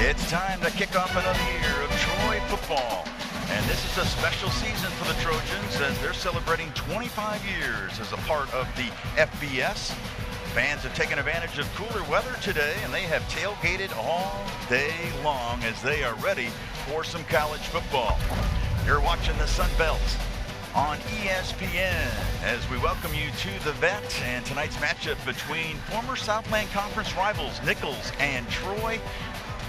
It's time to kick off another year of Troy football. And this is a special season for the Trojans as they're celebrating 25 years as a part of the FBS. Fans have taken advantage of cooler weather today, and they have tailgated all day long as they are ready for some college football. You're watching the Sun Belt on ESPN as we welcome you to the Vet and tonight's matchup between former Southland Conference rivals Nichols and Troy.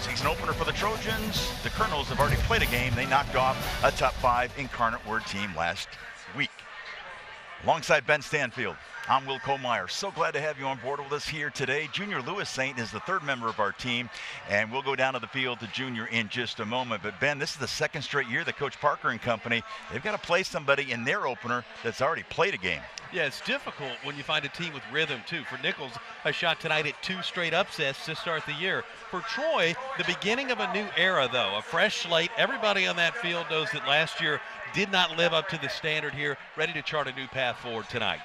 Season opener for the Trojans. The Colonels have already played a game. They knocked off a top 5 Incarnate Word team last week. Alongside Ben Stanfield, I'm Will Kohlmeyer. So glad to have you on board with us here today. Junior Lewis Saint is the third member of our team, and we'll go down to the field to Junior in just a moment. But Ben, this is the second straight year that Coach Parker and company, they've got to play somebody in their opener that's already played a game. Yeah, it's difficult when you find a team with rhythm, too. For Nichols, a shot tonight at 2 straight upsets to start the year. For Troy, the beginning of a new era, though, a fresh slate. Everybody on that field knows that last year did not live up to the standard here, ready to chart a new path forward tonight.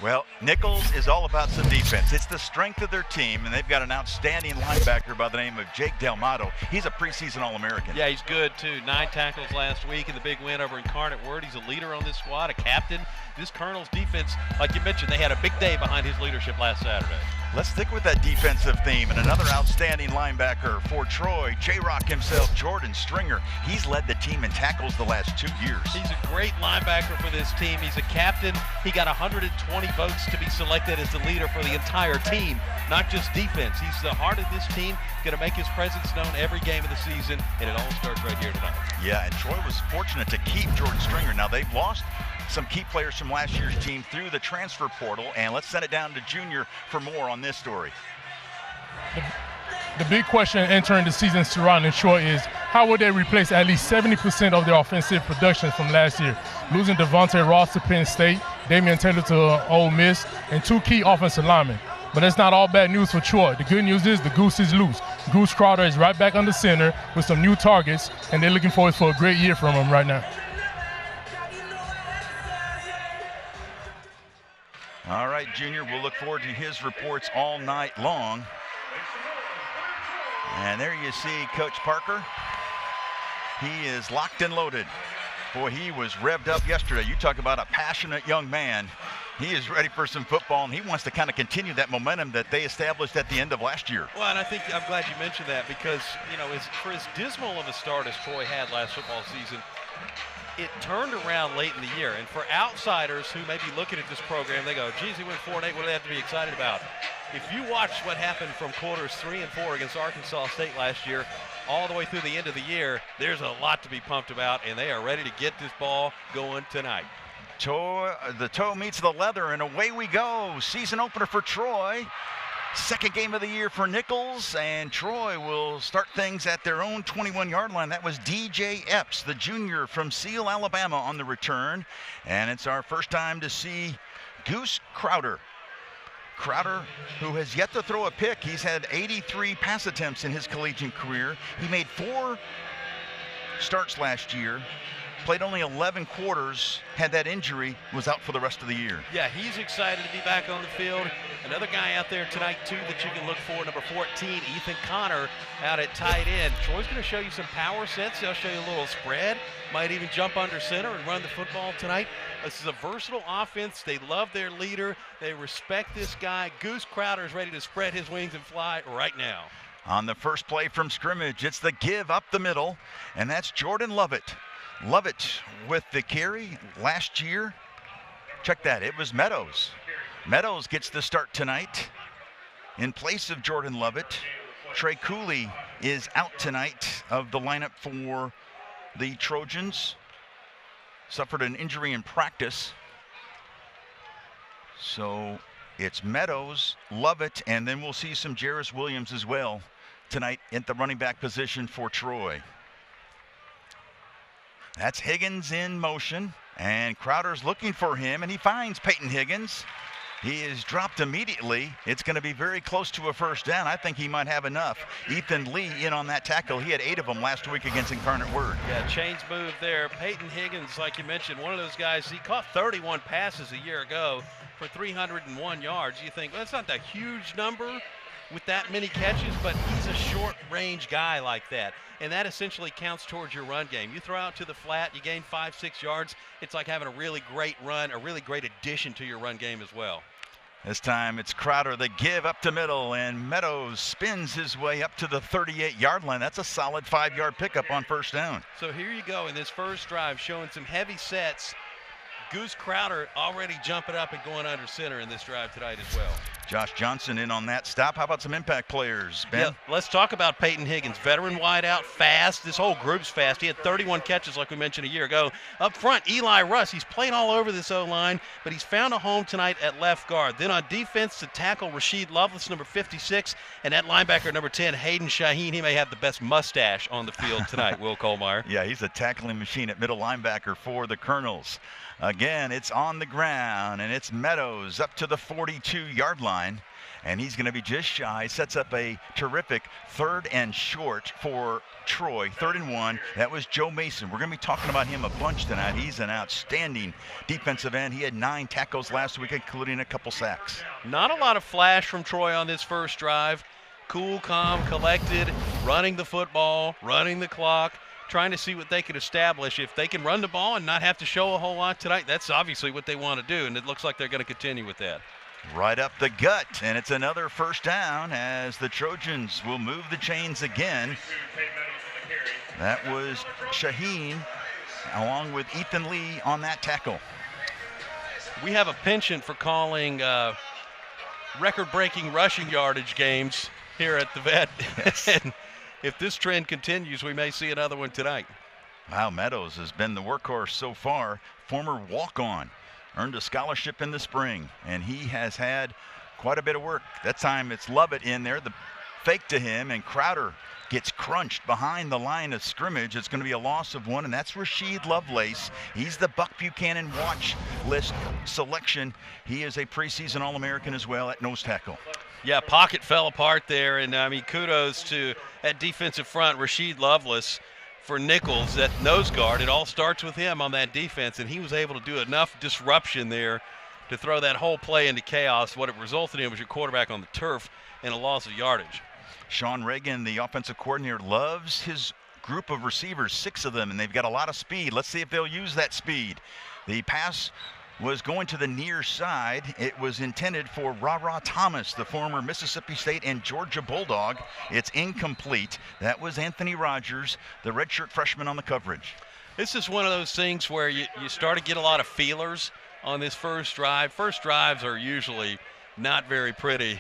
Well, Nichols is all about some defense. It's the strength of their team, and they've got an outstanding linebacker by the name of Jake Delmato. He's a preseason All-American. Yeah, he's good, too. 9 tackles last week in the big win over Incarnate Word. He's a leader on this squad, a captain. This Colonel's defense, like you mentioned, they had a big day behind his leadership last Saturday. Let's stick with that defensive theme, and another outstanding linebacker for Troy, J-Rock himself, Jordan Stringer. He's led the team in tackles the last 2 years. He's a great linebacker for this team. He's a captain. He got 120 votes to be selected as the leader for the entire team, not just defense. He's the heart of this team, going to make his presence known every game of the season, and it all starts right here tonight. Yeah, and Troy was fortunate to keep Jordan Stringer. Now, they've lost some key players from last year's team through the transfer portal, and let's send it down to Junior for more on this story. The big question entering the season surrounding Troy is how would they replace at least 70% of their offensive production from last year? Losing Devontae Ross to Penn State, Damian Taylor to Ole Miss, and 2 key offensive linemen. But that's not all bad news for Troy. The good news is the goose is loose. Goose Crowder is right back under center with some new targets, and they're looking forward for a great year from him right now. All right, Junior, we'll look forward to his reports all night long. And there you see Coach Parker. He is locked and loaded. Boy, he was revved up yesterday. You talk about a passionate young man. He is ready for some football, and he wants to kind of continue that momentum that they established at the end of last year. Well, and I'm glad you mentioned that because, you know, for as dismal of a start as Troy had last football season, it turned around late in the year. And for outsiders who may be looking at this program, they go, geez, he went 4-8, what do they have to be excited about? If you watch what happened from quarters 3 and 4 against Arkansas State last year, all the way through the end of the year, there's a lot to be pumped about, and they are ready to get this ball going tonight. The toe meets the leather, and away we go. Season opener for Troy. Second game of the year for Nichols, and Troy will start things at their own 21-yard line. That was DJ Epps, the junior from Seal, Alabama, on the return. And it's our first time to see Goose Crowder. Crowder, who has yet to throw a pick. He's had 83 pass attempts in his collegiate career. He made 4 starts last year. Played only 11 quarters, had that injury, was out for the rest of the year. Yeah, he's excited to be back on the field. Another guy out there tonight, too, that you can look for, number 14, Ethan Connor, out at tight end. Troy's going to show you some power sets. They'll show you a little spread. Might even jump under center and run the football tonight. This is a versatile offense. They love their leader. They respect this guy. Goose Crowder is ready to spread his wings and fly right now. On the first play from scrimmage, it's the give up the middle, and that's Jordan Lovett. Lovett with the carry last year. Check that, it was Meadows. Meadows gets the start tonight in place of Jordan Lovett. Trey Cooley is out tonight of the lineup for the Trojans. Suffered an injury in practice. So it's Meadows, Lovett, and then we'll see some Jarris Williams as well tonight at the running back position for Troy. That's Higgins in motion, and Crowder's looking for him, and he finds Peyton Higgins. He is dropped immediately. It's going to be very close to a first down. I think he might have enough. Ethan Lee in on that tackle. He had 8 of them last week against Incarnate Word. Yeah, chains move there. Peyton Higgins, like you mentioned, one of those guys, he caught 31 passes a year ago for 301 yards. You think, well, that's not that huge number, with that many catches, but he's a short-range guy like that. And that essentially counts towards your run game. You throw out to the flat, you gain 5-6 yards. It's like having a really great run, a really great addition to your run game as well. This time it's Crowder, the give up to middle, and Meadows spins his way up to the 38-yard line. That's a solid 5-yard pickup on first down. So here you go in this first drive, showing some heavy sets. Goose Crowder already jumping up and going under center in this drive tonight as well. Josh Johnson in on that stop. How about some impact players, Ben? Yeah, let's talk about Peyton Higgins. Veteran wideout, fast. This whole group's fast. He had 31 catches like we mentioned a year ago. Up front, Eli Russ. He's played all over this O-line, but he's found a home tonight at left guard. Then on defense to tackle Rasheed Lovelace, number 56, and that linebacker, number 10, Hayden Shaheen. He may have the best mustache on the field tonight, Will Colmeyer. Yeah, he's a tackling machine at middle linebacker for the Colonels. Again, it's on the ground, and it's Meadows up to the 42-yard line, and he's going to be just shy. Sets up a terrific 3rd and short for Troy, 3rd and 1. That was Joe Mason. We're going to be talking about him a bunch tonight. He's an outstanding defensive end. He had 9 tackles last week, including a couple sacks. Not a lot of flash from Troy on this first drive. Cool, calm, collected, running the football, running the clock, trying to see what they could establish. If they can run the ball and not have to show a whole lot tonight, that's obviously what they want to do, and it looks like they're going to continue with that. Right up the gut, and it's another first down as the Trojans will move the chains again. That was Shaheen along with Ethan Lee on that tackle. We have a penchant for calling record-breaking rushing yardage games here at the Vet. Yes. And if this trend continues, we may see another one tonight. Wow, Meadows has been the workhorse so far. Former walk-on, earned a scholarship in the spring, and he has had quite a bit of work. That time it's Lovett in there, the fake to him, and Crowder gets crunched behind the line of scrimmage. It's going to be a loss of 1, and that's Rasheed Lovelace. He's the Buck Buchanan watch list selection. He is a preseason All-American as well at nose tackle. Yeah, pocket fell apart there, and I mean, kudos to that defensive front, Rasheed Lovelace, for Nichols, that nose guard. It all starts with him on that defense, and he was able to do enough disruption there to throw that whole play into chaos. What it resulted in was your quarterback on the turf and a loss of yardage. Sean Reagan, the offensive coordinator, loves his group of receivers, 6 of them, and they've got a lot of speed. Let's see if they'll use that speed. The pass was going to the near side. It was intended for Ra Thomas, the former Mississippi State and Georgia Bulldog. It's incomplete. That was Anthony Rogers, the redshirt freshman on the coverage. This is one of those things where you start to get a lot of feelers on this first drive. First drives are usually not very pretty.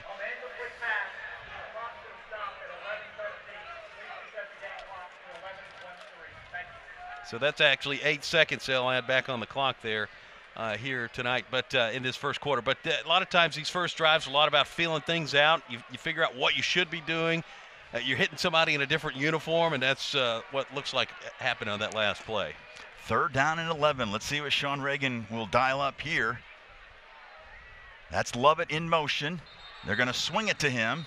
So that's actually 8 seconds they'll add back on the clock there here tonight, but in this first quarter. But a lot of times these first drives are a lot about feeling things out. You figure out what you should be doing. You're hitting somebody in a different uniform, and that's what looks like happened on that last play. 3rd down and 11. Let's see what Sean Reagan will dial up here. That's Lovett in motion. They're going to swing it to him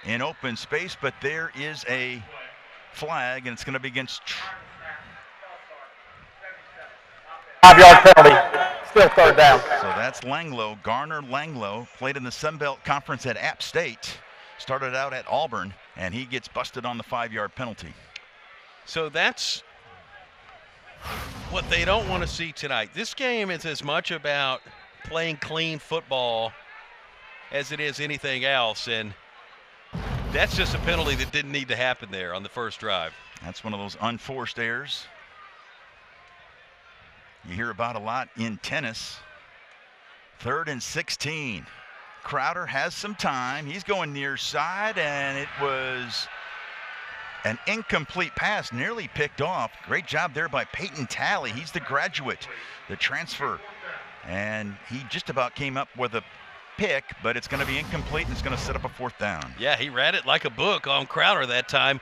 in open space, but there is a flag, and it's going to be against 5-yard penalty, still 3rd down. So that's Langlo, Garner Langlo, played in the Sun Belt Conference at App State, started out at Auburn, and he gets busted on the 5-yard penalty. So that's what they don't want to see tonight. This game is as much about playing clean football as it is anything else, and that's just a penalty that didn't need to happen there on the first drive. That's one of those unforced errors you hear about a lot in tennis. 3rd and 16. Crowder has some time. He's going near side, and it was an incomplete pass, nearly picked off. Great job there by Peyton Talley. He's the graduate, the transfer, and he just about came up with a pick, but it's going to be incomplete, and it's going to set up a 4th down. Yeah, he read it like a book on Crowder that time.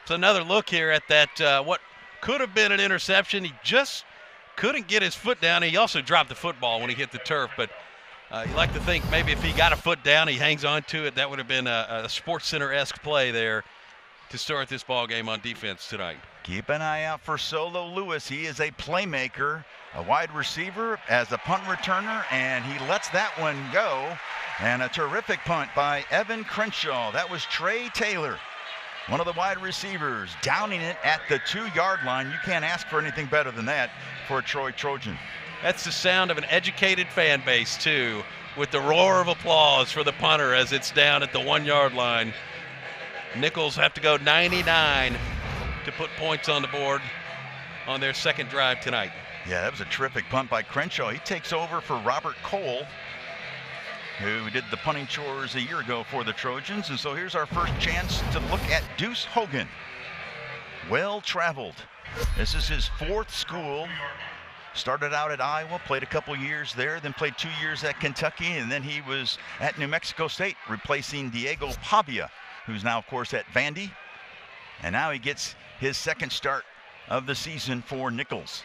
So another look here at that, what could have been an interception. He just couldn't get his foot down. He also dropped the football when he hit the turf, but you like to think maybe if he got a foot down, he hangs on to it. That would have been a Sports Center-esque play there. to start this ball game on defense tonight. Keep an eye out for Solo Lewis. He is a playmaker, a wide receiver as a punt returner, and he lets that one go. And a terrific punt by Evan Crenshaw. That was Trey Taylor, one of the wide receivers, downing it at the 2-yard line. You can't ask for anything better than that for a Troy Trojan. That's the sound of an educated fan base, too, with the roar of applause for the punter as it's down at the 1-yard line. Nichols have to go 99 to put points on the board on their second drive tonight. Yeah, that was a terrific punt by Crenshaw. He takes over for Robert Cole, who did the punting chores a year ago for the Trojans. And so here's our first chance to look at Deuce Hogan. Well-traveled. This is his 4th school. Started out at Iowa, played a couple years there, then played 2 years at Kentucky, and then he was at New Mexico State, replacing Diego Pavia, who's now, of course, at Vandy. And now he gets his second start of the season for Nichols.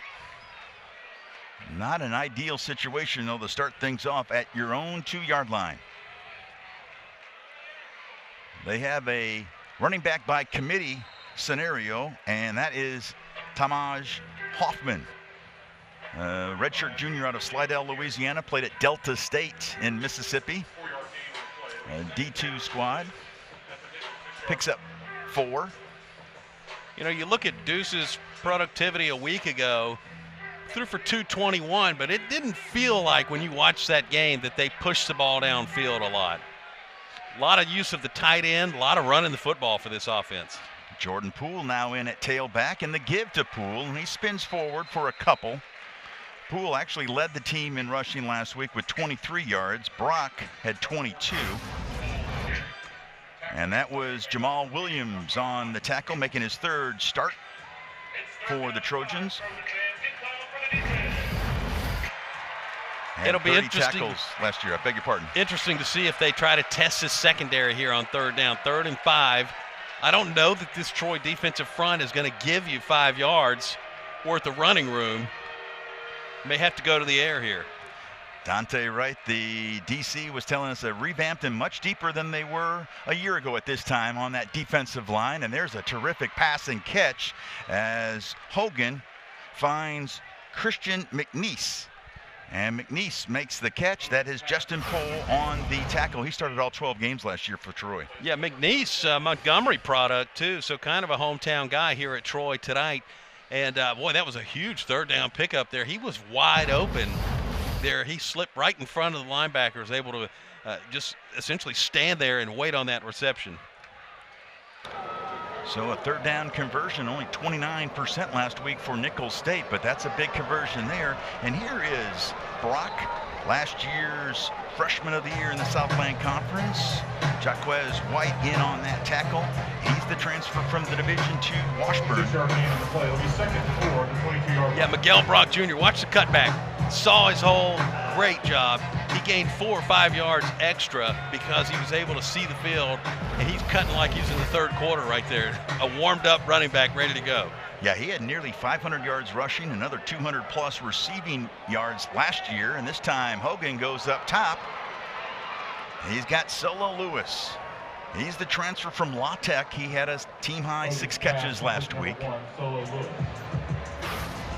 Not an ideal situation, though, to start things off at your own 2-yard line. They have a running back by committee scenario, and that is Tamaj Hoffman. Redshirt junior out of Slidell, Louisiana, played at Delta State in Mississippi. D2 squad. Picks up 4. You know, you look at Deuce's productivity a week ago, threw for 221, but it didn't feel like when you watched that game that they pushed the ball downfield a lot. A lot of use of the tight end, a lot of running the football for this offense. Jordan Poole now in at tailback, and the give to Poole, and he spins forward for a couple. Poole actually led the team in rushing last week with 23 yards. Brock had 22. And that was Jamal Williams on the tackle, making his 3rd start for the Trojans. And it'll be interesting. Tackles last year, I beg your pardon. Interesting to see if they try to test this secondary here on 3rd down, 3rd and 5. I don't know that this Troy defensive front is going to give you 5 yards worth of running room. May have to go to the air here. Dante Wright, the DC, was telling us they revamped them much deeper than they were a year ago at this time on that defensive line. And there's a terrific pass and catch as Hogan finds Christian McNeese. And McNeese makes the catch. That is Justin Poole on the tackle. He started all 12 games last year for Troy. Yeah, McNeese, Montgomery product too, so kind of a hometown guy here at Troy tonight. And, boy, that was a huge 3rd down pickup there. He was wide open there. He slipped right in front of the linebackers, able to just essentially stand there and wait on that reception. So a 3rd down conversion, only 29% last week for Nichols State, but that's a big conversion there. And here is Brock, last year's freshman of the year in the Southland Conference. Jaquez White in on that tackle. He's the transfer from the Division II Washburn. Yeah, Miguel Brock Jr., watch the cutback. Saw his hole, great job. He gained 4 or 5 yards extra because he was able to see the field, and he's cutting like he's in the 3rd quarter right there. A warmed up running back ready to go. Yeah, he had nearly 500 yards rushing, another 200 plus receiving yards last year, and this time Hogan goes up top. He's got Solo Lewis. He's the transfer from La Tech. He had a team high 6 catches last week.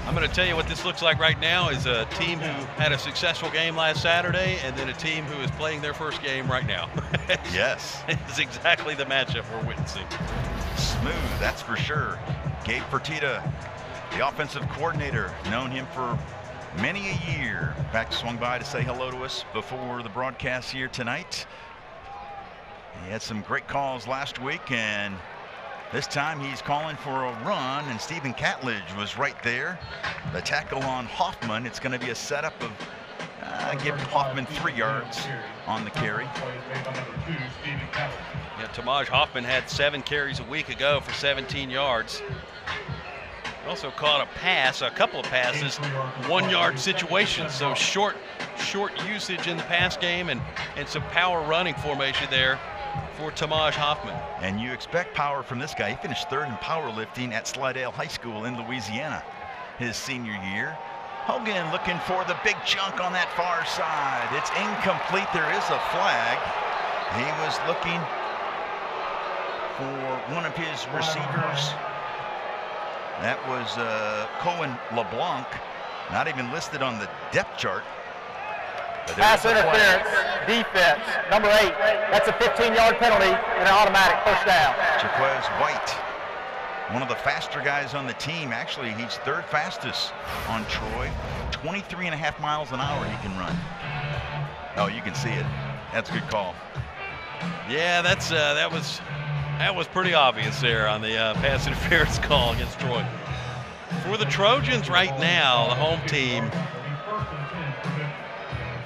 I'm going to tell you what this looks like right now is a team who had a successful game last Saturday and then a team who is playing their first game right now. Yes. It's exactly the matchup we're witnessing. Smooth, that's for sure. Gabe Fertitta, the offensive coordinator, known him for many a year. In fact, swung by to say hello to us before the broadcast here tonight. He had some great calls last week, and this time he's calling for a run, and Stephen Catledge was right there. The tackle on Hoffman, it's going to be a setup of give Hoffman 3 yards on the carry. Yeah, Tamaj Hoffman had 7 carries a week ago for 17 yards. Also caught a pass, a couple of passes, 1-yard situations, so short usage in the pass game and some power running formation there for Tamaj Hoffman. And you expect power from this guy. He finished 3rd in powerlifting at Slidell High School in Louisiana his senior year. Hogan looking for the big chunk on that far side. It's incomplete. There is a flag. He was looking for one of his receivers. That was Cohen LeBlanc, not even listed on the depth chart. Pass interference, defense, number 8. That's a 15-yard penalty and an automatic first down. Jaquez White, one of the faster guys on the team. Actually, he's third fastest on Troy. 23.5 miles an hour he can run. Oh, you can see it. That's a good call. Yeah, that was pretty obvious there on the pass interference call against Troy. For the Trojans right now, the home team,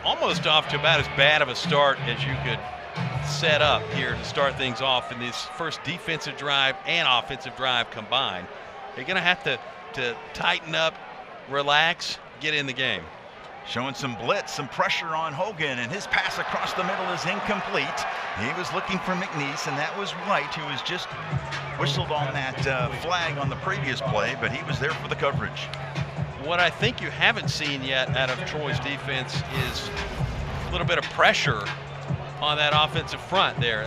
almost off to about as bad of a start as you could set up here to start things off in this first defensive drive and offensive drive combined. They're going to have to tighten up, relax, get in the game. Showing some blitz, some pressure on Hogan, and his pass across the middle is incomplete. He was looking for McNeese, and that was White, who was just whistled on that flag on the previous play, but he was there for the coverage. What I think you haven't seen yet out of Troy's defense is a little bit of pressure on that offensive front there.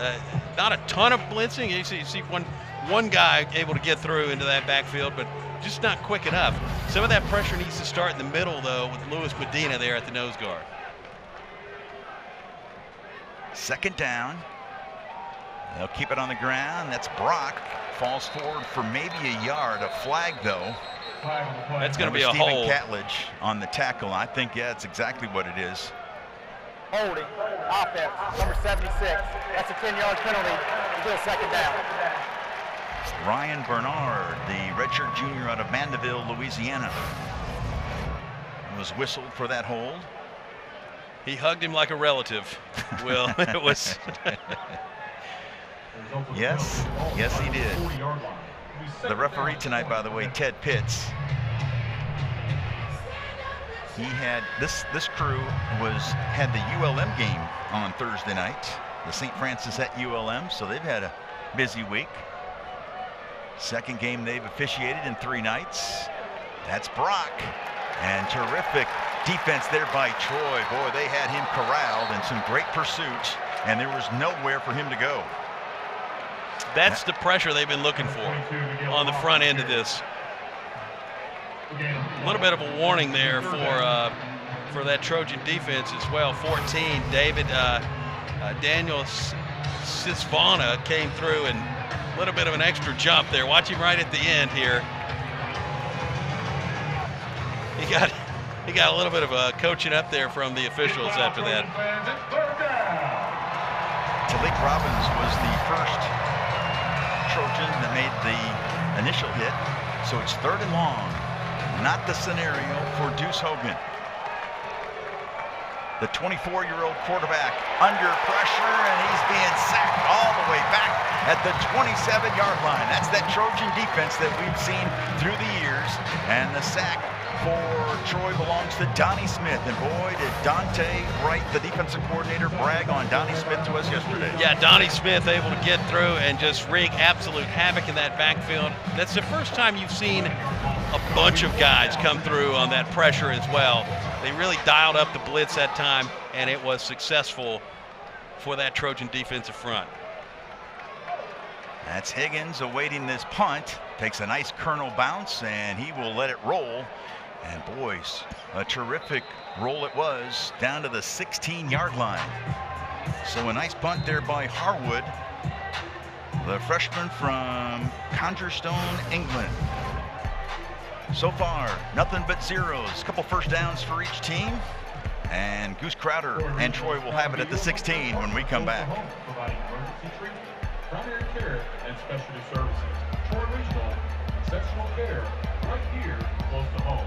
Not a ton of blitzing. You see one guy able to get through into that backfield, but just not quick enough. Some of that pressure needs to start in the middle, though, with Luis Medina there at the nose guard. Second down. They'll keep it on the ground. That's Brock. Falls forward for maybe a yard. A flag, though. That's going to be a Stephen hold. Catledge on the tackle. I think, yeah, that's exactly what it is. Holding, offense, number 76. That's a 10-yard penalty until second down. Ryan Bernard, the redshirt junior out of Mandeville, Louisiana, was whistled for that hold. He hugged him like a relative. Will, it was. Yes, he did. The referee tonight, by the way, Ted Pitts. He had this crew had the ULM game on Thursday night, the St. Francis at ULM, so they've had a busy week. Second game they've officiated in 3 nights. That's Brock, and terrific defense there by Troy. Boy, they had him corralled and some great pursuit, and there was nowhere for him to go. That's the pressure they've been looking for on the front end of this. A little bit of a warning there for that Trojan defense as well. 14, Daniel Sisvana came through and a little bit of an extra jump there. Watch him right at the end here. He got a little bit of a coaching up there from the officials after that. Talik Robbins was the first Trojan that made the initial hit, so it's 3rd and long. Not the scenario for Deuce Hogan. The 24-year-old quarterback under pressure, and he's being sacked all the way back at the 27-yard line. That's that Trojan defense that we've seen through the years, and the sack for Troy belongs to Donnie Smith. And boy, did Dante Wright, the defensive coordinator, brag on Donnie Smith to us yesterday. Yeah, Donnie Smith able to get through and just wreak absolute havoc in that backfield. That's the first time you've seen a bunch of guys come through on that pressure as well. They really dialed up the blitz that time, and it was successful for that Trojan defensive front. That's Higgins awaiting this punt. Takes a nice kernel bounce, and he will let it roll. And boys, a terrific roll it was down to the 16-yard line. So a nice punt there by Harwood, the freshman from Conjurestone, England. So far, nothing but zeros. A couple first downs for each team. And Goose Crowder and Troy will have it at the 16 when we come back. Providing emergency treatment, primary care, and specialty services. Troy Regional, exceptional care, right here, close to home.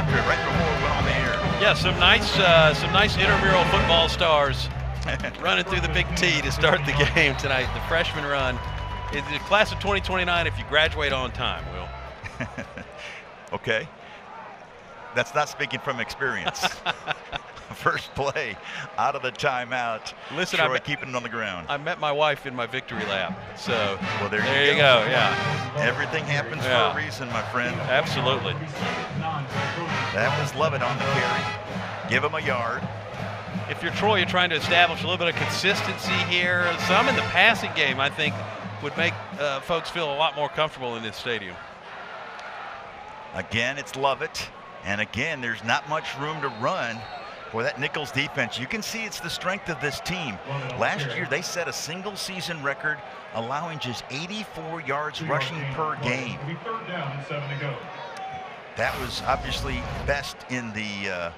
after it, right before we went on the air. Yeah, some nice intramural football stars running through the Big T to start the game tonight. The freshman run. It's the class of 2029 if you graduate on time, Will. Okay. That's not speaking from experience. First play out of the timeout. Listen, Troy keeping it on the ground. I met my wife in my victory lap. So well, there you go. Yeah. Everything happens for a reason, my friend. Absolutely. That was Lovett on the carry. Give him a yard. If you're Troy, you're trying to establish a little bit of consistency here. Some in the passing game, I think, would make folks feel a lot more comfortable in this stadium. Again, it's Lovett. And again, there's not much room to run for that Nichols defense. You can see it's the strength of this team. Last year, they set a single season record, allowing just 84 yards rushing per game. Third down and 7 to go. That was obviously best in the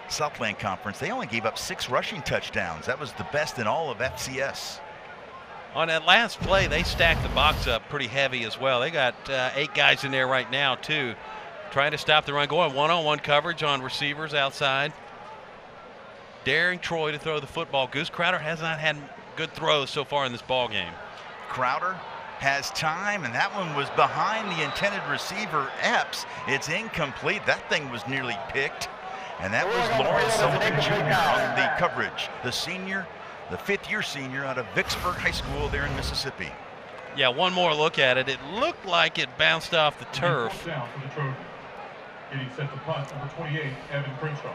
Southland Conference. They only gave up 6 rushing touchdowns. That was the best in all of FCS. On that last play, they stacked the box up pretty heavy as well. They got 8 guys in there right now, too, trying to stop the run, going one-on-one coverage on receivers outside. Daring Troy to throw the football. Goose Crowder has not had good throws so far in this ball game. Crowder has time, and that one was behind the intended receiver, Epps. It's incomplete. That thing was nearly picked, and that was Lawrence Sullivan Jr. on the coverage. The senior, the 5th-year senior out of Vicksburg High School there in Mississippi. Yeah, one more look at it. It looked like it bounced off the turf. Down for the Trojans. Getting set to punt, number 28, Evan Crenshaw.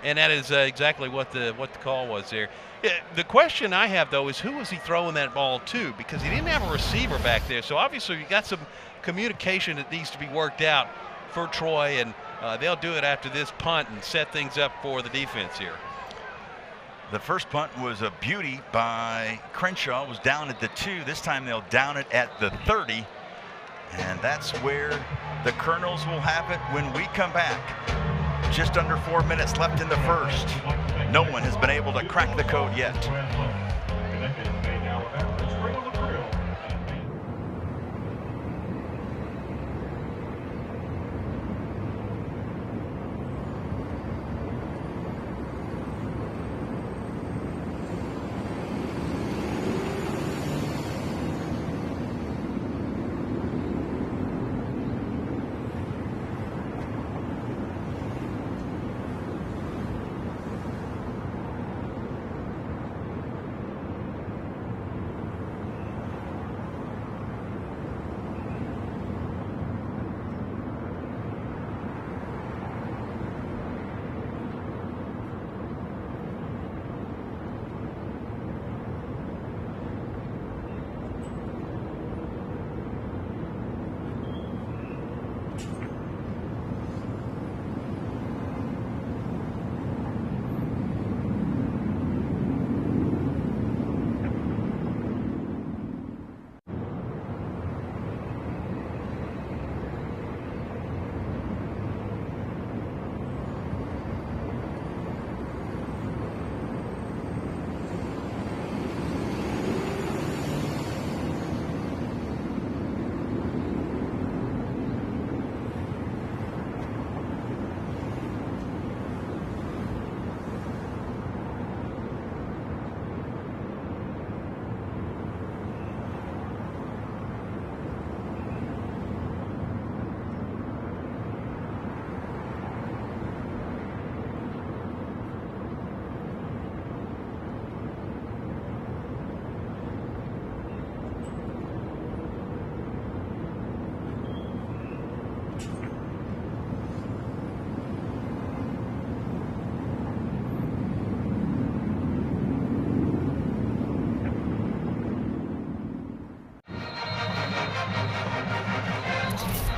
And that is exactly what the call was there. The question I have, though, is who was he throwing that ball to? Because he didn't have a receiver back there. So obviously you got some communication that needs to be worked out for Troy, and they'll do it after this punt and set things up for the defense here. The first punt was a beauty by Crenshaw. It was down at the 2. This time they'll down it at the 30. And that's where the Colonels will have it when we come back. Just under 4 minutes left in the first. No one has been able to crack the code yet.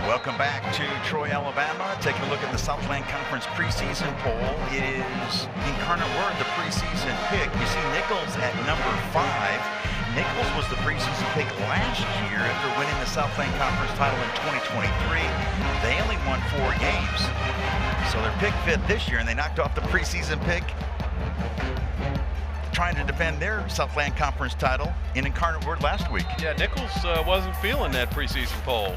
Welcome back to Troy, Alabama. Taking a look at the Southland Conference preseason poll. It is Incarnate Word, the preseason pick. You see Nichols at number 5. Nichols was the preseason pick last year after winning the Southland Conference title in 2023. They only won 4 games. So they're picked 5th this year, and they knocked off the preseason pick trying to defend their Southland Conference title in Incarnate Word last week. Yeah, Nichols wasn't feeling that preseason poll.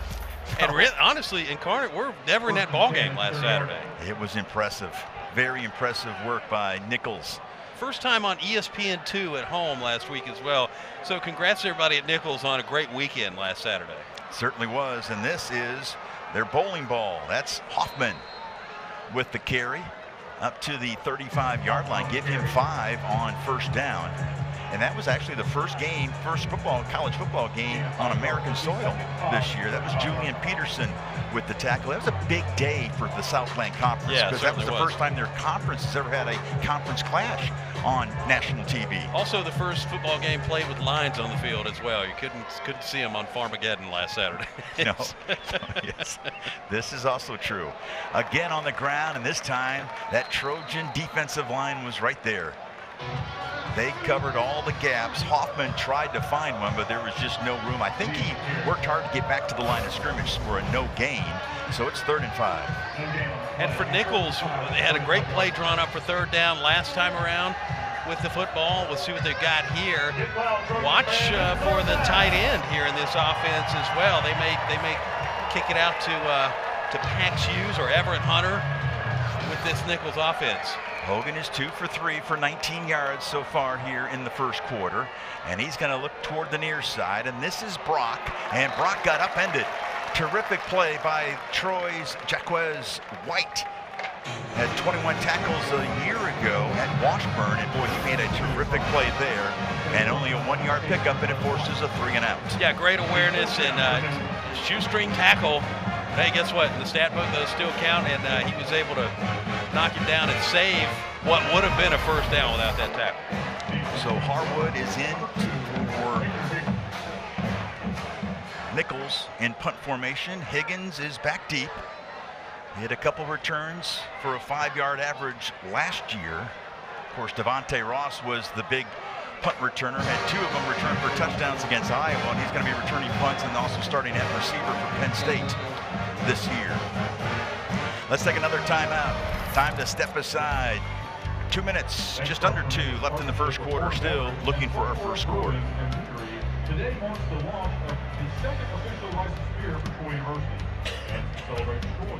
And honestly, Incarnate were never in that ball game last Saturday. It was impressive. Very impressive work by Nichols. First time on ESPN2 at home last week as well. So congrats to everybody at Nichols on a great weekend last Saturday. Certainly was. And this is their bowling ball. That's Hoffman with the carry up to the 35-yard line. Give him 5 on first down. And that was actually the first college football game on American soil this year. That was Julian Peterson with the tackle. That was a big day for the Southland Conference, because that was the first time their conference has ever had a conference clash on national TV. Also the first football game played with lines on the field as well. You couldn't see them on Farmageddon last Saturday. No. Yes. This is also true. Again on the ground, and this time that Trojan defensive line was right there. They covered all the gaps. Hoffman tried to find one, but there was just no room. I think he worked hard to get back to the line of scrimmage for a no gain. So it's 3rd and 5. And for Nichols, they had a great play drawn up for 3rd down last time around with the football. We'll see what they've got here. Watch for the tight end here in this offense as well. They may kick it out to Pax Hughes or Everett Hunter with this Nichols offense. Hogan is 2 for 3 for 19 yards so far here in the first quarter. And he's going to look toward the near side. And this is Brock. And Brock got upended. Terrific play by Troy's Jaquez White. Had 21 tackles a year ago at Washburn. And boy, he made a terrific play there. And only a 1-yard pickup, and it forces a 3 and out. Yeah, great awareness and shoestring tackle. Hey, guess what? The stat book does still count, and he was able to knock him down and save what would have been a first down without that tackle. So Harwood is in for Nichols in punt formation. Higgins is back deep. He had a couple returns for a 5-yard average last year. Of course, Devontae Ross was the big punt returner, had 2 of them returned for touchdowns against Iowa, and he's going to be returning punts and also starting at receiver for Penn State this year. Let's take another timeout. Time to step aside. 2 minutes, just under 2 left in the first quarter, still looking for our first score. Today marks the launch of the second official licensed beer for Troy University. And to celebrate Troy.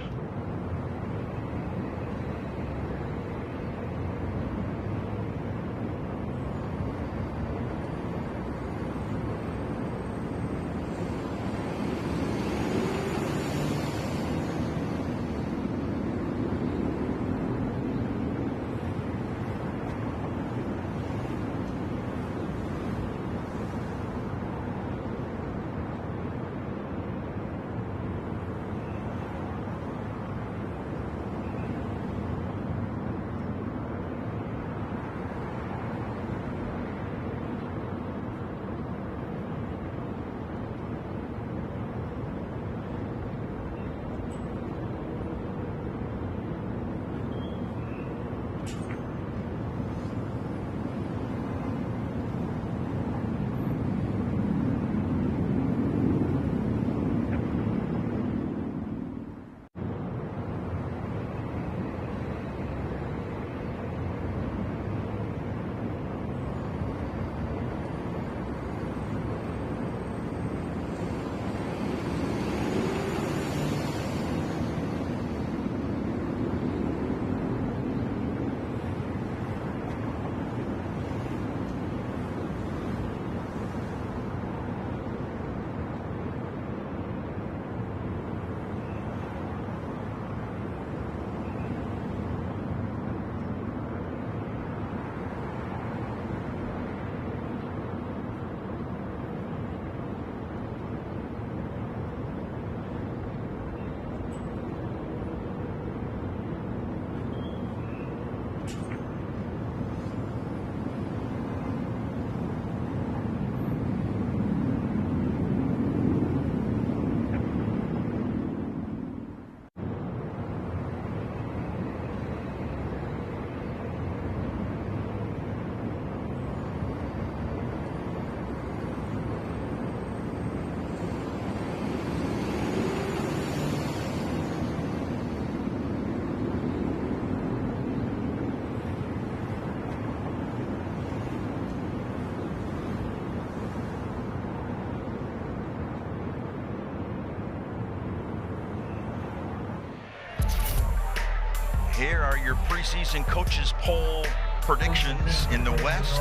Here are your preseason coaches poll predictions in the West.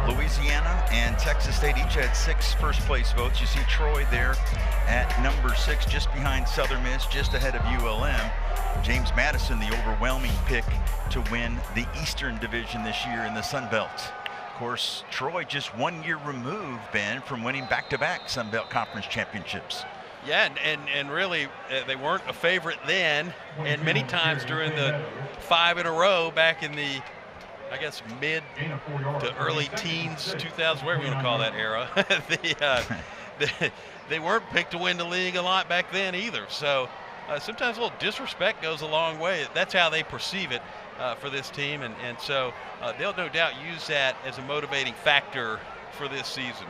Louisiana and Texas State each had 6 first-place votes. You see Troy there at number 6, just behind Southern Miss, just ahead of ULM. James Madison, the overwhelming pick to win the Eastern Division this year in the Sun Belt. Of course, Troy just 1 year removed, Ben, from winning back-to-back Sun Belt Conference championships. Yeah, and really, they weren't a favorite then, and many times during the 5 in a row back in the, I guess, mid to early teens, 2000, whatever you want to call that era, they weren't picked to win the league a lot back then either. So sometimes a little disrespect goes a long way. That's how they perceive it for this team, and so they'll no doubt use that as a motivating factor for this season.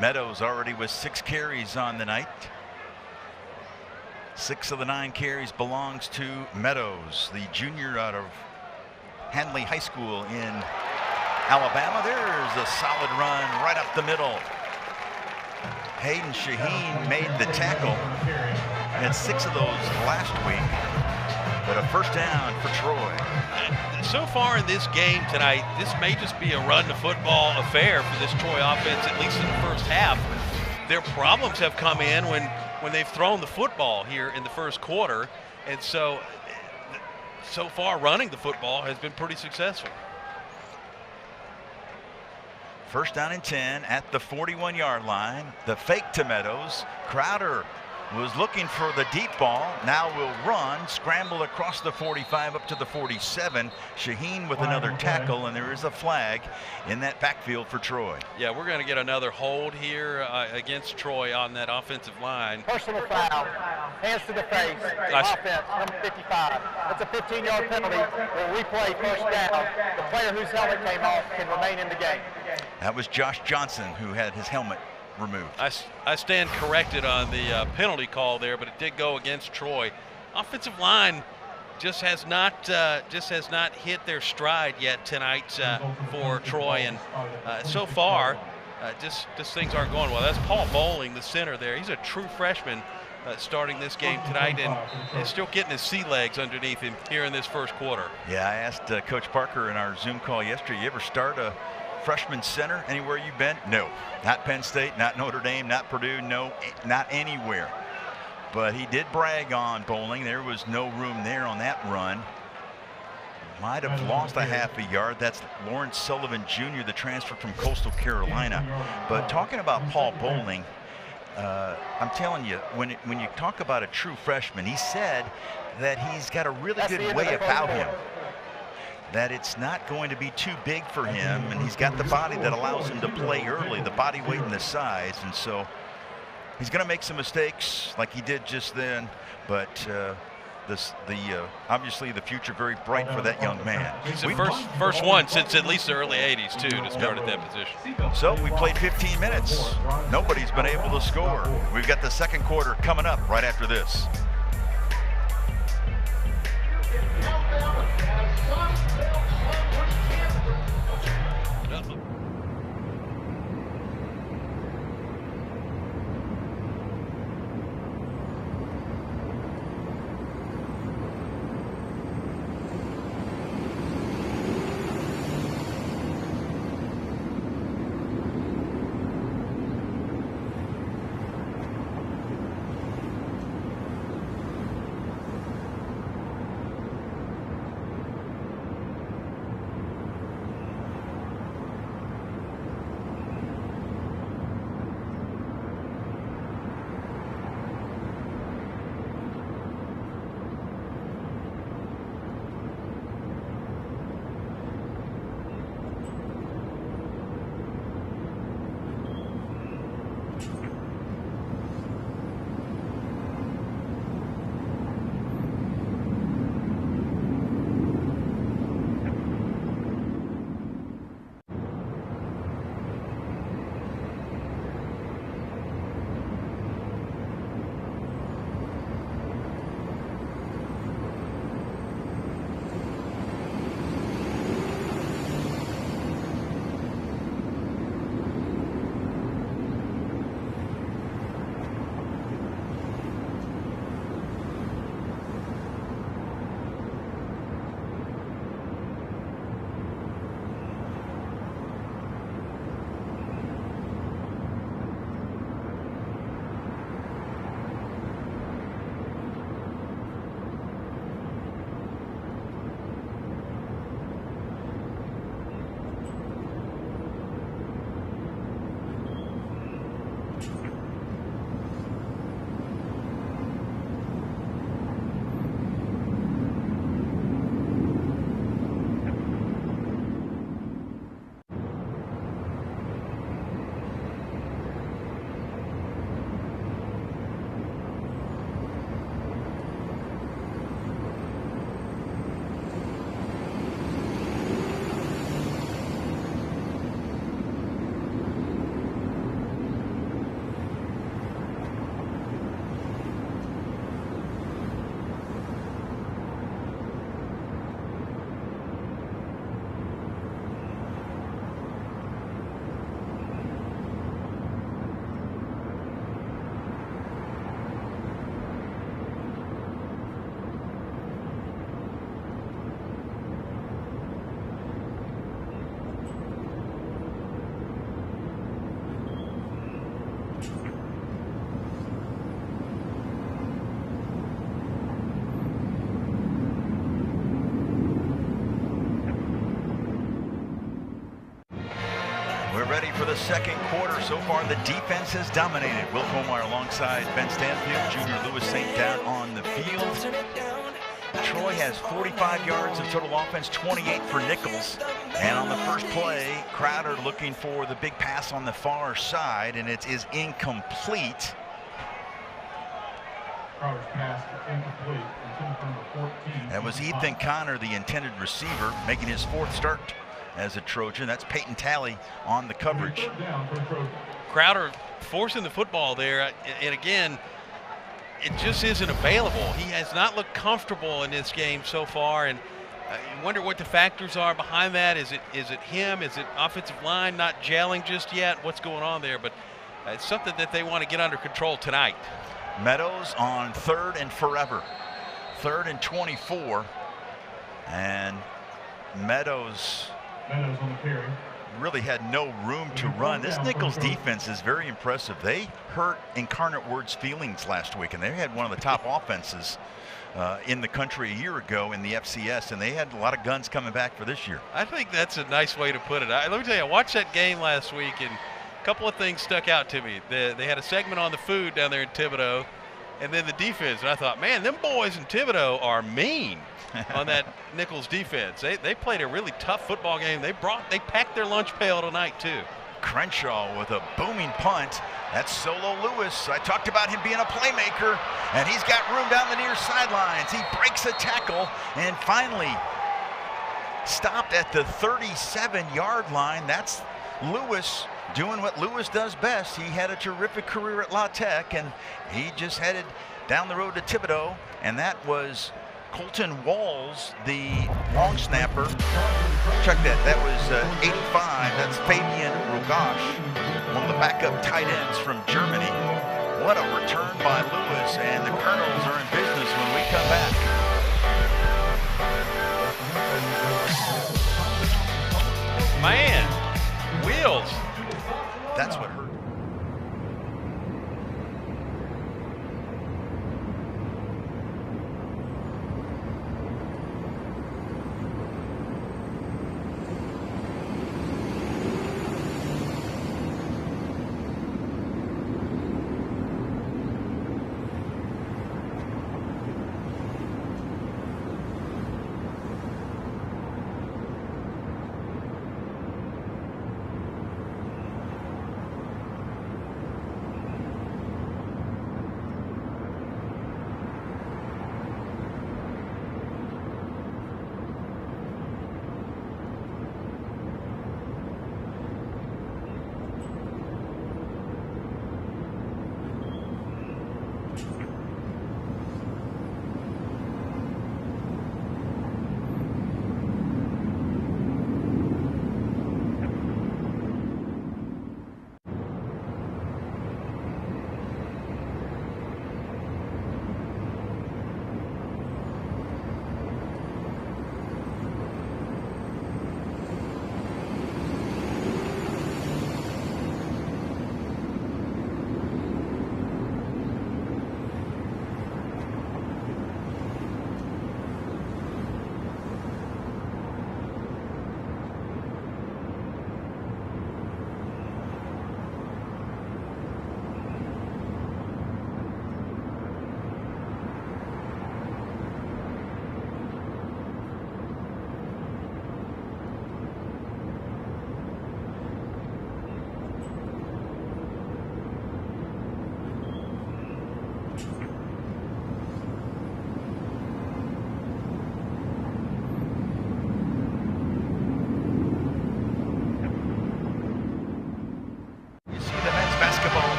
Meadows already with 6 carries on the night. 6 of the 9 carries belongs to Meadows, the junior out of Handley High School in Alabama. There's a solid run right up the middle. Hayden Shaheen made the tackle. Had 6 of those last week, but a first down for Troy. So far in this game tonight, this may just be a run-to-football affair for this Troy offense, at least in the first half. Their problems have come in when they've thrown the football here in the first quarter, and so far running the football has been pretty successful. First down and 10 at the 41-yard line. The fake to Meadows. Crowder was looking for the deep ball. Now will run, scramble across the 45 up to the 47. Shaheen with another tackle, and there is a flag in that backfield for Troy. Yeah, we're going to get another hold here against Troy on that offensive line. Personal foul, hands to the face, offense, number 55. That's a 15-yard penalty. We'll replay first down. The player whose helmet came off can remain in the game. That was Josh Johnson who had his helmet removed. I stand corrected on the penalty call there, but it did go against Troy. Offensive line just has not hit their stride yet tonight for Troy, and so far just things aren't going well. That's Paul Bowling, the center there. He's a true freshman starting this game tonight, and still getting his sea legs underneath him here in this first quarter. Yeah, I asked Coach Parker in our Zoom call yesterday, you ever start a freshman center anywhere you've been? No, not Penn State, not Notre Dame, not Purdue, no, not anywhere. But he did brag on Bowling. There was no room there on that run. Might have lost a half a yard. That's Lawrence Sullivan Jr., the transfer from Coastal Carolina. But talking about Paul Bowling, I'm telling you, when you talk about a true freshman, he said that he's got a really good way about him, that it's not going to be too big for him, and he's got the body that allows him to play early, the body weight and the size, and so he's going to make some mistakes like he did just then, but obviously the future very bright for that young man. He's the first one since at least the early 80s too to start at that position. So we played 15 minutes. Nobody's been able to score. We've got the second quarter coming up right after this. ready for the second quarter. So far, the defense has dominated. Will Homeyer alongside Ben Stanfield, Junior Lewis St. down on the field. Troy has 45 yards of total offense, 28 for Nichols. And on the first play, Crowder looking for the big pass on the far side, and it is incomplete. Crowder's pass incomplete. Number 14. That was Ethan Connor, the intended receiver, making his 4th start as a Trojan. That's Peyton Talley on the coverage. Crowder forcing the football there, and again, it just isn't available. He has not looked comfortable in this game so far, and you wonder what the factors are behind that. Is it him? Is it offensive line not gelling just yet? What's going on there? But it's something that they want to get under control tonight. Meadows on 3rd and forever. 3rd and 24. And Meadows on the carry. really had no room to run. This Nichols defense is very impressive. They hurt Incarnate Word's feelings last week, and they had one of the top offenses in the country a year ago in the FCS, and they had a lot of guns coming back for this year. I think that's a nice way to put it. Let me tell you, I watched that game last week, and a couple of things stuck out to me. They had a segment on the food down there in Thibodaux, and then the defense. And I thought, man, them boys in Thibodaux are mean on that Nichols defense. They played a really tough football game. They packed their lunch pail tonight too. Crenshaw with a booming punt. That's Solo Lewis. I talked about him being a playmaker, and he's got room down the near sidelines. He breaks a tackle and finally stopped at the 37-yard line. That's Lewis doing what Lewis does best. He had a terrific career at La Tech, and he just headed down the road to Thibodaux, and that was Colton Walls, the long snapper. Check that. That was 85. That's Fabian Rogash, one of the backup tight ends from Germany. What a return by Lewis, and the Colonels are in business when we come back. Man, wheels. That's what hurt.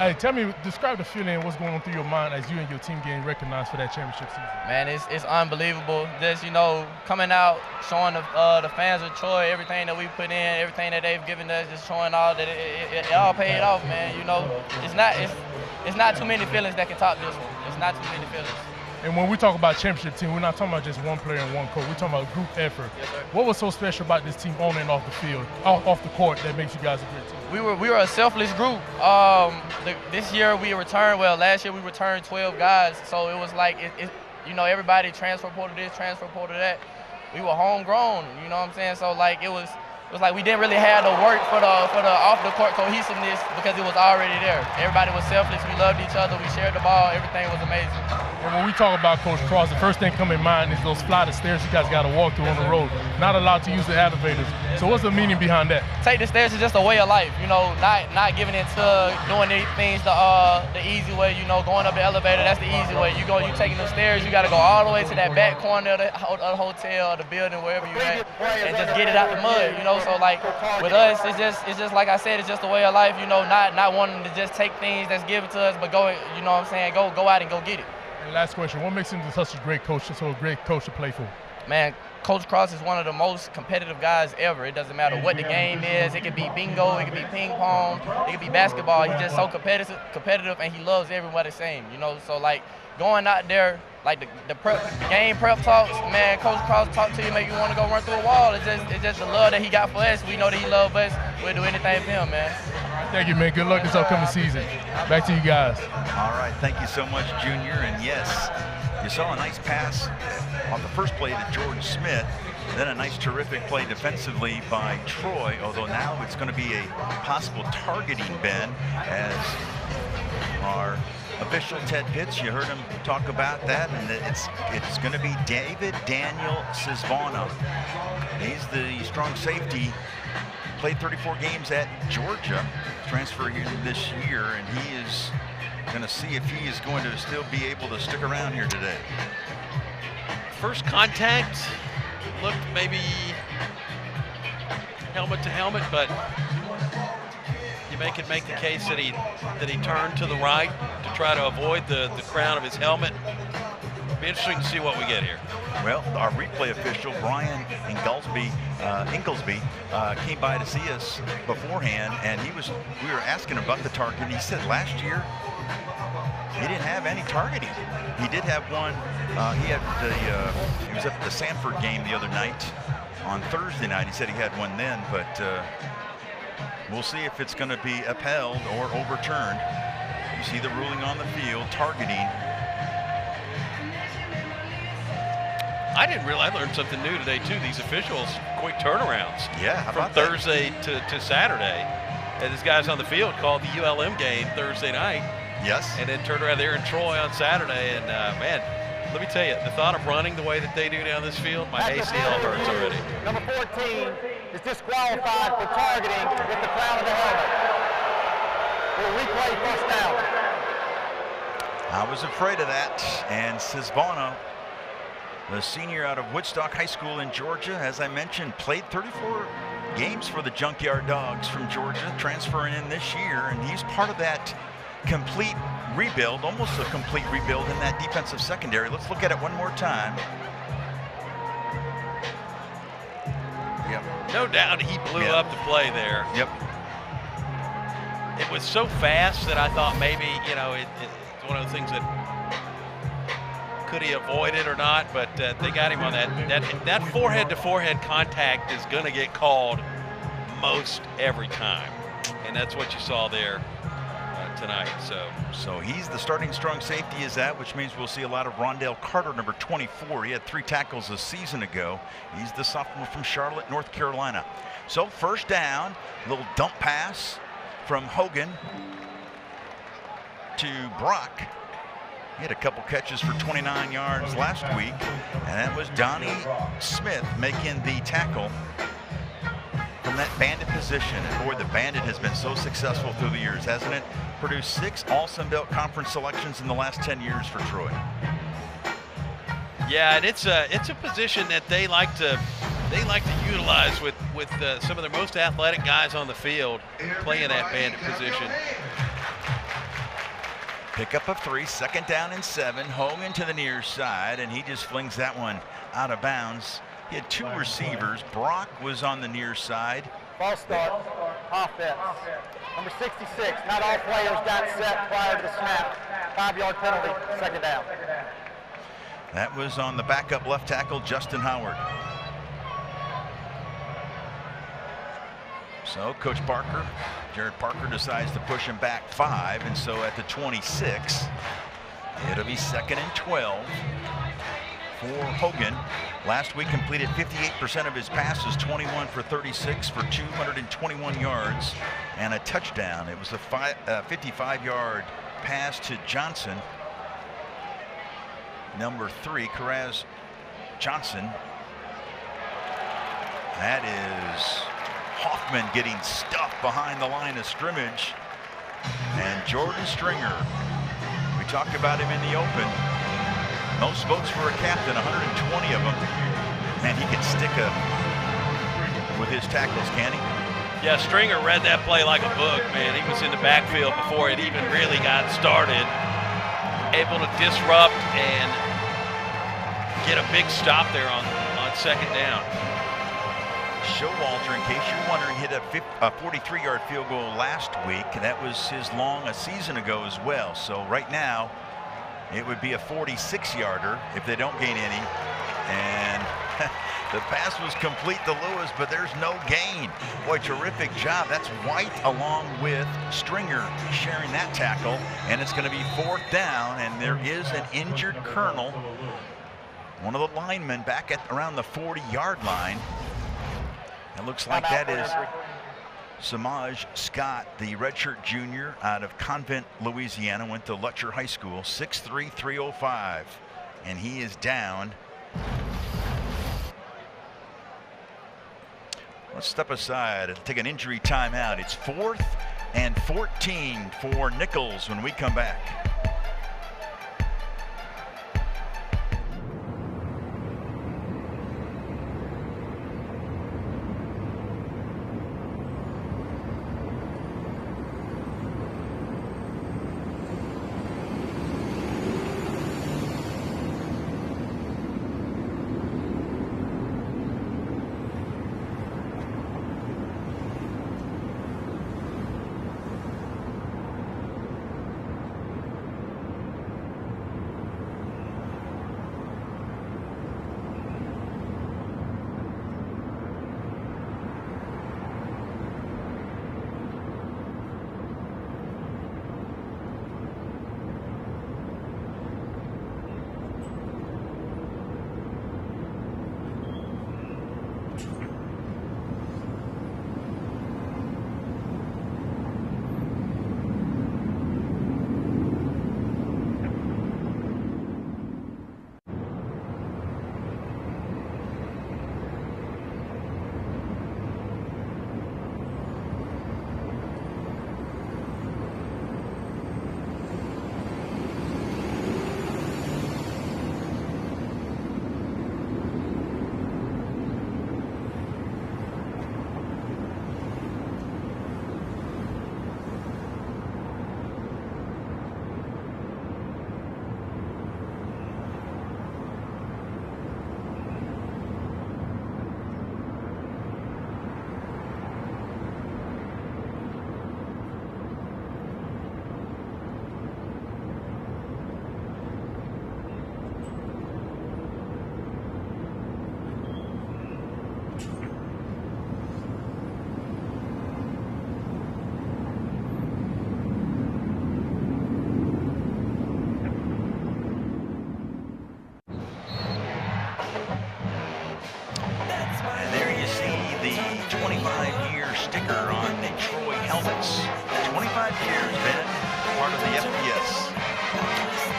Hey, tell me, describe the feeling and what's going on through your mind as you and your team getting recognized for that championship season. Man, it's unbelievable. Just, coming out, showing the fans of Troy everything that we put in, everything that they've given us, just showing all that it all paid off, man. It's not too many feelings that can top this one. It's not too many feelings. And when we talk about championship team, we're not talking about just one player and one coach. We're talking about group effort. Yes, sir. What was so special about this team on and off the field, off the court, that makes you guys a great team? We were a selfless group. This year we returned, last year we returned 12 guys, so it was like, everybody transfer portal this, transfer portal that. We were homegrown, you know what I'm saying? So like it was like we didn't really have to work for the off the court cohesiveness because it was already there. Everybody was selfless. We loved each other. We shared the ball. Everything was amazing. And when we talk about Coach Cross, the first thing come in mind is those flight of stairs you guys got to walk through on the road. Not allowed to use the elevators. So what's the meaning behind that? Take the stairs is just a way of life, not giving in to doing things the easy way. Going up the elevator, that's the easy way. You taking the stairs, you got to go all the way to that back corner of the hotel or the building, wherever you at, and just get it out the mud. So like with us, it's just like I said, it's just a way of life. Not wanting to just take things that's given to us, but go, go out and go get it. And last question, what makes him such a great coach, to play for? Man, Coach Cross is one of the most competitive guys ever. It doesn't matter what the game is. It could be bingo, it could be ping pong, it could be basketball. He's just so competitive, and he loves everybody the same. So like going out there, like the game prep talks, man, Coach Cross talk to you, make you want to go run through a wall. It's just the love that he got for us. We know that he loves us. We'll do anything for him, man. Thank you, man. Good luck this upcoming season. Back to you guys. All right, thank you so much, Junior. And yes, you saw a nice pass on the first play to George Smith, then a nice, terrific play defensively by Troy, although now it's going to be a possible targeting, Ben, as our official Ted Pitts, you heard him talk about that, and it's going to be David Daniel Cisvano. He's the strong safety, played 34 games at Georgia, transferred here this year, and he is going to see if he is going to still be able to stick around here today. First contact looked maybe helmet to helmet, but you can make the case that he turned to the right to try to avoid the crown of his helmet. Be interesting to see what we get here. Well, our replay official, Brian Inglesby, came by to see us beforehand, and we were asking about the target, and he said last year he didn't have any targeting. He did have one. He was at the Sanford game the other night on Thursday night. He said he had one then, but we'll see if it's going to be upheld or overturned. You see the ruling on the field, targeting. I didn't realize, I learned something new today too. These officials, quick turnarounds. Yeah, how from about that? Thursday to Saturday. And this guy's on the field called the ULM game Thursday night. Yes. And then turned around there in Troy on Saturday. And man, let me tell you, the thought of running the way that they do down this field, my ACL hurts already. Number 14 is disqualified for targeting with the crown of the helmet. We'll replay first down. I was afraid of that. And Cisvano, the senior out of Woodstock High School in Georgia, as I mentioned, played 34 games for the Junkyard Dogs from Georgia, transferring in this year, and he's part of that complete rebuild, almost a complete rebuild in that defensive secondary. Let's look at it one more time. Yep. No doubt he blew up the play there. Yep. It was so fast that I thought maybe, it's one of the things that could he avoid it or not, but they got him on that forehead-to-forehead contact is going to get called most every time, and that's what you saw there tonight. So he's the starting strong safety, is that, which means we'll see a lot of Rondell Carter, number 24. He had 3 tackles a season ago. He's the sophomore from Charlotte, North Carolina. So first down, little dump pass from Hogan to Brock. He had a couple catches for 29 yards last week, and that was Donnie Smith making the tackle from that bandit position. And boy, the bandit has been so successful through the years, hasn't it? Produced 6 All-Sun Belt Conference selections in the last 10 years for Troy. Yeah, and it's a position that they like to utilize with some of their most athletic guys on the field playing that bandit position. Pickup of 3, second down and 7. Hogan to the near side, and he just flings that one out of bounds. He had 2 receivers. Brock was on the near side. False start, offense. Number 66, not all players got set prior to the snap. 5-yard penalty, second down. That was on the backup left tackle, Justin Howard. So Coach Parker, Jared Parker, decides to push him back 5, and so at the 26, it'll be 2nd and 12 for Hogan. Last week completed 58% of his passes, 21 for 36 for 221 yards and a touchdown. It was a 55-yard pass to Johnson, number 3, Karaz Johnson. That is Hoffman getting stuffed behind the line of scrimmage. And Jordan Stringer, we talked about him in the open. Most votes for a captain, 120 of them. And he can stick with his tackles, can he? Yeah, Stringer read that play like a book, man. He was in the backfield before it even really got started. Able to disrupt and get a big stop there on 2nd down. Showalter, in case you're wondering, hit a 43-yard field goal last week. That was his long a season ago as well. So right now, it would be a 46-yarder if they don't gain any. And the pass was complete to Lewis, but there's no gain. Boy, terrific job. That's White along with Stringer sharing that tackle. And it's going to be 4th down, and there is an injured Colonel, one of the linemen, back at around the 40-yard line. It looks like that is Samaj Scott, the redshirt junior out of Convent, Louisiana, went to Lutcher High School, 6'3", 305, and he is down. Let's step aside and take an injury timeout. It's 4th and 14 for Nichols when we come back.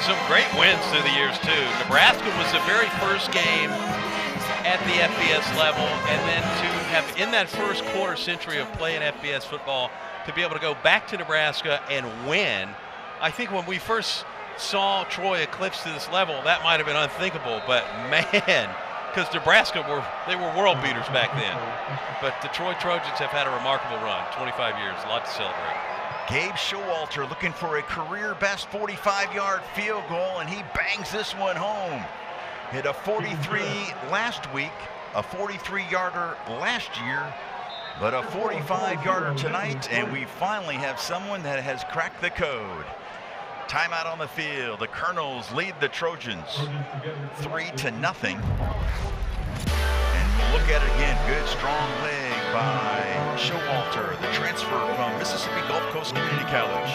Some great wins through the years too. Nebraska was the very first game at the FBS level, and then to have, in that first quarter century of playing FBS football, to be able to go back to Nebraska and win. I think when we first saw Troy eclipse to this level, that might have been unthinkable, but man, because Nebraska were world beaters back then. But the Troy Trojans have had a remarkable run, 25 years, a lot to celebrate. Gabe Showalter looking for a career best 45-yard field goal, and he bangs this one home. Hit a 43 last week, a 43-yarder last year, but a 45-yarder tonight, and we finally have someone that has cracked the code. Timeout on the field. The Colonels lead the Trojans 3-0. And we'll look at it again. Good, strong leg by Showalter, the transfer from Mississippi Gulf Coast Community College.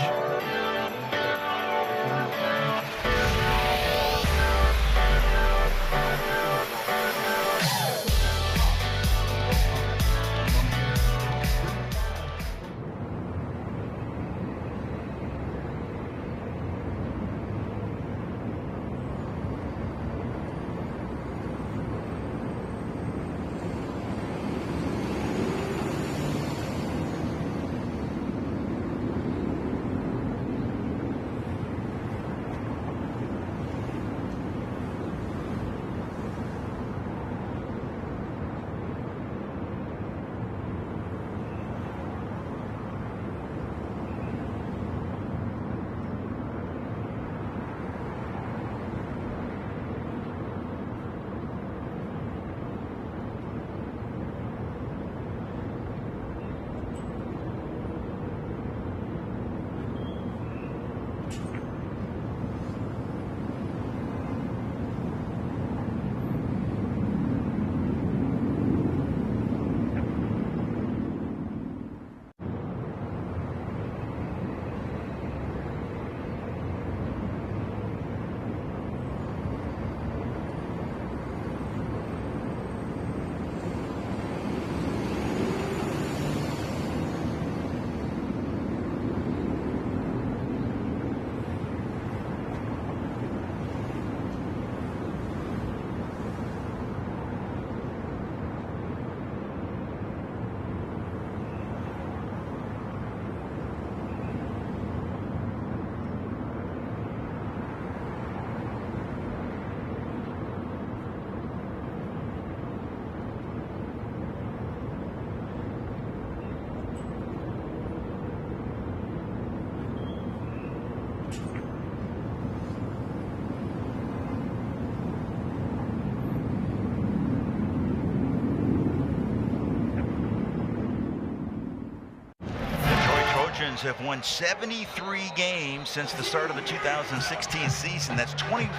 Have won 73 games since the start of the 2016 season. That's 21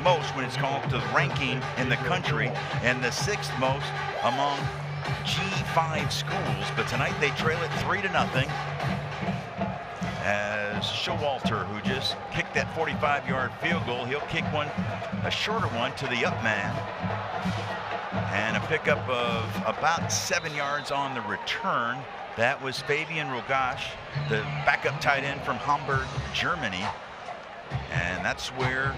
most when it's called to the ranking in the country, and the 6th most among G5 schools. But tonight they trail it 3-0 as Showalter, who just kicked that 45-yard field goal, he'll kick one, a shorter one, to the up man, and a pickup of about 7 yards on the return. That was Fabian Rogash, the backup tight end from Hamburg, Germany. And that's where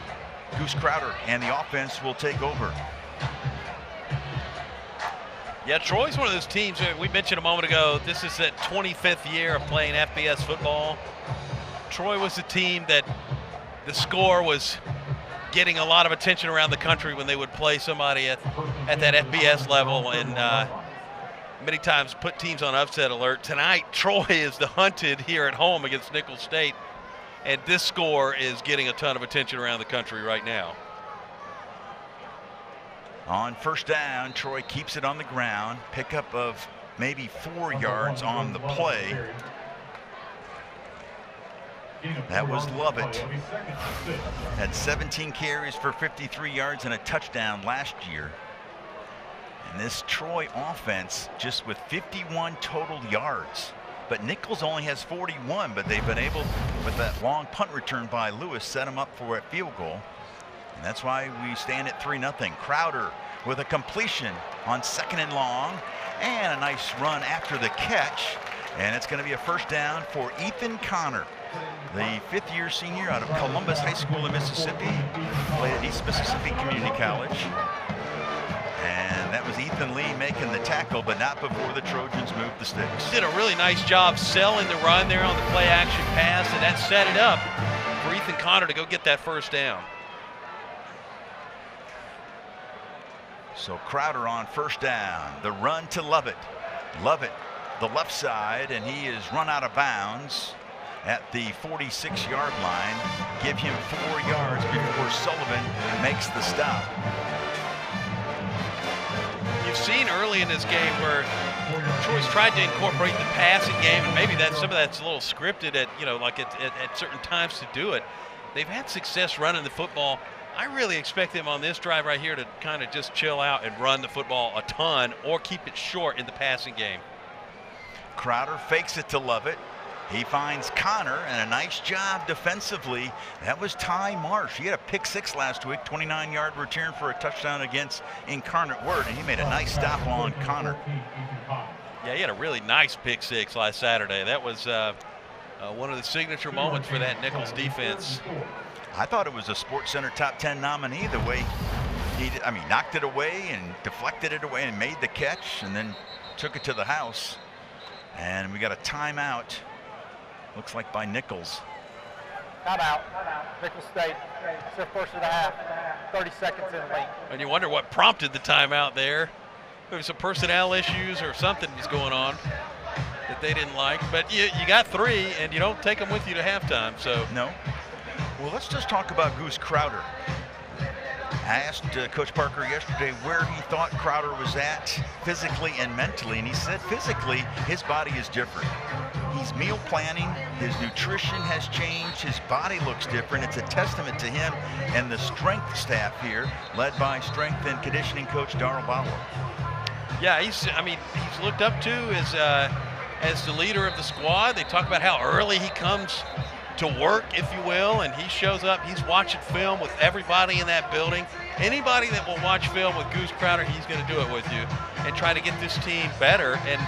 Goose Crowder and the offense will take over. Yeah, Troy's one of those teams that we mentioned a moment ago. This is that 25th year of playing FBS football. Troy was the team that the score was getting a lot of attention around the country when they would play somebody at that FBS level, and many times put teams on upset alert. Tonight, Troy is the hunted here at home against Nicholls State, and this score is getting a ton of attention around the country right now. On first down, Troy keeps it on the ground. Pickup of maybe 4 yards on the play. That was Lovett. Had 17 carries for 53 yards and a touchdown last year. And this Troy offense just with 51 total yards. But Nicholls only has 41, but they've been able, with that long punt return by Lewis, set them up for a field goal. And that's why we stand at 3-0. Crowder with a completion on 2nd and long, and a nice run after the catch. And it's going to be a first down for Ethan Connor, the 5th-year senior out of Columbus High School in Mississippi. Played at East Mississippi Community College. And that was Ethan Lee making the tackle, but not before the Trojans moved the sticks. Did a really nice job selling the run there on the play-action pass, and that set it up for Ethan Connor to go get that first down. So Crowder on first down. The run to Lovett. Lovett, the left side, and he is run out of bounds at the 46-yard line. Give him 4 yards before Sullivan makes the stop. You've seen early in this game where Troy's tried to incorporate the passing game, and maybe some of that's a little scripted at, you know, like at certain times to do it. They've had success running the football. I really expect them on this drive right here to kind of just chill out and run the football a ton or keep it short in the passing game. Crowder fakes it to Lovett. He finds Connor, and a nice job defensively. That was Ty Marsh. He had a pick 6 last week, 29-yard return for a touchdown against Incarnate Word, and he made a nice stop on Connor. Yeah, he had a really nice pick 6 last Saturday. That was one of the signature moments for that Nichols defense. I thought it was a SportsCenter top 10 nominee the way he did. I mean, knocked it away and deflected it away and made the catch and then took it to the house. And we got a timeout. Looks like by Nichols. Timeout. Nichols State. It's their first of the half. 30 seconds in the lead. And you wonder what prompted the timeout there. Maybe some personnel issues or something was going on that they didn't like. But you got 3, and you don't take them with you to halftime. So no. Well, let's just talk about Goose Crowder. I asked Coach Parker yesterday where he thought Crowder was at physically and mentally, and he said physically his body is different. He's meal planning, his nutrition has changed, his body looks different. It's a testament to him and the strength staff here, led by strength and conditioning coach Darrell Bauer. Yeah, he's looked up to as the leader of the squad. They talk about how early he comes to work, if you will, and he shows up. He's watching film with everybody in that building. Anybody that will watch film with Goose Crowder, he's going to do it with you and try to get this team better. And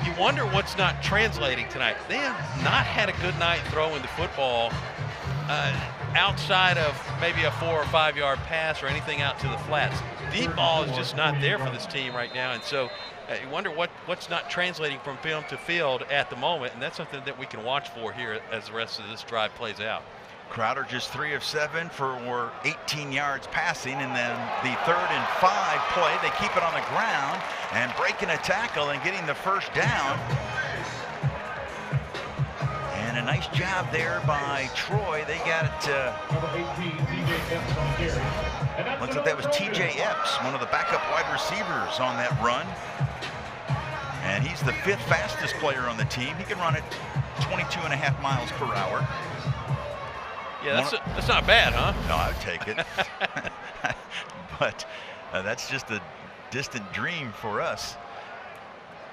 you wonder what's not translating tonight. They have not had a good night throwing the football outside of maybe a 4 or 5 yard pass or anything out to the flats. Deep ball is just not there for this team right now, and so you wonder what's not translating from film to field at the moment, and that's something that we can watch for here as the rest of this drive plays out. Crowder just 3 of 7 for 18 yards passing, and then the 3rd and 5 play, they keep it on the ground and breaking a tackle and getting the first down. And a nice job there by Troy. They got it. Looks like that was TJ Epps, one of the backup wide receivers on that run. And he's the 5th fastest player on the team. He can run it 22.5 miles per hour. Yeah, that's not bad, huh? No, I would take it. But that's just a distant dream for us.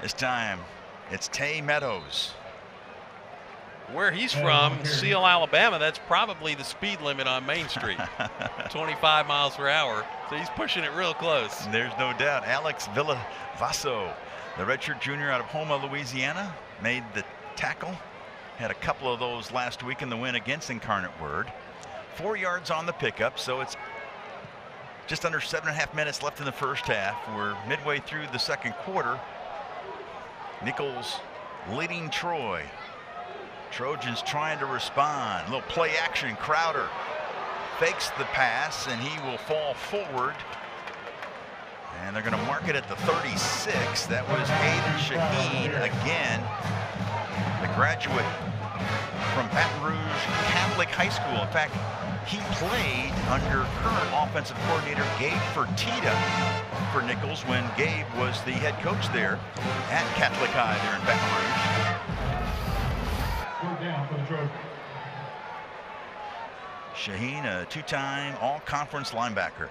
This time, it's Tay Meadows. Where he's from, Seal, Alabama, that's probably the speed limit on Main Street. 25 miles per hour. So he's pushing it real close. There's no doubt. Alex Villavaso, the redshirt junior out of Houma, Louisiana, made the tackle. Had a couple of those last week in the win against Incarnate Word. 4 yards on the pickup, so it's just under 7.5 minutes left in the first half. We're midway through the second quarter. Nichols leading Troy. Trojans trying to respond. A little play action. Crowder fakes the pass, and he will fall forward. And they're going to mark it at the 36. That was Hayden Shaheen again, the graduate from Baton Rouge Catholic High School. In fact, he played under current offensive coordinator Gabe Fertitta for Nichols when Gabe was the head coach there at Catholic High there in Baton Rouge. Down for the Trojans. Shaheen, a 2-time all-conference linebacker.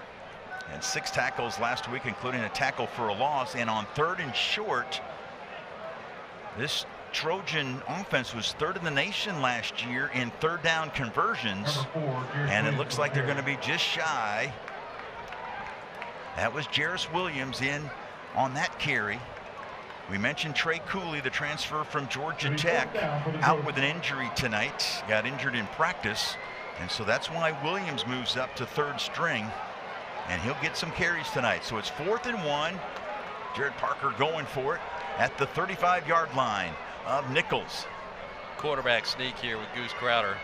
And 6 tackles last week, including a tackle for a loss. And on 3rd and short, this Trojan offense was 3rd in the nation last year in 3rd down conversions. And it looks like they're going to be just shy. That was Jarris Williams in on that carry. We mentioned Trey Cooley, the transfer from Georgia Tech, out with an injury tonight. Got injured in practice. And so that's why Williams moves up to 3rd string. And he'll get some carries tonight. So it's 4th and 1. Jared Parker going for it at the 35-yard line of Nichols. Quarterback sneak here with Goose Crowder.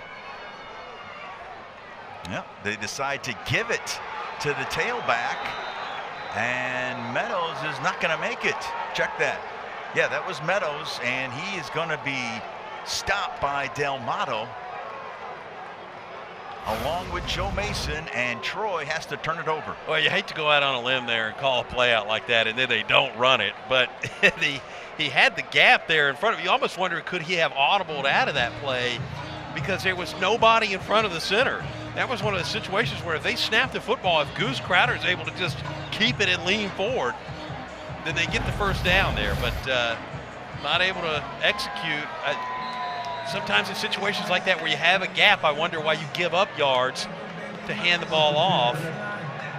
Yep, they decide to give it to the tailback. And Meadows is not going to make it. Check that. Yeah, that was Meadows, and he is going to be stopped by Del Mato. along with Joe Mason, and Troy has to turn it over. Well, you hate to go out on a limb there and call a play out like that, and then they don't run it. But he had the gap there in front of you. You almost wonder, could he have audibled out of that play because there was nobody in front of the center. That was one of the situations where if they snap the football, if Goose Crowder is able to just keep it and lean forward, then they get the first down there. But not able to execute. Sometimes in situations like that where you have a gap, I wonder why you give up yards to hand the ball off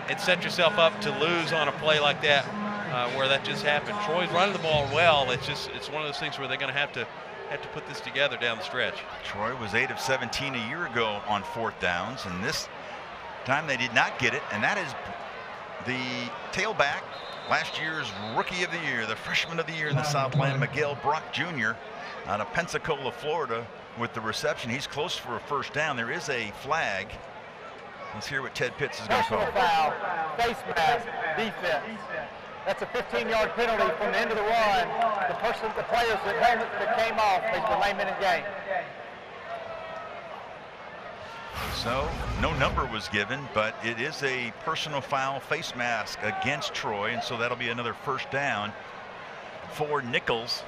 and set yourself up to lose on a play like that where that just happened. Troy's running the ball well. It's one of those things where they're going to have to put this together down the stretch. Troy was 8 of 17 a year ago on 4th downs, and this time they did not get it, and that is the tailback, last year's Rookie of the Year, the Freshman of the Year in the Southland, Miguel Brock Jr. out of Pensacola, Florida, with the reception. He's close for a first down. There is a flag. Let's hear what Ted Pitts is going to call. Foul, face mask, defense. That's a 15-yard penalty from the end of the run. The players that came off, they remain in game. So no number was given, but it is a personal foul, face mask against Troy, and so that'll be another first down for Nichols.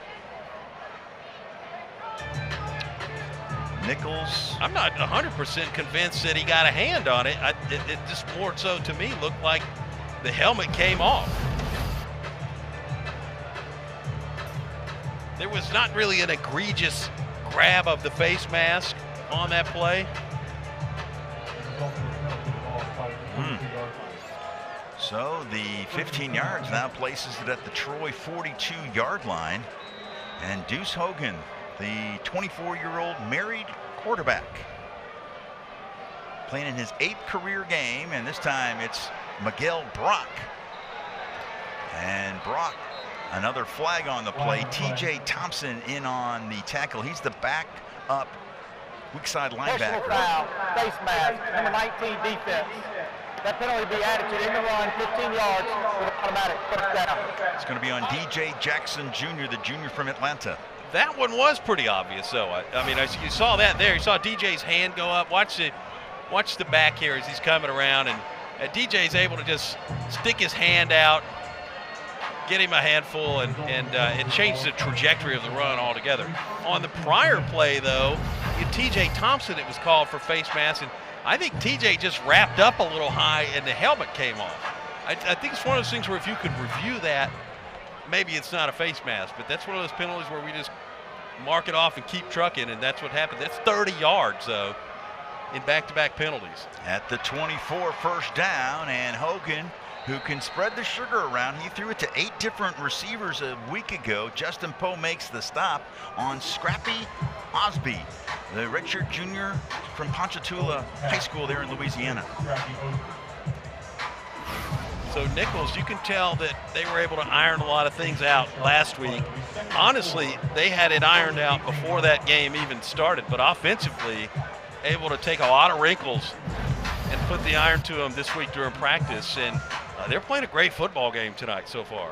Nichols. I'm not 100% convinced that he got a hand on it. It just more so to me looked like the helmet came off. There was not really an egregious grab of the face mask on that play. So the 15 yards now places it at the Troy 42-yard line. And Deuce Hogan, the 24-year-old married quarterback, playing in his 8th career game, and this time it's Miguel Brock. And Brock, another flag on the play. TJ Thompson in on the tackle. He's the back-up weak side linebacker. Personal foul, face mask, number 19 defense. That penalty will be added to the end of the run, 15 yards with automatic first down. It's going to be on DJ Jackson Jr., the junior from Atlanta. That one was pretty obvious, though. I mean, you saw that there. You saw DJ's hand go up. Watch the back here as he's coming around, and DJ's able to just stick his hand out, get him a handful, and it changed the trajectory of the run altogether. On the prior play, though, TJ Thompson, it was called for face mask, and I think TJ just wrapped up a little high and the helmet came off. I think it's one of those things where if you could review that, maybe it's not a face mask, but that's one of those penalties where we just mark it off and keep trucking, and that's what happened. That's 30 yards, though, in back-to-back penalties. At the 24, first down, and Hogan, who can spread the sugar around. He threw it to 8 different receivers a week ago. Justin Poe makes the stop on Scrappy Osby, the redshirt junior from Ponchatoula High School there in Louisiana. So Nichols, you can tell that they were able to iron a lot of things out last week. Honestly, they had it ironed out before that game even started, but offensively able to take a lot of wrinkles and put the iron to them this week during practice, and they're playing a great football game tonight so far.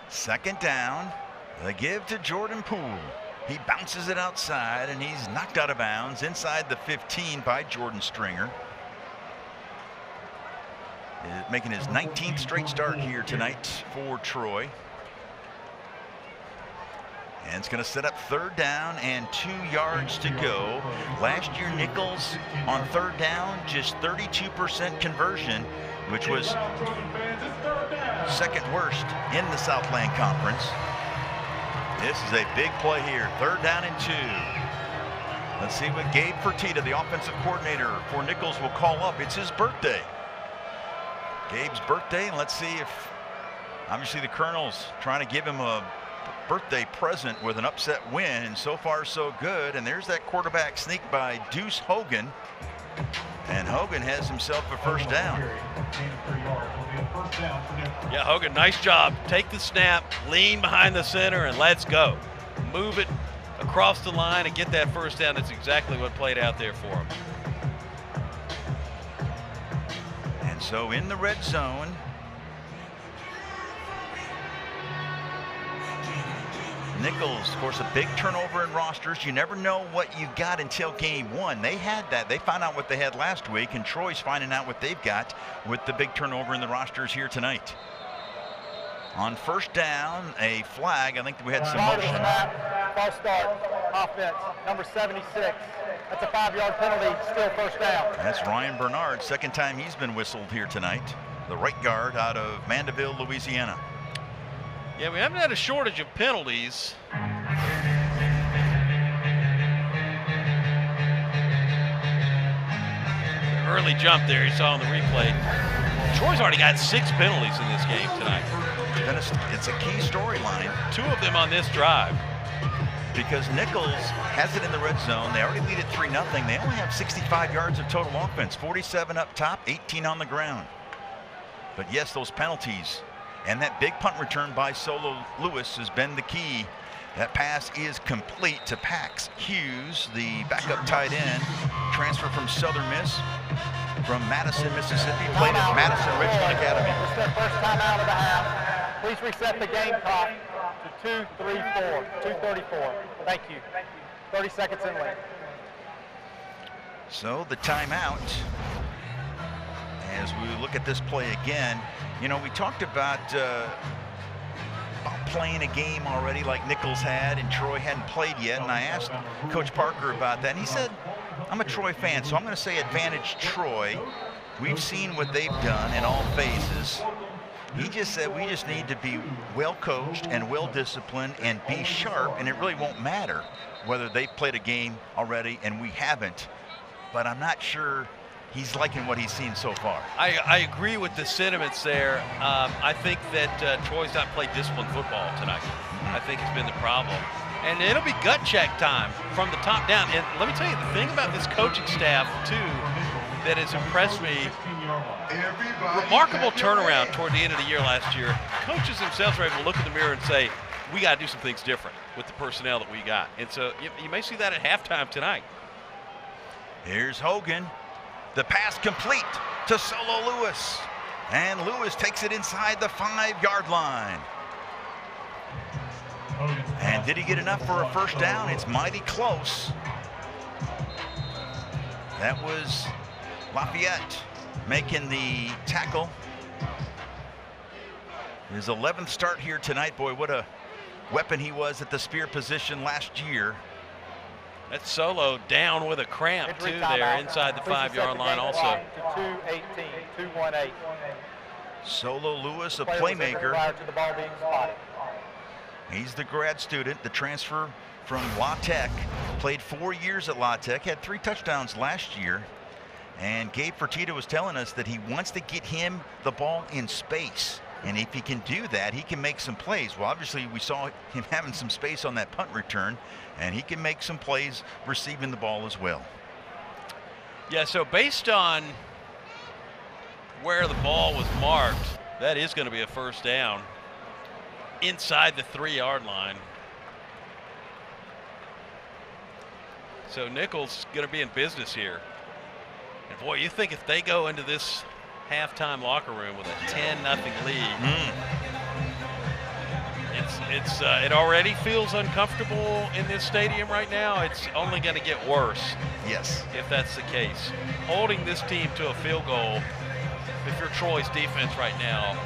Second down, the give to Jordan Poole. He bounces it outside, and he's knocked out of bounds inside the 15 by Jordan Stringer. Making his 19th straight start here tonight for Troy. And it's going to set up third down and 2 yards to go. Last year, Nichols on third down, just 32% conversion, which was second worst in the Southland Conference. This is a big play here, third down and 2. Let's see what Gabe Fertitta, the offensive coordinator for Nichols, will call up. It's his birthday. Gabe's birthday, and let's see if, obviously the Colonel's trying to give him a birthday present with an upset win, and so far so good. And there's that quarterback sneak by Deuce Hogan, and Hogan has himself a first down. Yeah, Hogan, nice job. Take the snap, lean behind the center, and let's go. Move it across the line and get that first down. That's exactly what played out there for him. And so in the red zone, Nichols, of course, a big turnover in rosters. You never know what you got until game one. They had that. They found out what they had last week, and Troy's finding out what they've got with the big turnover in the rosters here tonight. On first down, a flag. I think that we had some motion. False start, offense, number 76. That's a 5-yard penalty, still first down. That's Ryan Bernard, second time he's been whistled here tonight. The right guard out of Mandeville, Louisiana. Yeah, we haven't had a shortage of penalties. The early jump there you saw on the replay. Troy's already got 6 penalties in this game tonight. It's a key storyline. 2 of them on this drive. Because Nichols has it in the red zone. They already lead at 3-0. They only have 65 yards of total offense, 47 up top, 18 on the ground. But yes, those penalties and that big punt return by Solo Lewis has been the key. That pass is complete to Pax Hughes, the backup tight end, transfer from Southern Miss, from Madison, Mississippi, played at Madison Richland Academy. It's their first time out of the half. Please reset the game clock to 2:34. Thank you. 30 seconds in length. So the timeout. As we look at this play again, you know, we talked about playing a game already like Nichols had and Troy hadn't played yet, and I asked Coach Parker about that, and he said, I'm a Troy fan, so I'm going to say advantage Troy. We've seen what they've done in all phases. He just said we just need to be well coached and well disciplined and be sharp, and it really won't matter whether they've played a game already and we haven't. But I'm not sure he's liking what he's seen so far. I agree with the sentiments there. I think that Troy's not played disciplined football tonight. I think it's been the problem. And it'll be gut check time from the top down. And let me tell you, the thing about this coaching staff, too, that has impressed me, remarkable turnaround toward the end of the year last year. Coaches themselves are able to look in the mirror and say, we got to do some things different with the personnel that we got. And so you may see that at halftime tonight. Here's Hogan. The pass complete to Solo Lewis. And Lewis takes it inside the 5-yard line. And did he get enough for a first down? It's mighty close. That was Lafayette making the tackle. His 11th start here tonight. Boy, what a weapon he was at the spear position last year. That's Solo down with a cramp, too, there inside the 5-yard line also. 2:18, 2:18. Solo Lewis, a playmaker. Prior to the ball being spotted. He's the grad student, the transfer from La Tech. Played 4 years at La Tech, had 3 touchdowns last year. And Gabe Fertitta was telling us that he wants to get him the ball in space. And if he can do that, he can make some plays. Well, obviously, we saw him having some space on that punt return, and he can make some plays receiving the ball as well. Yeah, so based on where the ball was marked, that is going to be a first down inside the 3-yard line. So Nichols going to be in business here. And boy, you think if they go into this halftime locker room with a 10-0 lead, it already feels uncomfortable in this stadium right now. It's only going to get worse. Yes, if that's the case. Holding this team to a field goal, if you're Troy's defense right now,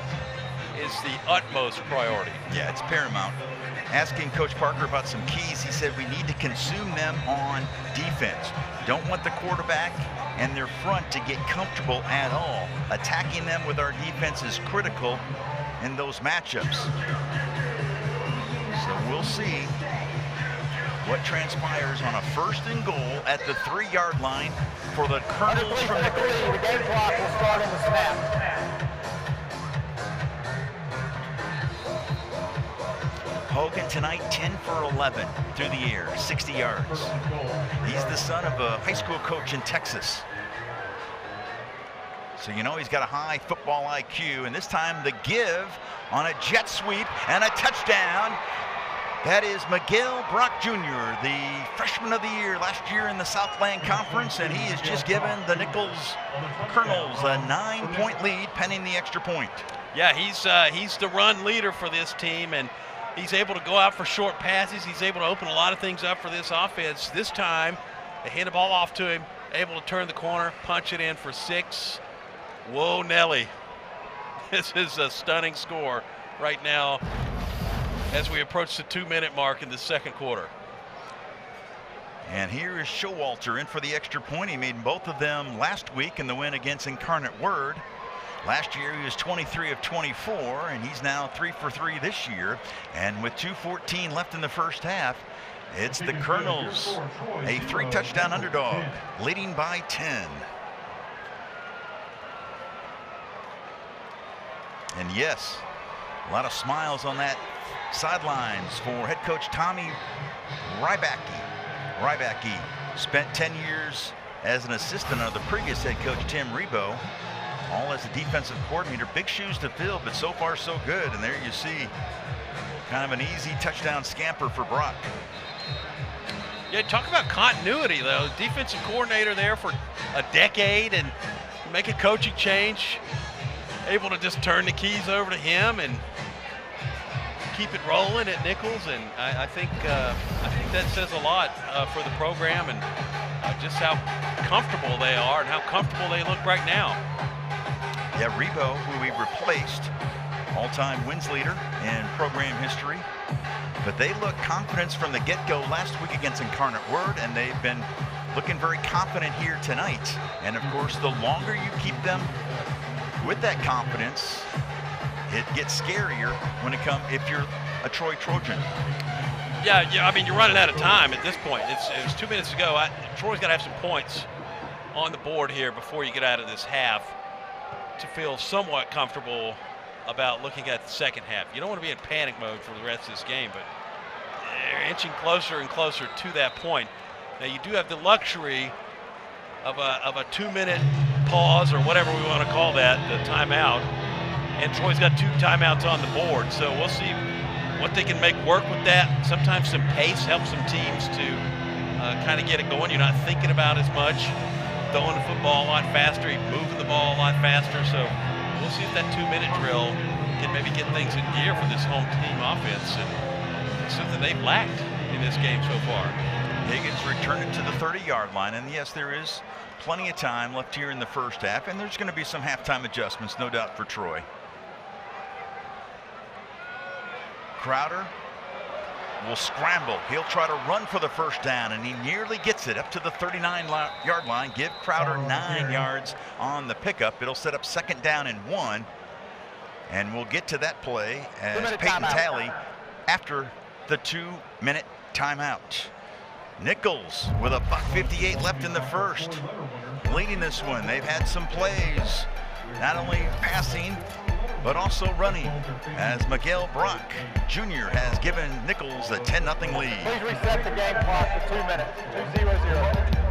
is the utmost priority. Yeah, it's paramount. Asking Coach Parker about some keys, he said we need to consume them on defense. Don't want the quarterback and their front to get comfortable at all. Attacking them with our defense is critical in those matchups. So we'll see what transpires on a 1st and goal at the 3-yard line for the Colonels from Nichols. The game clock will start on the snap. Hogan tonight 10 for 11 through the air, 60 yards. He's the son of a high school coach in Texas. So you know he's got a high football IQ, and this time the give on a jet sweep and a touchdown. That is Miguel Brock Jr., the freshman of the year last year in the Southland Conference, and he has just given the Nichols Colonels a 9-point lead pending the extra point. Yeah, he's the run leader for this team, and He's able to go out for short passes. He's able to open a lot of things up for this offense. This time, they hand the ball off to him, able to turn the corner, punch it in for 6. Whoa, Nelly. This is a stunning score right now as we approach the 2-minute mark in the second quarter. And here is Showalter in for the extra point. He made both of them last week in the win against Incarnate Word. Last year he was 23 of 24, and he's now 3 for 3 this year. And with 2:14 left in the first half, it's the Colonels, a 3-touchdown underdog, leading by 10. And yes, a lot of smiles on that sidelines for head coach Tommy Rybacki. Rybacki spent 10 years as an assistant under the previous head coach Tim Rebow, all as a defensive coordinator. Big shoes to fill, but so far so good. And there you see kind of an easy touchdown scamper for Brock. Yeah, talk about continuity, though. Defensive coordinator there for a decade and make a coaching change, able to just turn the keys over to him and keep it rolling at Nichols. And I think that says a lot for the program and just how comfortable they are and how comfortable they look right now. Yeah, Rebow, who we replaced, all-time wins leader in program history. But they look confidence from the get-go last week against Incarnate Word, and they've been looking very confident here tonight. And of course, the longer you keep them with that confidence, it gets scarier when it comes if you're a Troy Trojan. Yeah. I mean, you're running out of time at this point. It was 2 minutes to go. Troy's got to have some points on the board here before you get out of this half to feel somewhat comfortable about looking at the second half. You don't want to be in panic mode for the rest of this game, but they're inching closer and closer to that point. Now you do have the luxury of a 2-minute pause or whatever we want to call that, the timeout, and Troy's got 2 timeouts on the board, so we'll see what they can make work with that. Sometimes some pace helps some teams to kind of get it going. You're not thinking about as much, throwing the football a lot faster, moving the ball a lot faster, so we'll see if that 2-minute drill can maybe get things in gear for this home team offense, and something they've lacked in this game so far. Higgins returned it to the 30-yard line, and yes, there is plenty of time left here in the first half, and there's going to be some halftime adjustments, no doubt, for Troy. Crowder will scramble. He'll try to run for the first down, and he nearly gets it up to the 39-yard line. Give Crowder 9 yards on the pickup. It'll set up 2nd down and 1, and we'll get to that play as Peyton Talley after the 2-minute timeout. Nichols with a $1:58 left in the first, leading this one. They've had some plays, not only passing, but also running, as Miguel Brock Jr. has given Nichols a 10-0 lead. Please reset the game clock to 2 minutes, 2-0-0.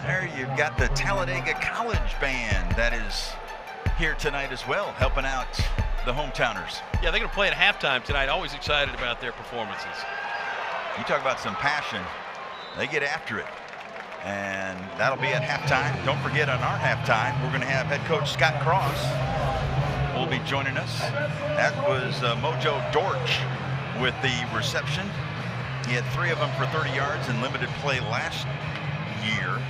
There you've got the Talladega College Band that is here tonight as well, helping out the hometowners. Yeah, they're going to play at halftime tonight. Always excited about their performances. You talk about some passion. They get after it. And that'll be at halftime. Don't forget, on our halftime, we're going to have head coach Scott Cross will be joining us. That was Mojo Dortch with the reception. He had 3 of them for 30 yards in limited play last year.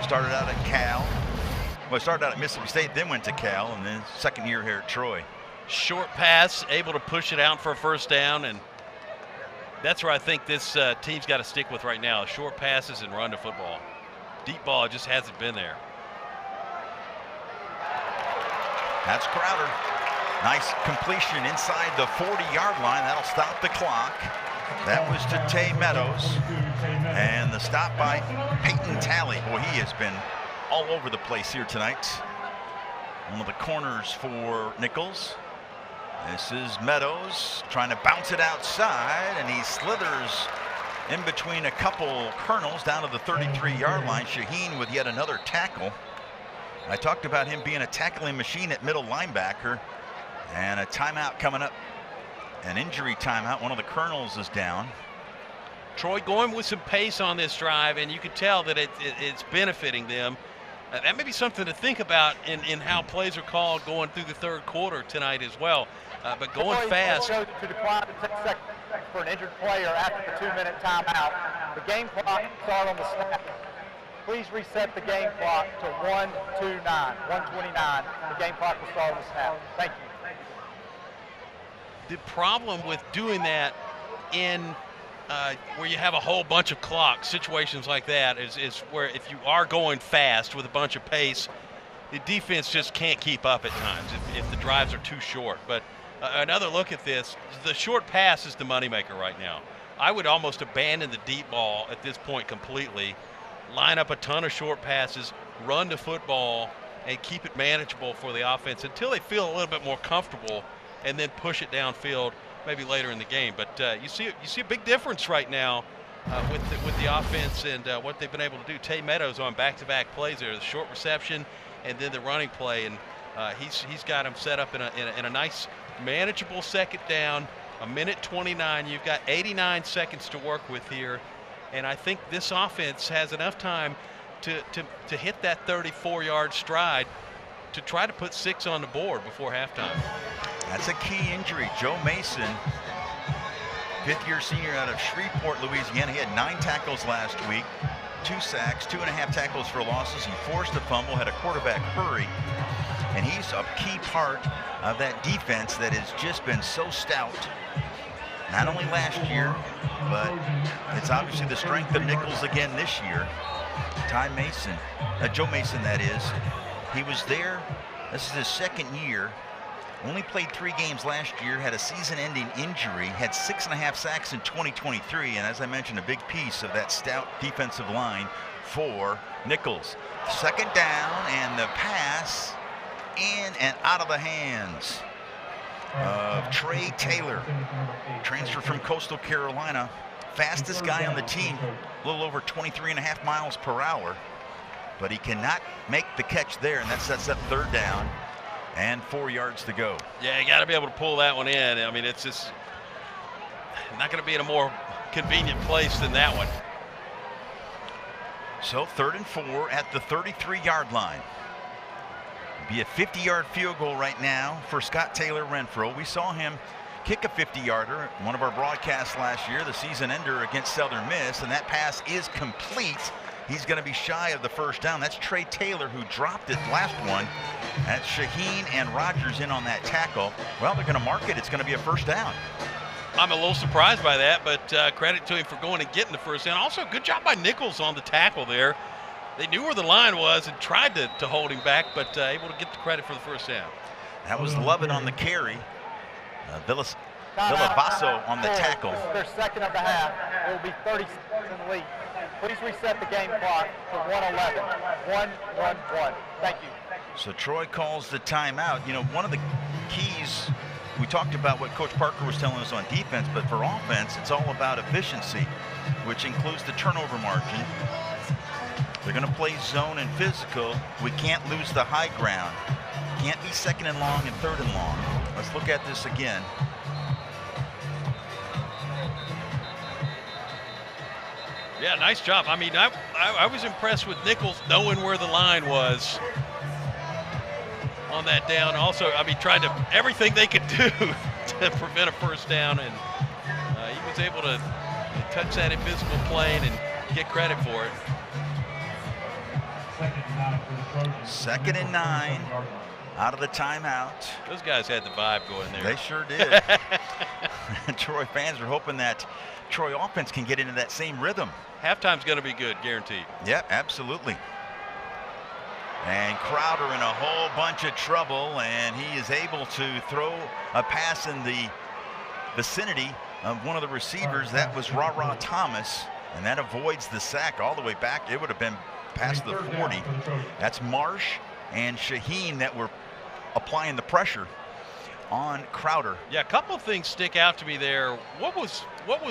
Started out at Cal. Well, started out at Mississippi State, then went to Cal, and then second year here at Troy. Short pass, able to push it out for a first down, and that's where I think this team's got to stick with right now. Short passes and run to football. Deep ball just hasn't been there. That's Crowder. Nice completion inside the 40-yard line. That'll stop the clock. That was to Tay Meadows. And the stop by Peyton Talley. Boy, he has been all over the place here tonight. One of the corners for Nichols. This is Meadows trying to bounce it outside, and he slithers in between a couple Colonels down to the 33-yard line. Shaheen with yet another tackle. I talked about him being a tackling machine at middle linebacker, and a timeout coming up. An injury timeout. One of the Colonels is down. Troy going with some pace on this drive, and you can tell that it's benefiting them. That may be something to think about in how plays are called going through the third quarter tonight as well. But going fast. To decline to 10 seconds for an injured player after the 2-minute timeout. The game clock started on the snap. Please reset the game clock to 1:29. The game clock will start on the snap. Thank you. The problem with doing that in where you have a whole bunch of clock, situations like that, is where if you are going fast with a bunch of pace, the defense just can't keep up at times if the drives are too short. But another look at this, the short pass is the moneymaker right now. I would almost abandon the deep ball at this point completely, line up a ton of short passes, run to football, and keep it manageable for the offense until they feel a little bit more comfortable, and then push it downfield maybe later in the game. But you see a big difference right now with the offense and what they've been able to do. Tay Meadows on back-to-back plays there, the short reception and then the running play, and he's got him set up in a nice manageable second down. 1:29. You've got 89 seconds to work with here, and I think this offense has enough time to hit that 34-yard stride to try to put 6 on the board before halftime. That's a key injury. Joe Mason, 5th-year senior out of Shreveport, Louisiana. He had 9 tackles last week, 2 sacks, 2.5 tackles for losses. He forced a fumble, had a quarterback hurry, and he's a key part of that defense that has just been so stout. Not only last year, but it's obviously the strength of Nichols again this year. Joe Mason, that is. He was there. This is his 2nd year. Only played 3 games last year, had a season-ending injury, had 6.5 sacks in 2023, and as I mentioned, a big piece of that stout defensive line for Nichols. 2nd down, and the pass in and out of the hands of Trey Taylor, transfer from Coastal Carolina. Fastest guy on the team, a little over 23.5 miles per hour, but he cannot make the catch there, and that sets up 3rd down and 4 yards to go. Yeah, you got to be able to pull that one in. I mean, it's just not going to be in a more convenient place than that one. So 3rd and 4 at the 33-yard line. Be a 50-yard field goal right now for Scott Taylor Renfro. We saw him kick a 50-yarder, one of our broadcasts last year, the season ender against Southern Miss, and that pass is complete. He's going to be shy of the 1st down. That's Trey Taylor who dropped it last one. That's Shaheen and Rogers in on that tackle. Well, they're going to mark it. It's going to be a 1st down. I'm a little surprised by that, but credit to him for going and getting the 1st down. Also, good job by Nichols on the tackle there. They knew where the line was and tried to hold him back, but able to get the credit for the 1st down. That was Lovett on the carry. Villavaso on the tackle. This is their 2nd of the half. It will be 30 seconds in the lead. Please reset the game clock to 1:11. 1:11. Thank you. So Troy calls the timeout. You know, one of the keys, we talked about what Coach Parker was telling us on defense, but for offense, it's all about efficiency, which includes the turnover margin. The they're going to play zone and physical. We can't lose the high ground. Can't be second and long and third and long. Let's look at this again. Yeah, nice job. I mean, I was impressed with Nichols knowing where the line was on that down. Also, I mean, tried to everything they could do to prevent a first down, and he was able to touch that invisible plane and get credit for it. 2nd and 9 out of the timeout. Those guys had the vibe going there. They sure did. Troy fans are hoping that Troy offense can get into that same rhythm. Halftime's going to be good, guaranteed. Yep, absolutely. And Crowder in a whole bunch of trouble, and he is able to throw a pass in the vicinity of one of the receivers. That was Ra Thomas, and that avoids the sack all the way back. It would have been past the 40. That's Marsh and Shaheen that were applying the pressure on Crowder. Yeah, a couple of things stick out to me there. What was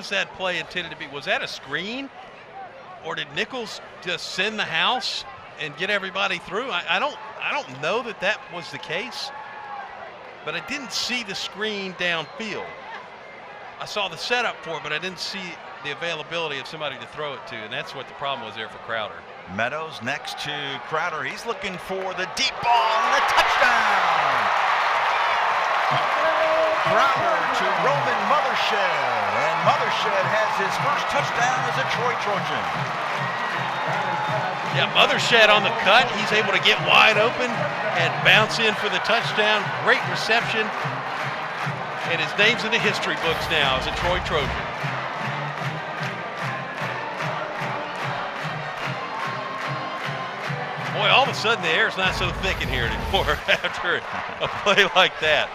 that play intended to be? Was that a screen, or did Nichols just send the house and get everybody through? I don't know that was the case, but I didn't see the screen downfield. I saw the setup for it, but I didn't see the availability of somebody to throw it to, and that's what the problem was there for Crowder. Meadows next to Crowder. He's looking for the deep ball and a touchdown. Crowder to Roman Mothershed, and Mothershed has his first touchdown as a Troy Trojan. Yeah, Mothershed on the cut. He's able to get wide open and bounce in for the touchdown. Great reception. And his name's in the history books now as a Troy Trojan. Boy, all of a sudden the air's not so thick in here anymore after a play like that.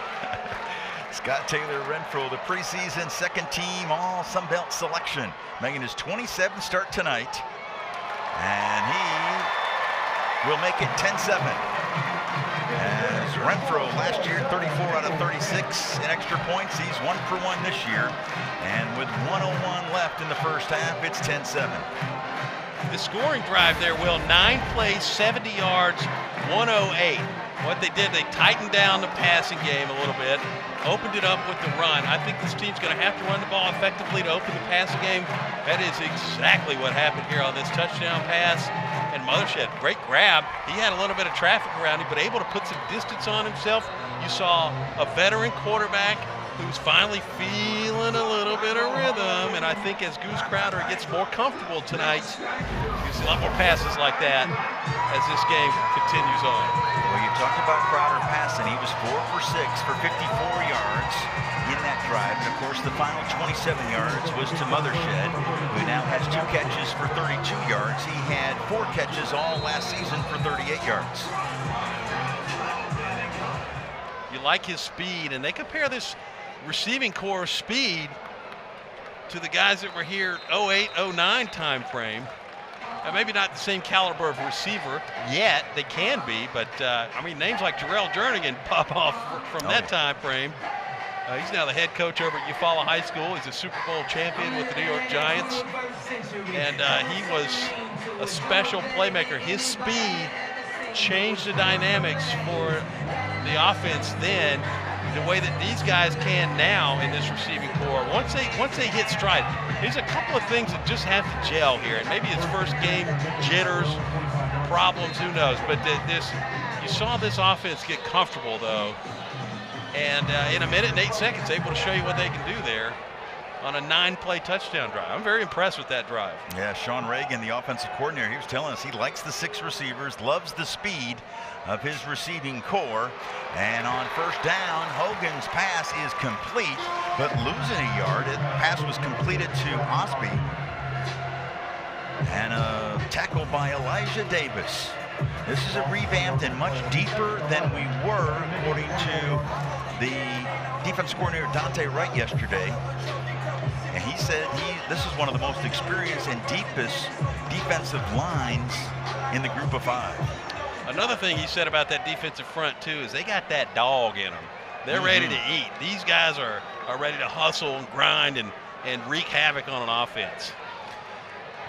Scott Taylor Renfro, the preseason second team all Sunbelt selection, making his 27th start tonight. And he will make it 10-7. As Renfro last year, 34 out of 36 in extra points. He's 1 for 1 this year. And with 1:01 left in the first half, it's 10-7. The scoring drive there, Will, 9 plays, 70 yards, 108. What they did, they tightened down the passing game a little bit, opened it up with the run. I think this team's going to have to run the ball effectively to open the passing game. That is exactly what happened here on this touchdown pass. And Mothershed, great grab. He had a little bit of traffic around him, but able to put some distance on himself. You saw a veteran quarterback who's finally feeling a little bit of rhythm, and I think as Goose Crowder gets more comfortable tonight, you see a lot more passes like that as this game continues on. Well, you talked about Crowder passing. He was 4 for 6 for 54 yards in that drive, and of course the final 27 yards was to Mothershed, who now has 2 catches for 32 yards. He had 4 catches all last season for 38 yards. You like his speed, and they compare this receiving core speed to the guys that were here 08, 09 time frame. Maybe not the same caliber of receiver yet. They can be, but I mean, names like Jarrell Jernigan pop off from that time frame. He's now the head coach over at Eufaula High School. He's a Super Bowl champion with the New York Giants, and he was a special playmaker. His speed changed the dynamics for the offense then, the way that these guys can now in this receiving core. Once they hit stride, there's a couple of things that just have to gel here, and maybe it's first game jitters, problems, who knows. But you saw this offense get comfortable though, and in a minute and 8 seconds, able to show you what they can do there on a 9-play touchdown drive. I'm very impressed with that drive. Yeah, Sean Reagan, the offensive coordinator, he was telling us he likes the 6 receivers, loves the speed of his receiving core. And on first down, Hogan's pass is complete, but losing a yard. The pass was completed to Osby. And a tackle by Elijah Davis. This is a revamped and much deeper than we were, according to the defensive coordinator Dante Wright yesterday. And he said this is one of the most experienced and deepest defensive lines in the group of 5. Another thing he said about that defensive front, too, is they got that dog in them. They're ready to eat. These guys are ready to hustle and grind and wreak havoc on an offense.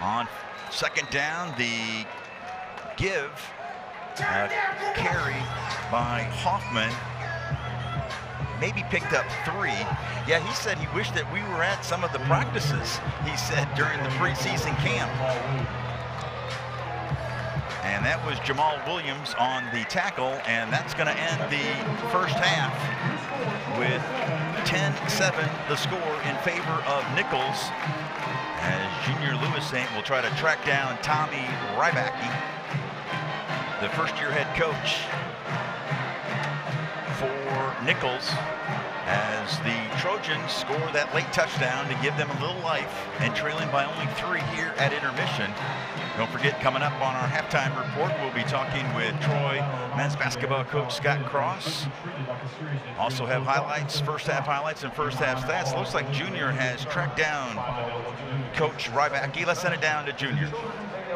On second down, the give. Carry by Hoffman. Maybe picked up 3. Yeah, he said he wished that we were at some of the practices, he said, during the preseason camp. And that was Jamal Williams on the tackle, and that's going to end the first half with 10-7, the score in favor of Nichols, as Junior Lewis Saint will try to track down Tommy Rybacki, the first-year head coach for Nichols, as the Trojans score that late touchdown to give them a little life, and trailing by only 3 here at intermission. Don't forget, coming up on our halftime report, we'll be talking with Troy men's basketball coach Scott Cross. Also have highlights, first half highlights and first half stats. Looks like Junior has tracked down Coach Rybacki. Let's send it down to Junior.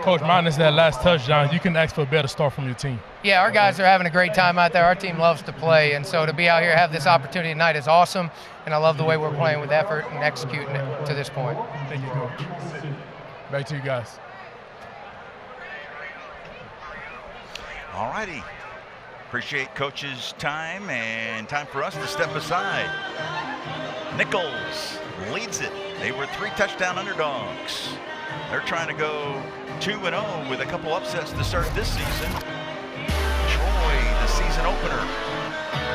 Coach, minus that last touchdown, you can ask for a better start from your team. Yeah, our guys are having a great time out there. Our team loves to play, and so to be out here, have this opportunity tonight is awesome, and I love the way we're playing with effort and executing it to this point. Thank you, Coach. Back to you guys. All righty. Appreciate Coach's time, and time for us to step aside. Nichols leads it. They were 3-touchdown underdogs. They're trying to go 2-0 with a couple upsets to start this season. Troy, the season opener.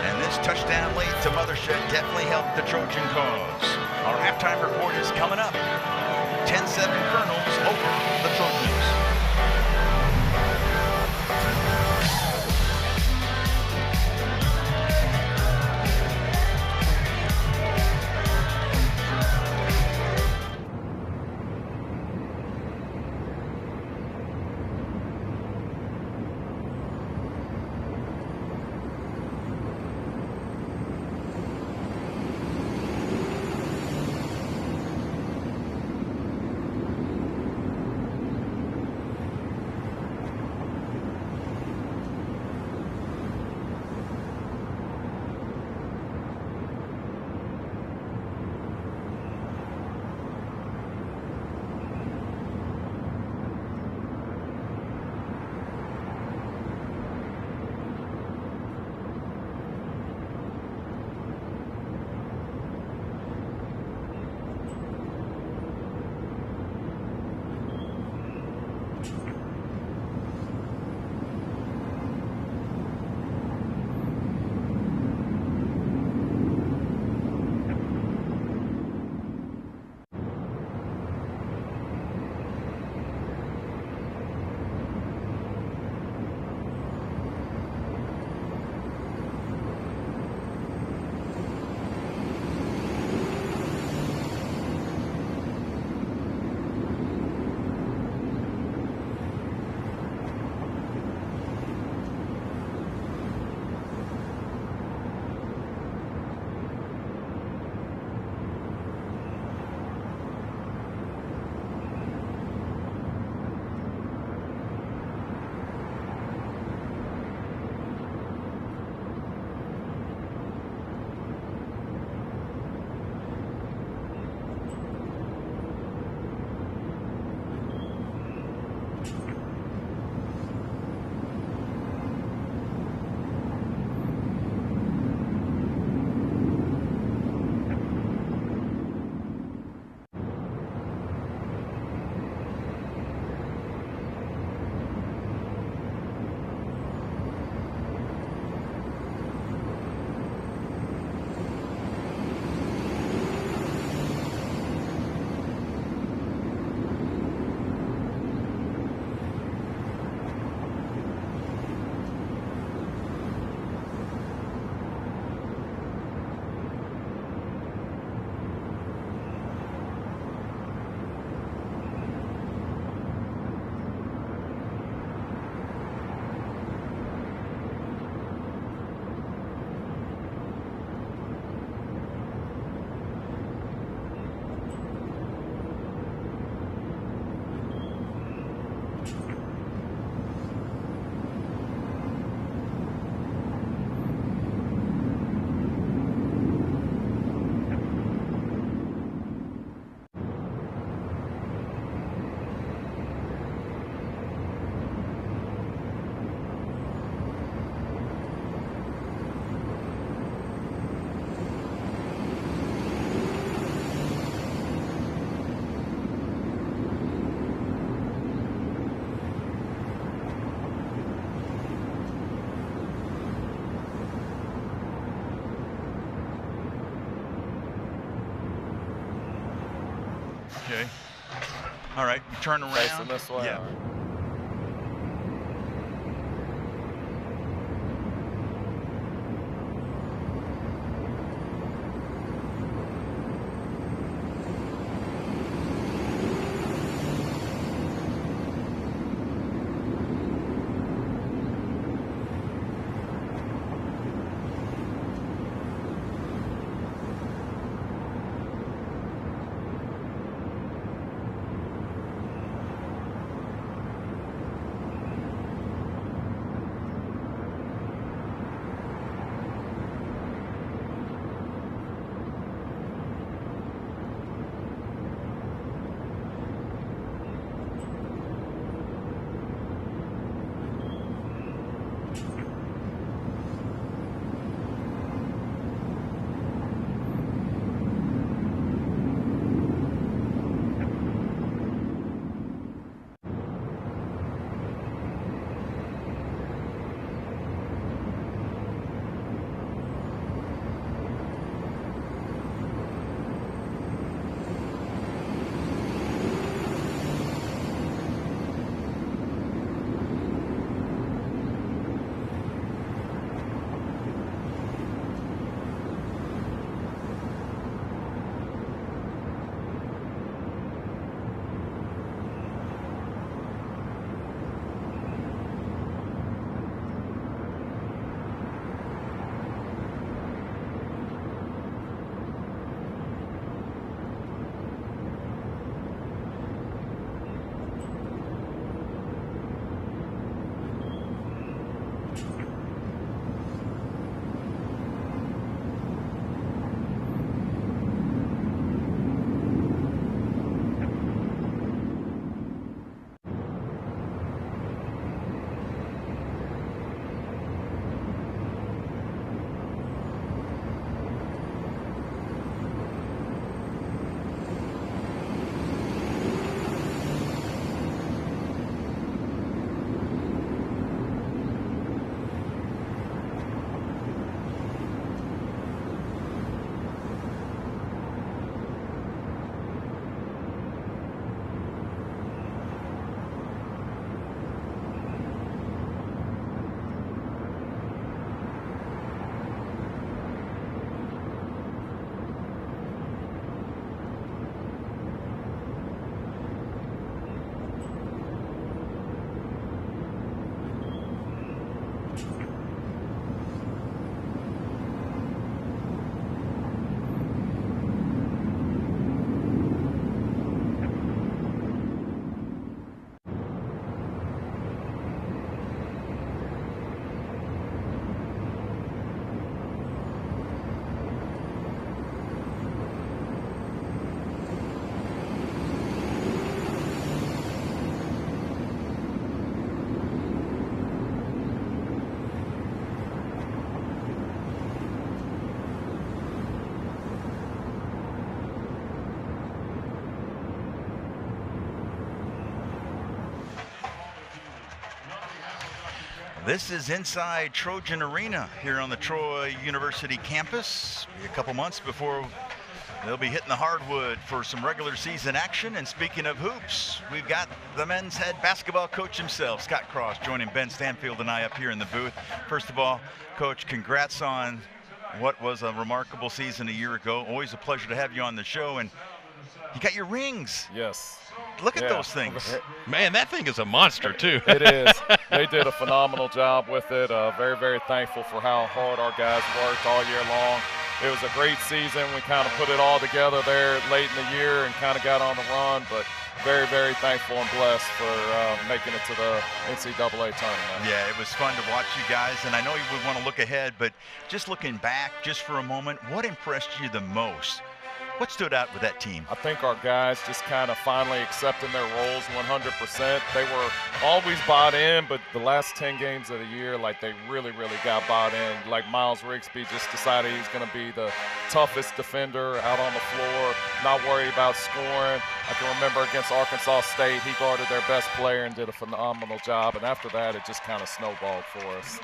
And this touchdown late to Mothershed definitely helped the Trojan cause. Our halftime report is coming up. 10-7 Colonels over the Trojans. Okay. All right, you turn around. Facing this way. Yeah. All right. This is inside Trojan Arena here on the Troy University campus. A couple months before they'll be hitting the hardwood for some regular season action. And speaking of hoops, we've got the men's head basketball coach himself, Scott Cross, joining Ben Stanfield and I up here in the booth. First of all, Coach, congrats on what was a remarkable season a year ago. Always a pleasure to have you on the show. And you got your rings. Yes. Look at those things. Man, that thing is a monster, too. It is. They did a phenomenal job with it. Very, very thankful for how hard our guys worked all year long. It was a great season. We kind of put it all together there late in the year and kind of got on the run, but very, very thankful and blessed for making it to the NCAA tournament. Yeah, it was fun to watch you guys, and I know you would want to look ahead, but just looking back just for a moment, what impressed you the most? What stood out with that team? I think our guys just kind of finally accepting their roles 100%. They were always bought in, but the last 10 games of the year, like, they really, really got bought in. Like, Miles Rigsby just decided he's going to be the toughest defender out on the floor, not worried about scoring. I can remember against Arkansas State, he guarded their best player and did a phenomenal job. And after that, it just kind of snowballed for us.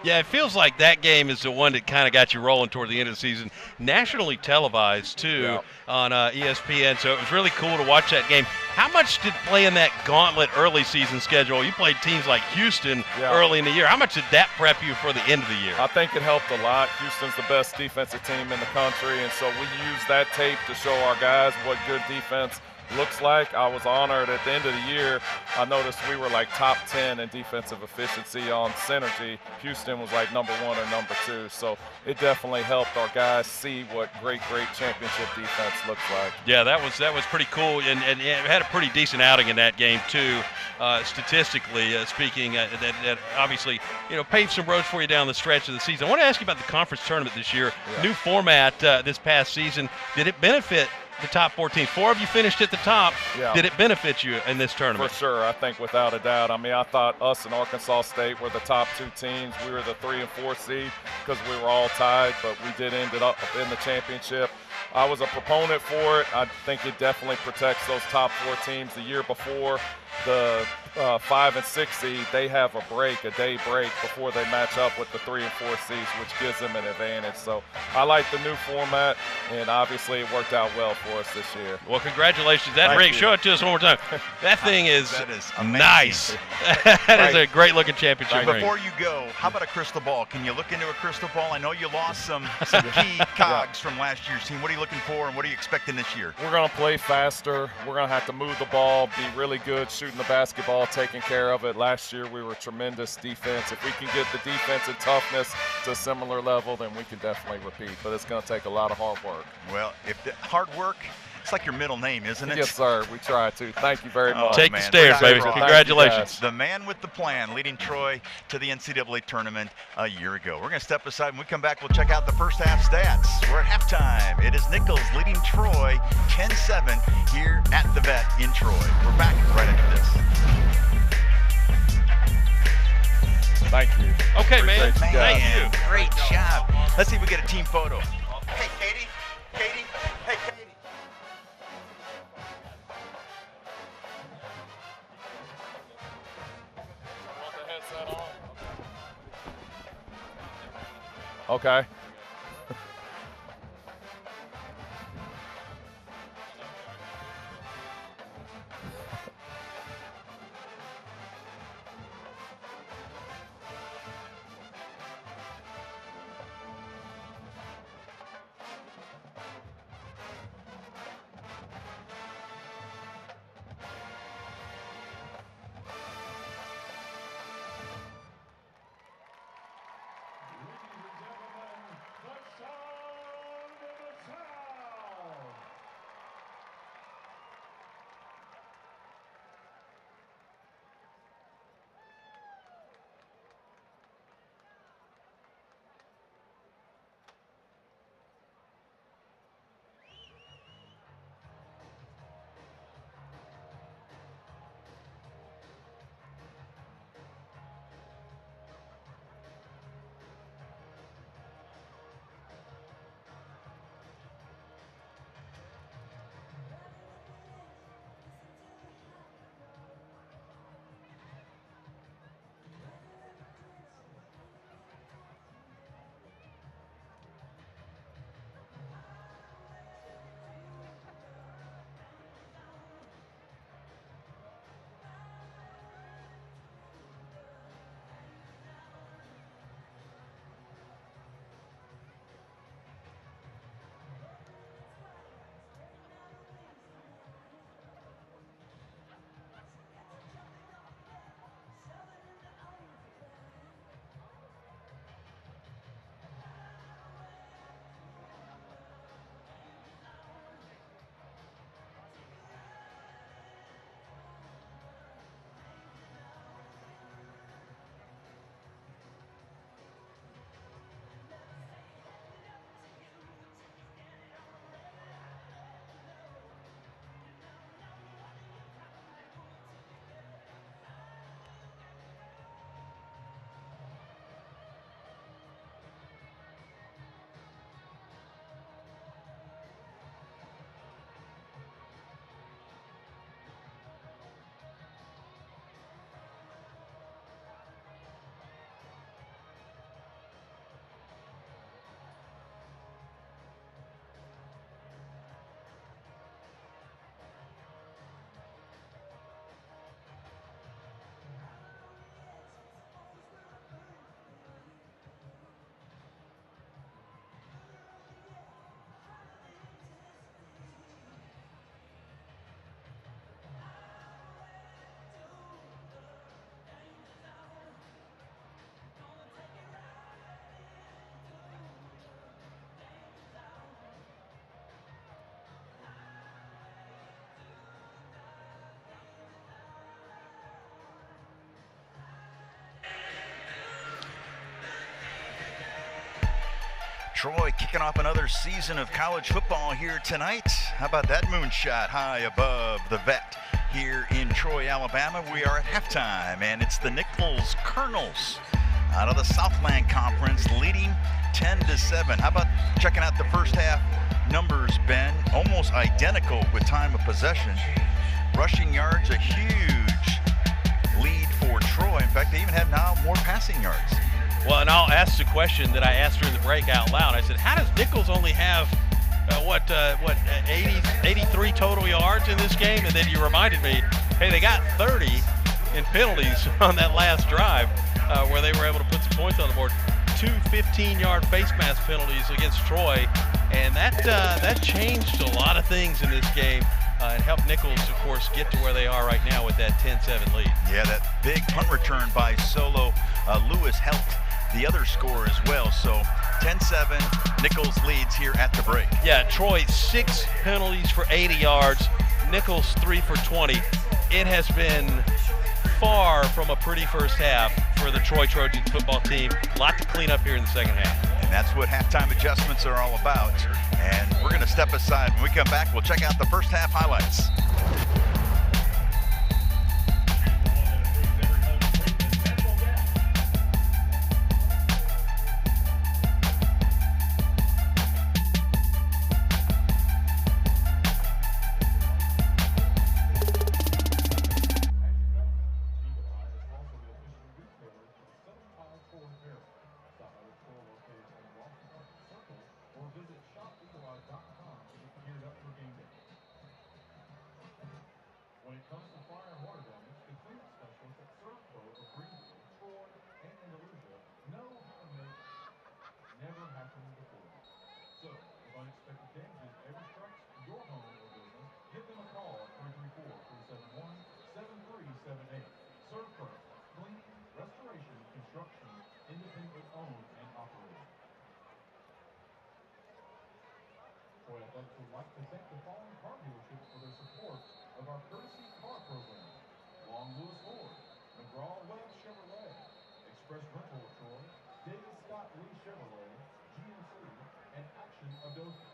Yeah, it feels like that game is the one that kind of got you rolling toward the end of the season. Nationally televised, too, on ESPN, so it was really cool to watch that game. How much did playing that gauntlet early season schedule, you played teams like Houston early in the year, how much did that prep you for the end of the year? I think it helped a lot. Houston's the best defensive team in the country, and so we use that tape to show our guys what good defense looks like. I was honored at the end of the year. I noticed we were like top 10 in defensive efficiency on Synergy. Houston was like number 1 or number 2. So it definitely helped our guys see what great championship defense looks like. Yeah, that was pretty cool, and it had a pretty decent outing in that game too. Statistically speaking, that obviously paved some roads for you down the stretch of the season. I want to ask you about the conference tournament this year. New format this past season. Did it benefit the top 14? 4 of you finished at the top. Did it benefit you in this tournament? For sure, I think without a doubt. I mean, I thought us and Arkansas State were the top 2 teams. We were the 3 and 4 seed because we were all tied, but we did end up in the championship. I was a proponent for it. I think it definitely protects those top 4 teams. The year before, the 5 and 6 seed, they have a day break before they match up with the 3 and 4 seeds, which gives them an advantage. So I like the new format, and obviously it worked out well for us this year. Well, congratulations. That ring, show it to us one more time. That thing is nice. That is a great-looking championship ring. Before you go, how about a crystal ball? Can you look into a crystal ball? I know you lost some key cogs from last year's team. What are you looking for, and what are you expecting this year? We're going to play faster. We're going to have to move the ball, be really good shooting the basketball, taking care of it. Last year we were tremendous defense. If we can get the defense and toughness to a similar level, then we can definitely repeat. But it's going to take a lot of hard work. Well, if the hard work, it's like your middle name, isn't it? Yes, sir. We try to. Thank you very much. Take the stairs, baby. Congratulations. The man with the plan, leading Troy to the NCAA tournament a year ago. We're going to step aside. When we come back, we'll check out the first half stats. We're at halftime. It is Nichols leading Troy 10-7 here at the Vet in Troy. We're back right after this. Thank you. Okay, man. Thank you. Great job. Let's see if we get a team photo. Hey, Katie. Katie. Hey, Katie. Okay. Troy kicking off another season of college football here tonight. How about that moonshot high above the vet here in Troy, Alabama? We are at halftime, and it's the Nicholls Colonels out of the Southland Conference leading 10-7. How about checking out the first half numbers, Ben? Almost identical with time of possession. Rushing yards, a huge lead for Troy. In fact, they even have now more passing yards. Well, and I'll ask the question that I asked during the break out loud. I said, how does Nicholls only have 83 total yards in this game? And then you reminded me, hey, they got 30 in penalties on that last drive where they were able to put some points on the board. 2 15-yard face mask penalties against Troy, and that changed a lot of things in this game and helped Nicholls, of course, get to where they are right now with that 10-7 lead. Yeah, that big punt return by Solo Lewis helped the other score as well. So 10-7, Nicholls leads here at the break. Yeah, Troy 6 penalties for 80 yards, Nicholls 3 for 20. It has been far from a pretty first half for the Troy Trojans football team. A lot to clean up here in the second half. And that's what halftime adjustments are all about. And we're going to step aside. When we come back, we'll check out the first half highlights. When it comes to fire and water damage, the cleanup specialists at Servco of Greenville, Troy, and Andalusia know how to make never happen before. So, if unexpected damages ever strikes your home or business, give them a call at 334-371-7378. Servco, cleaning, restoration, construction, independently owned and operated. Troy Athletics would like to thank the following car dealerships for their support of our courtesy car program: Long Lewis Ford, McGraw-Webb Chevrolet, Express Rental of Troy, David Scott Lee Chevrolet, GMC, and Action of Dothan.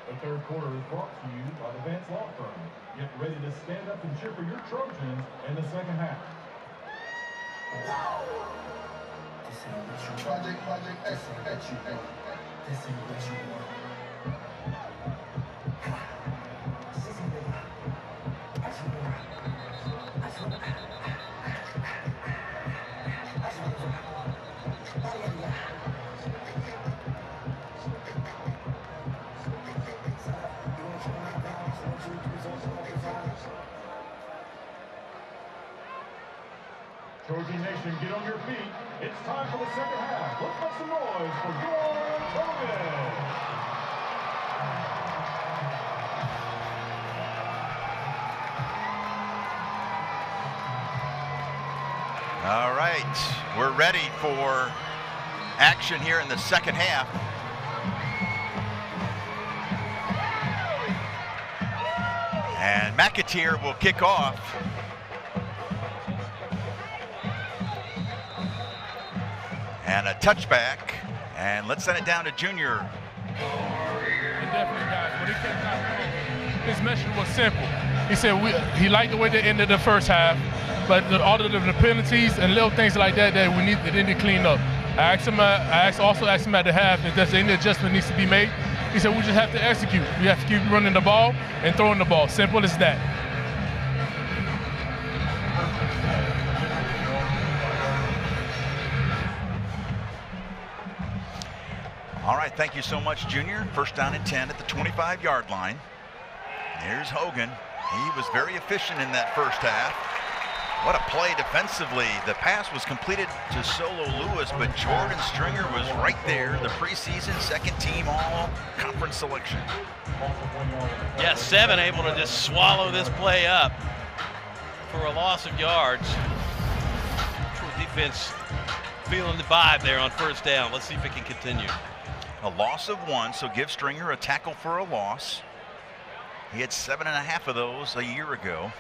The third quarter is brought to you by the Vance Law Firm. Get ready to stand up and cheer for your Trojans in the second half. Project X, this is what you want. Trojan Nation, get on your feet. It's time for the second half. Let's make some noise for your Trojans. All right, right, we're ready for action here in the second half. And McAteer will kick off. And a touchback. And let's send it down to Junior. And definitely, guys, when he came out, his message was simple. He said he liked the way they ended the first half, but all of the penalties and little things like that that they need to clean up. I also asked him at the half if there's any adjustment needs to be made. He said we just have to execute. We have to keep running the ball and throwing the ball. Simple as that. All right, thank you so much, Junior. First down and 10 at the 25-yard line. Here's Hogan. He was very efficient in that first half. What a play defensively. The pass was completed to Solo Lewis, but Jordan Stringer was right there, the preseason second team all-conference selection. Yeah, 7 able to just swallow this play up for a loss of yards. Defense feeling the vibe there on first down. Let's see if it can continue. A loss of 1, so give Stringer a tackle for a loss. He had 7.5 of those a year ago.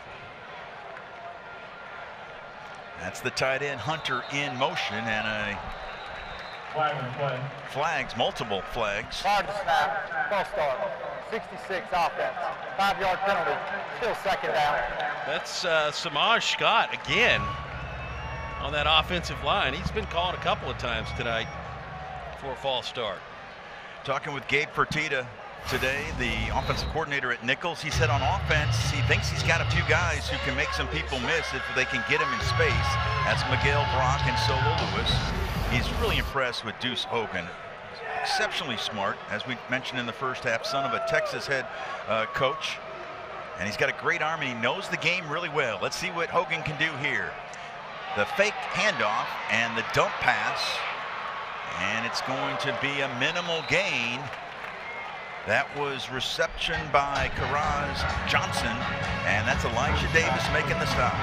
That's the tight end Hunter in motion, and a flags, multiple flags. Hard to snap, false start, 66 offense, 5-yard penalty, still second down. That's Samaj Scott again on that offensive line. He's been called a couple of times tonight for a false start. Talking with Gabe Fertitta today, the offensive coordinator at Nichols. He said on offense, he thinks he's got a few guys who can make some people miss if they can get him in space. That's Miguel Brock and Solo Lewis. He's really impressed with Deuce Hogan. Exceptionally smart, as we mentioned in the first half, son of a Texas head coach. And he's got a great arm, and he knows the game really well. Let's see what Hogan can do here. The fake handoff and the dump pass. And it's going to be a minimal gain. That was reception by Karaz Johnson, and that's Elijah Davis making the stop.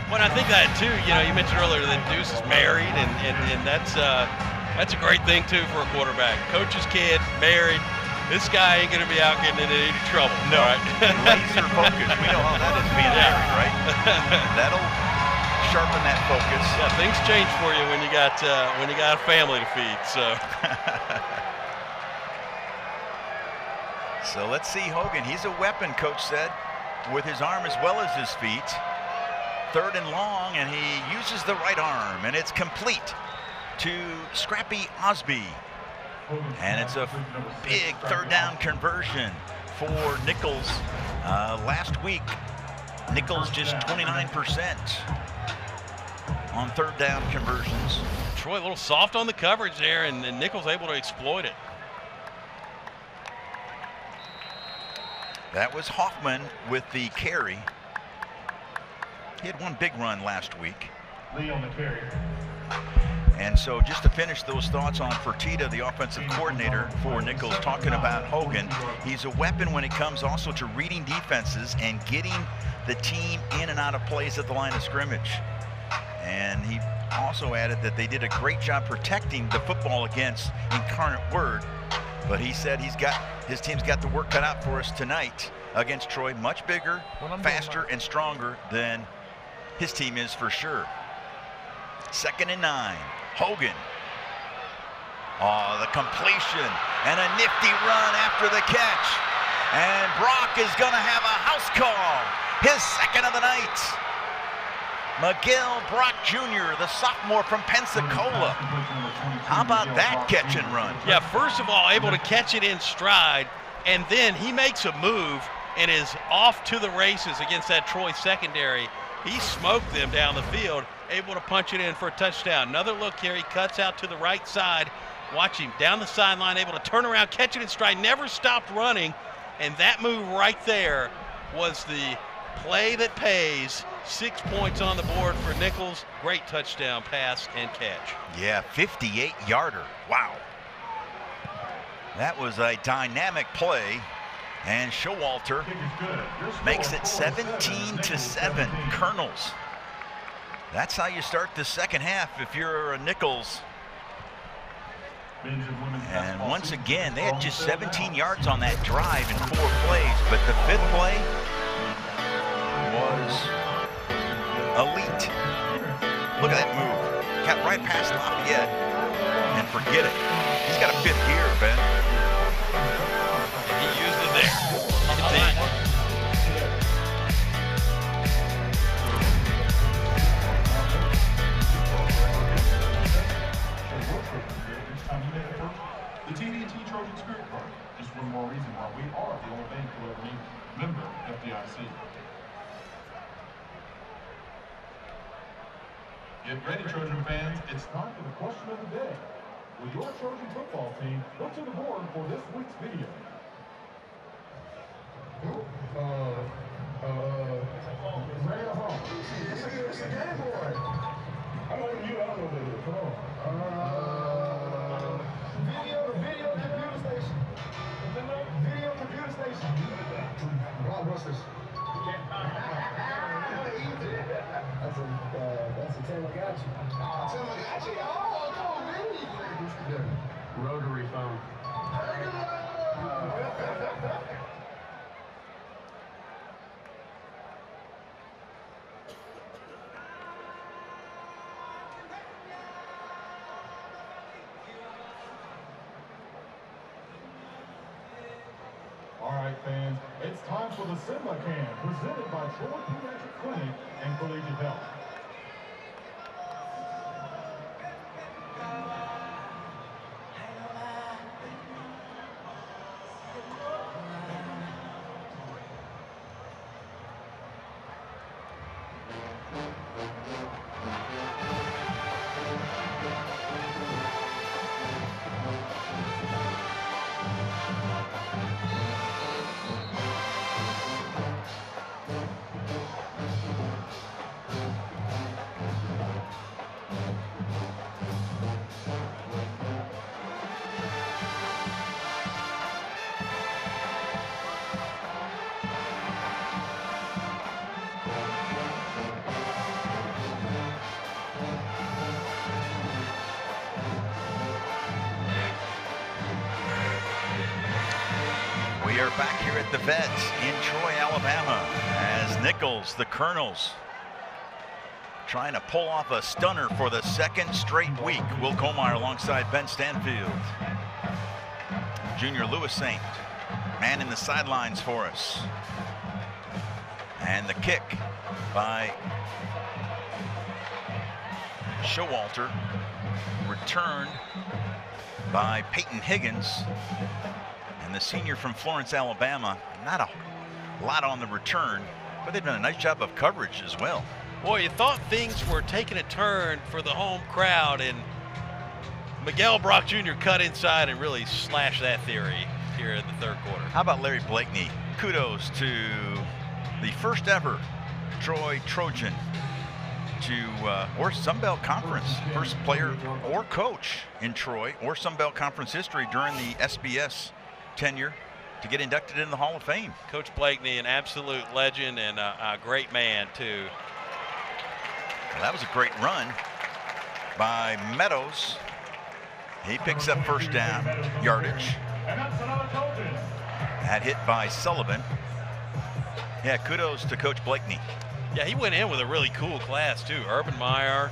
Well, I think that too, you know, you mentioned earlier that Deuce is married, and that's a great thing too for a quarterback. Coach's kid, married. This guy ain't gonna be out getting into any trouble. No, right? Laser focus. We know how that is being married, right? That'll sharpen that focus. Yeah, things change for you when you got a family to feed. So. So let's see Hogan. He's a weapon, coach said, with his arm as well as his feet. 3rd and long, and he uses the right arm, and it's complete to Scrappy Osby. And it's a big 3rd down conversion for Nichols. Last week, Nichols just 29% on 3rd down conversions. Troy a little soft on the coverage there, and Nichols able to exploit it. That was Hoffman with the carry. He had one big run last week. Lee on the carry. And so just to finish those thoughts on Fertitta, the offensive coordinator for Nichols, talking about Hogan, he's a weapon when it comes also to reading defenses and getting the team in and out of plays at the line of scrimmage. And he also added that they did a great job protecting the football against Incarnate Word. But he said his team's got the work cut out for us tonight against Troy. Much bigger, faster, and stronger than his team is for sure. 2nd and 9. Hogan. Oh, the completion and a nifty run after the catch. And Brock is going to have a house call. His 2nd of the night. Miguel Brock Jr., the sophomore from Pensacola. How about that catch and run? Yeah, first of all, able to catch it in stride, and then he makes a move and is off to the races against that Troy secondary. He smoked them down the field, able to punch it in for a touchdown. Another look here, he cuts out to the right side. Watch him down the sideline, able to turn around, catch it in stride, never stopped running, and that move right there was the play that pays. 6 points on the board for Nichols. Great touchdown pass and catch. Yeah, 58-yarder. Wow. That was a dynamic play. And Showalter makes it 17-7. Colonels That's how you start the second half if you're a Nichols. And once again, they had just 17 yards on that drive in 4 plays, but the 5th play was elite. Look at that move. Got right past Lafayette and forget it. He's got a 5th gear, Ben. He used it there. Indeed. The TD&T Trojan Spirit Card. Just one more reason why we are the only bank to ever named member FDIC. Get ready, Trojan fans. It's time for the question of the day. Will your Trojan football team look to the board for this week's video? Raya Hall. It's a Game Boy. I don't know what it is. Come on. Video computer station. Video computer station. Blockbusters. That's a Tamagotchi. Tamagotchi? Oh, no, really? Rotary phone. All right, fans, it's time for the Simba Can, presented by Troy Pediatric Clinic and Collegiate Health. We are back here at the Vets in Troy, Alabama, as Nichols, the Colonels, trying to pull off a stunner for the 2nd straight week. Will Colmeyer alongside Ben Stanfield. Junior Lewis Saint, man in the sidelines for us. And the kick by Showalter, returned by Peyton Higgins. And the senior from Florence, Alabama, not a lot on the return, but they've done a nice job of coverage as well. Boy, you thought things were taking a turn for the home crowd, and Miguel Brock Jr. cut inside and really slashed that theory here in the 3rd quarter. How about Larry Blakeney? Kudos to the first ever Troy Trojan or Sun Belt Conference, first player or coach in Troy or Sun Belt Conference history during the SBS tenure to get inducted in the Hall of Fame. Coach Blakeney, an absolute legend and a great man too. Well, that was a great run by Meadows. He picks up first down yardage. That hit by Sullivan. Yeah, kudos to Coach Blakeney. Yeah, he went in with a really cool class too. Urban Meyer,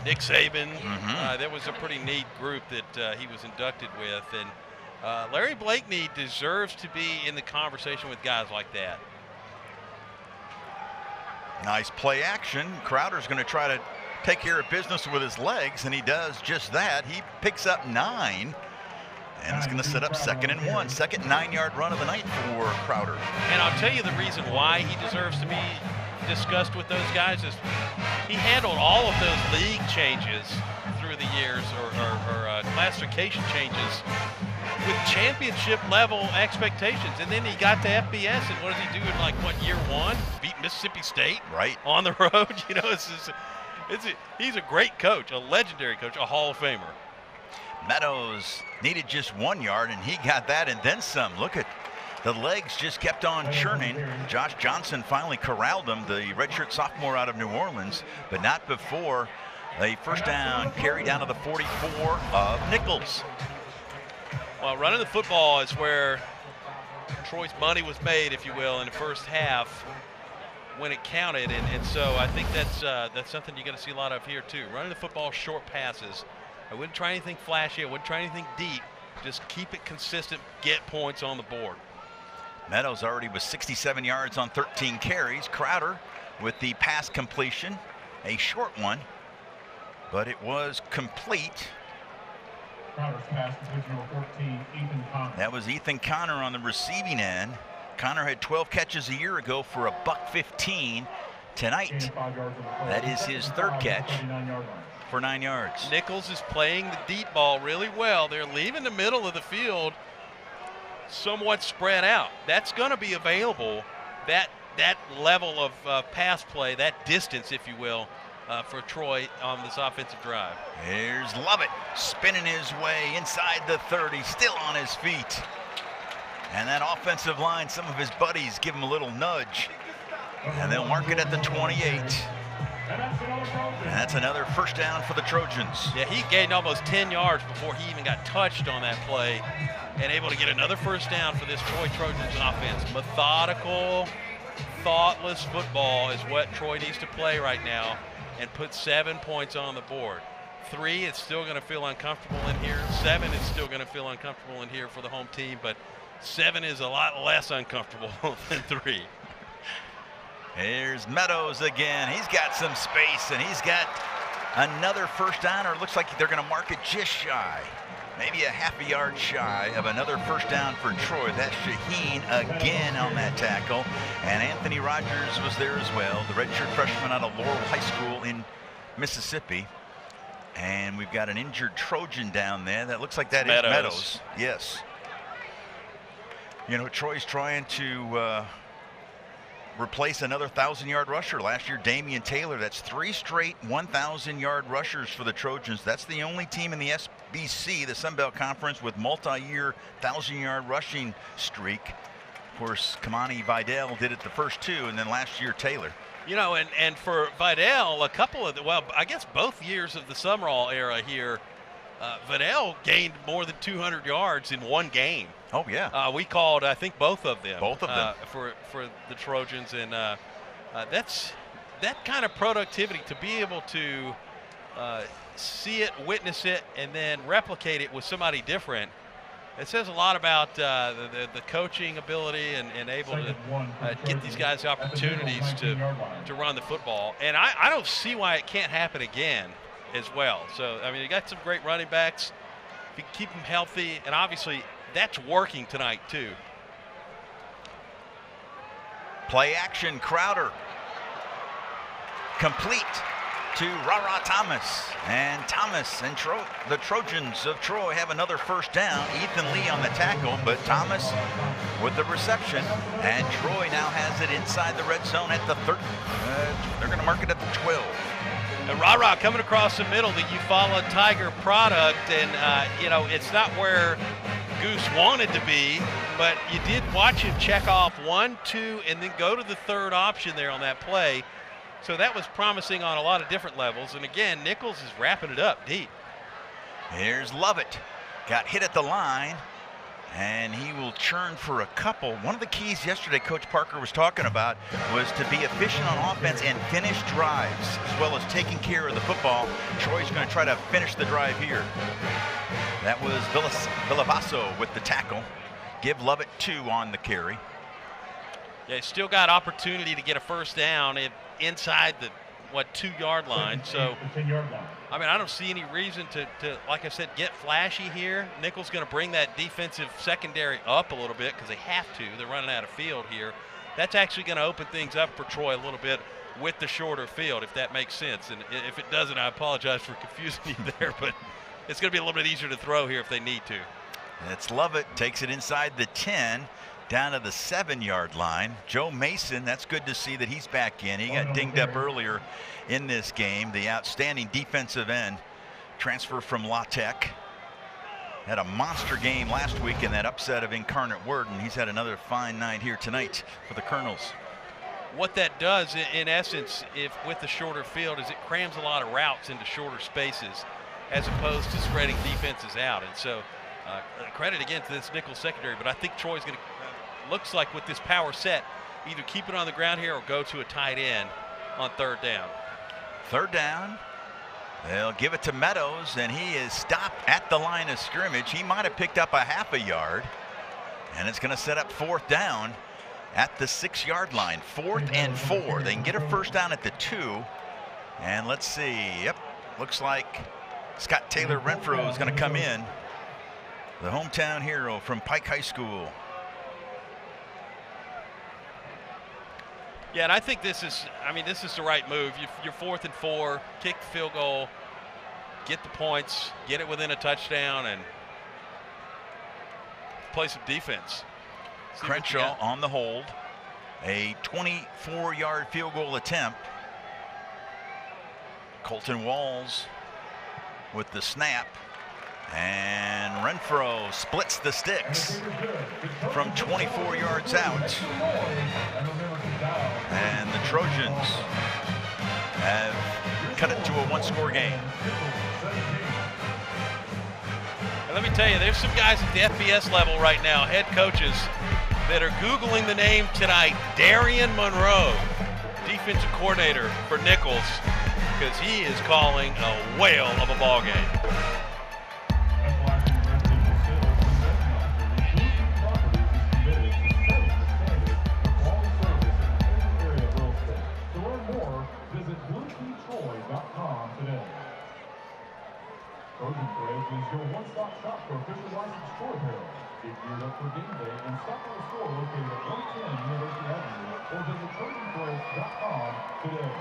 Nick Saban. That was a pretty neat group that he was inducted with. And Larry Blakeney deserves to be in the conversation with guys like that. Nice play action. Crowder's going to try to take care of business with his legs, and he does just that. He picks up 9, and it's going to set up 2nd and 1. Second 9-yard run of the night for Crowder. And I'll tell you the reason why he deserves to be discussed with those guys is he handled all of those league changes through the years or classification changes with championship level expectations, and then he got to FBS, and what does he do in year 1? Beat Mississippi State right on the road. You know, he's a great coach, a legendary coach, a Hall of Famer. Meadows needed just 1 yard, and he got that and then some. Look at The legs just kept on churning. Josh Johnson finally corralled him, the redshirt sophomore out of New Orleans, but not before a first down carry down to the 44 of Nichols. Well, running the football is where Troy's money was made, if you will, in the first half when it counted, and so I think that's something you're going to see a lot of here too. Running the football, short passes. I wouldn't try anything flashy. I wouldn't try anything deep. Just keep it consistent, get points on the board. Meadows already was 67 yards on 13 carries. Crowder with the pass completion, a short one, but it was complete. Crowder's pass completion number 14, Ethan Connor. That was Ethan Connor on the receiving end. Connor had 12 catches a year ago for a $115. Tonight, that is his third catch for 9 yards. Nichols is playing the deep ball really well. They're leaving the middle of the field somewhat spread out. That's going to be available, that level of pass play, that distance, if you will, for Troy on this offensive drive. Here's Lovett spinning his way inside the 30, still on his feet. And that offensive line, some of his buddies give him a little nudge, and they'll mark it at the 28. And that's another first down for the Trojans. Yeah, he gained almost 10 yards before he even got touched on that play, and able to get another first down for this Troy Trojans offense. Methodical, thoughtless football is what Troy needs to play right now and put 7 points on the board. 3, it's still going to feel uncomfortable in here. 7 is still going to feel uncomfortable in here for the home team, but 7 is a lot less uncomfortable than 3. Here's Meadows again. He's got some space, and he's got another first down, or it looks like they're going to mark it just shy. Maybe a half a yard shy of another first down for Troy. That's Shaheen again on that tackle. And Anthony Rogers was there as well, the redshirt freshman out of Laurel High School in Mississippi. And we've got an injured Trojan down there. That looks like that is Meadows. Yes. You know, Troy's trying to replace another 1,000-yard rusher. Last year, Damian Taylor. That's 3 straight 1,000-yard rushers for the Trojans. That's the only team in the SBC, the Sun Belt Conference, with multi-year 1,000-yard rushing streak. Of course, Kamani Vidal did it the first 2, and then last year, Taylor. You know, and for Vidal, a couple of I guess both years of the Summerall era here, Vidal gained more than 200 yards in one game. Oh, yeah. We called, I think, both of them. Both of them. For the Trojans. And that's that kind of productivity, to be able to see it, witness it, and then replicate it with somebody different. It says a lot about the coaching ability and able to get these guys opportunities to run the football. And I don't see why it can't happen again as well. So, I mean, you got some great running backs. If you keep them healthy, and obviously that's working tonight too. Play action, Crowder. Complete to Ra Thomas. And Thomas and the Trojans of Troy have another first down. Ethan Lee on the tackle, but Thomas with the reception. And Troy now has it inside the red zone at the 30. They're going to mark it at the 12. And Ra coming across the middle, the Eufaula Tiger product, and you know, it's not where Goose wanted to be, but you did watch him check off 1, 2, and then go to the third option there on that play. So that was promising on a lot of different levels. And again, Nichols is wrapping it up deep. Here's Lovett. Got hit at the line, and he will churn for a couple. One of the keys yesterday Coach Parker was talking about was to be efficient on offense and finish drives, as well as taking care of the football. Troy's going to try to finish the drive here. That was Villavaso with the tackle. Give Lovett 2 on the carry. Yeah, he's still got opportunity to get a first down inside the 2-yard line. So, I mean, I don't see any reason to, like I said, get flashy here. Nichols going to bring that defensive secondary up a little bit because they have to. They're running out of field here. That's actually going to open things up for Troy a little bit with the shorter field, if that makes sense. And if it doesn't, I apologize for confusing you there, but it's going to be a little bit easier to throw here if they need to. It's Lovett, takes it inside the 10. Down to the 7-yard line. Joe Mason, that's good to see that he's back in. He got dinged up earlier in this game. The outstanding defensive end, transfer from La Tech. had a monster game last week in that upset of Incarnate Word, and he's had another fine night here tonight for the Colonels. What that does, in essence, with the shorter field, is it crams a lot of routes into shorter spaces as opposed to spreading defenses out. And so credit again to this nickel secondary, but I think Troy's going to, looks like with this power set, either keep it on the ground here or go to a tight end on third down. Third down. They'll give it to Meadows, and he is stopped at the line of scrimmage. He might have picked up a half a yard, and it's going to set up fourth down at the 6-yard line. 4th and 4. They can get a first down at the 2. And let's see. Yep, looks like Scott Taylor Renfro is going to come in, the hometown hero from Pike High School. Yeah, and I think this is the right move. You're 4th and 4, kick the field goal, get the points, get it within a touchdown, and play some defense. Crenshaw on the hold. A 24-yard field goal attempt. Colton Walls with the snap. And Renfro splits the sticks from 24 yards out. And the Trojans have cut it to a one-score game. And let me tell you, there's some guys at the FBS level right now, head coaches, that are Googling the name tonight, Darian Monroe, defensive coordinator for Nichols, because he is calling a whale of a ball game. Trojan Threads is your one-stop shop for official licensed Troy apparel. Get geared up for game day and stop by the store located at 110 University Avenue or visit TrojanThreads.com today.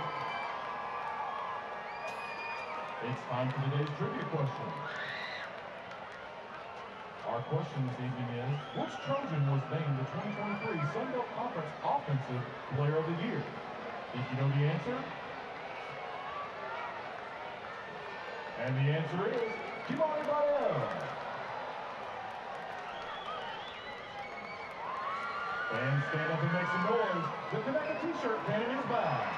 It's time for today's trivia question. Our question this evening is, which Trojan was named the 2023 Sun Belt Conference Offensive Player of the Year? Think you know the answer? And the answer is Kimani Bael. Fans stand up and make some noise. The Connecticut t-shirt cannon is back.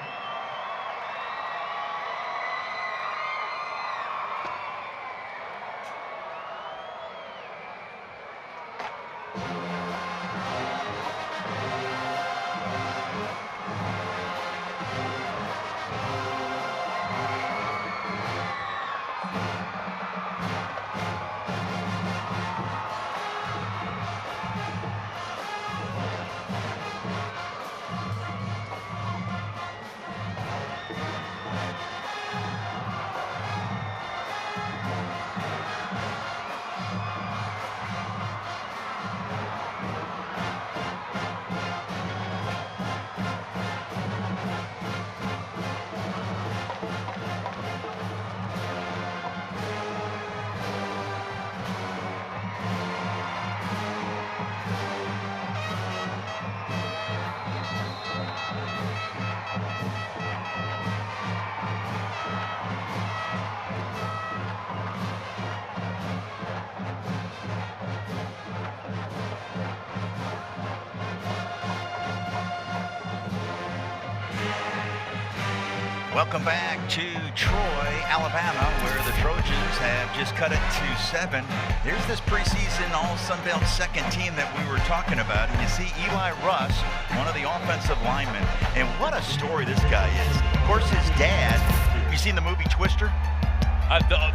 Welcome back to Troy, Alabama, where the Trojans have just cut it to 7. There's this preseason All-Sun Belt second team that we were talking about. And you see Eli Russ, one of the offensive linemen. And what a story this guy is. Of course, his dad, have you seen the movie Twister?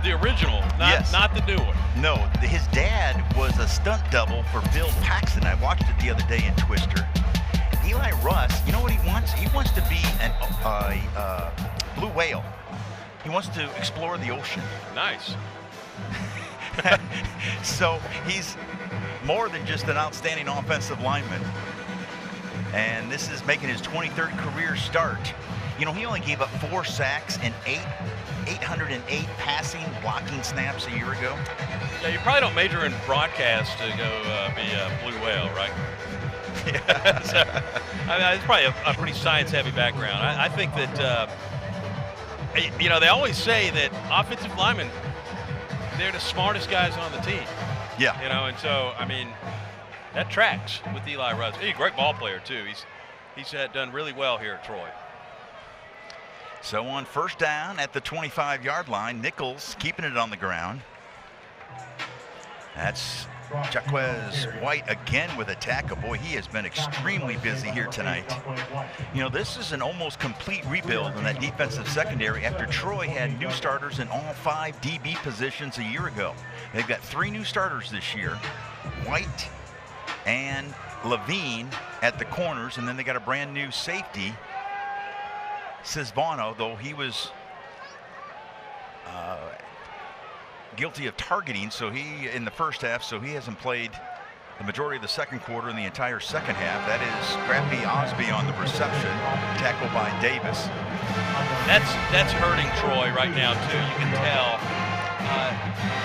The original, not the new one. No, his dad was a stunt double for Bill Paxton. I watched it the other day in Twister. Eli Russ, you know what he wants? He wants to be a blue whale. He wants to explore the ocean. Nice. So he's more than just an outstanding offensive lineman. And this is making his 23rd career start. You know, he only gave up 4 sacks and 808 passing, blocking snaps a year ago. Yeah, you probably don't major in broadcast to go be a blue whale, right? Yeah. So, I mean, it's probably a pretty science-heavy background. I think that, you know, they always say that offensive linemen, they're the smartest guys on the team. Yeah. You know, and so, I mean, that tracks with Eli Rutherford. He's a great ball player, too. He's done really well here at Troy. So on first down at the 25-yard line, Nichols keeping it on the ground. That's Jaquez White again with a tackle. Boy, he has been extremely busy here tonight. You know, this is an almost complete rebuild in that defensive secondary after Troy had new starters in all 5 DB positions a year ago. They've got 3 new starters this year, White and Levine at the corners, and then they got a brand new safety, Cisvano, though he was guilty of targeting, so he in the first half, so he hasn't played the majority of the second quarter and the entire second half. That is Scrappy Osby on the reception, tackled by Davis. That's hurting Troy right now too. You can tell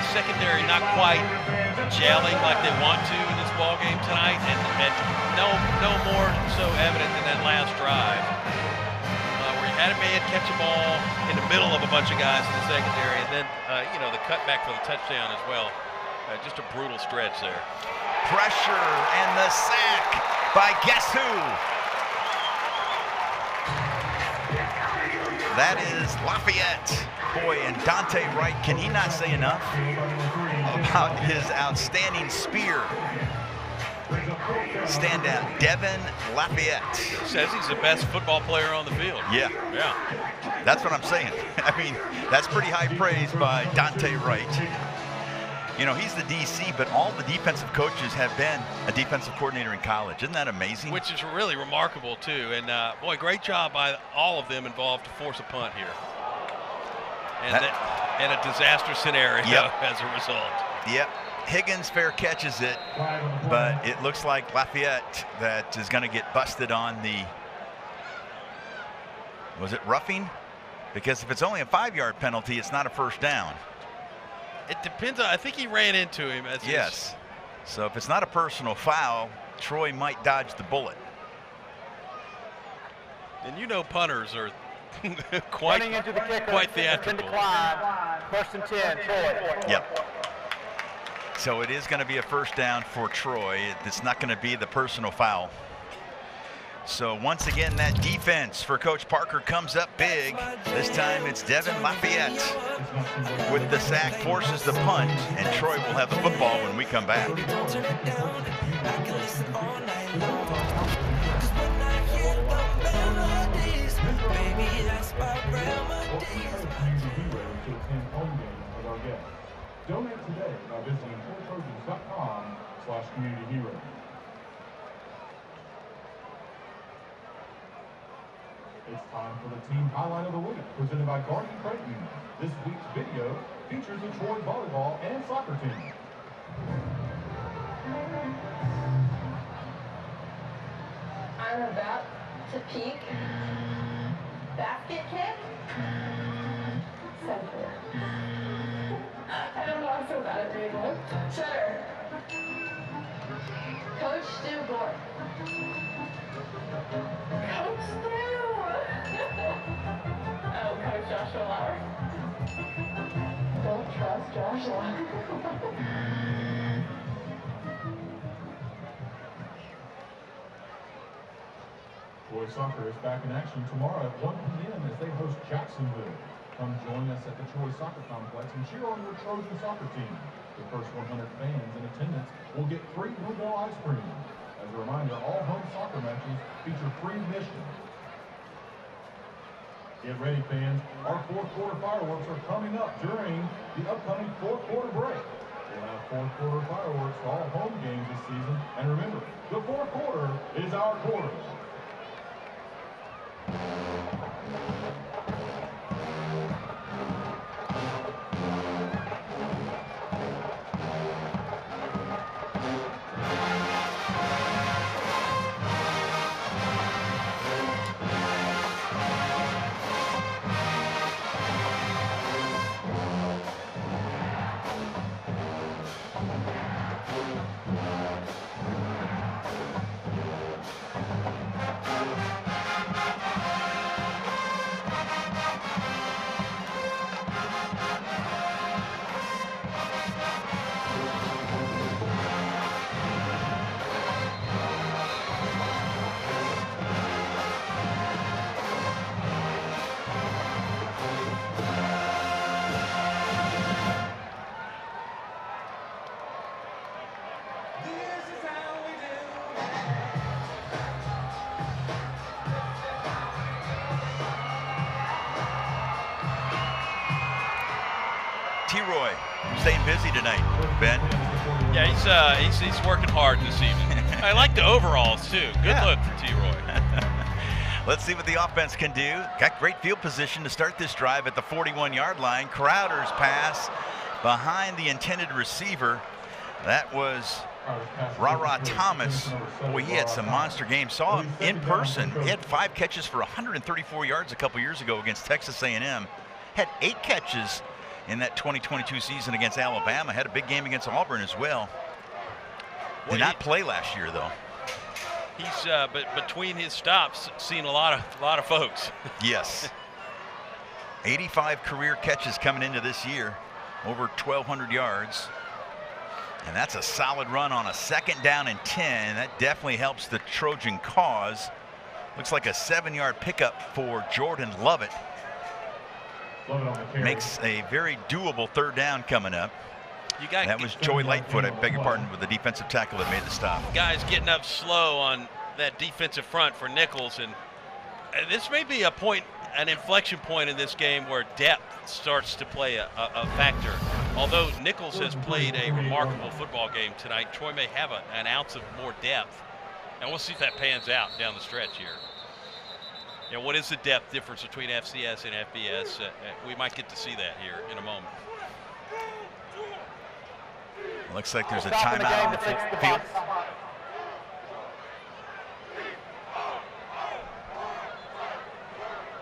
secondary not quite gelling like they want to in this ball game tonight, and no more so evident than that last drive. Had a man catch a ball in the middle of a bunch of guys in the secondary, and then, you know, the cutback for the touchdown as well. Just a brutal stretch there. Pressure and the sack by guess who? That is Lafayette. Boy, and Dante Wright, can he not say enough about his outstanding spear? Standout Devin Lafayette. Says he's the best football player on the field. Yeah. That's what I'm saying. I mean, that's pretty high praise by Dante Wright. You know, he's the DC, but all the defensive coaches have been a defensive coordinator in college. Isn't that amazing? Which is really remarkable, too. And, boy, great job by all of them involved to force a punt here. And a disaster scenario as a result. Yep. Higgins fair catches it, but it looks like Lafayette that is going to get busted on the, was it roughing? Because if it's only a 5-yard penalty, it's not a first down. It depends on, I think he ran into him. Yes. So if it's not a personal foul, Troy might dodge the bullet. And you know punters are quite theatrical. First and 10, Troy. Yep. So it is going to be a first down for Troy. It's not going to be the personal foul. So once again, that defense for Coach Parker comes up big. This time it's Devin Lafayette with the sack, forces the punt, and Troy will have the football when we come back. Donate today by visiting TroyTrojans.com/communityhero. It's time for the team highlight of the week, presented by Garden Creighton. This week's video features the Troy volleyball and soccer team. I'm about to peak. Basket kick. Center. I don't know, I'm so bad at doing this. Shutter. Coach Stu Gore. Coach Stu! Oh, Coach Joshua Lauer. Don't trust Joshua. Troy Soccer is back in action tomorrow at 1 p.m. as they host Jacksonville. Come join us at the Troy Soccer Complex and cheer on your Trojan soccer team. The first 100 fans in attendance will get free Bluebell ice cream. As a reminder, all home soccer matches feature free admission. Get ready, fans. Our fourth quarter fireworks are coming up during the upcoming fourth quarter break. We'll have fourth quarter fireworks for all home games this season. And remember, the fourth quarter is our quarter. T-Roy staying busy tonight, Ben. Yeah, he's working hard this evening. I like the overalls, too. Good look for T-Roy. Let's see what the offense can do. Got great field position to start this drive at the 41-yard line. Crowder's pass behind the intended receiver. That was Ra Thomas. Boy, he had some monster games. Saw him in person. He had 5 catches for 134 yards a couple years ago against Texas A&M. Had 8 catches in that 2022 season against Alabama. Had a big game against Auburn as well. Did not play last year, though. He's but between his stops, seen a lot of folks. Yes. 85 career catches coming into this year, over 1,200 yards. And that's a solid run on a 2nd down and 10. That definitely helps the Trojan cause. Looks like a 7-yard pickup for Jordan Lovett. Makes a very doable 3rd down coming up. That was Joey Lightfoot, I beg your pardon, with the defensive tackle that made the stop. Guys getting up slow on that defensive front for Nichols, and this may be an inflection point in this game where depth starts to play a factor. Although Nichols has played a remarkable football game tonight, Troy may have an ounce of more depth, and we'll see if that pans out down the stretch here. You know, what is the depth difference between FCS and FBS? We might get to see that here in a moment. Looks like there's a timeout on the field.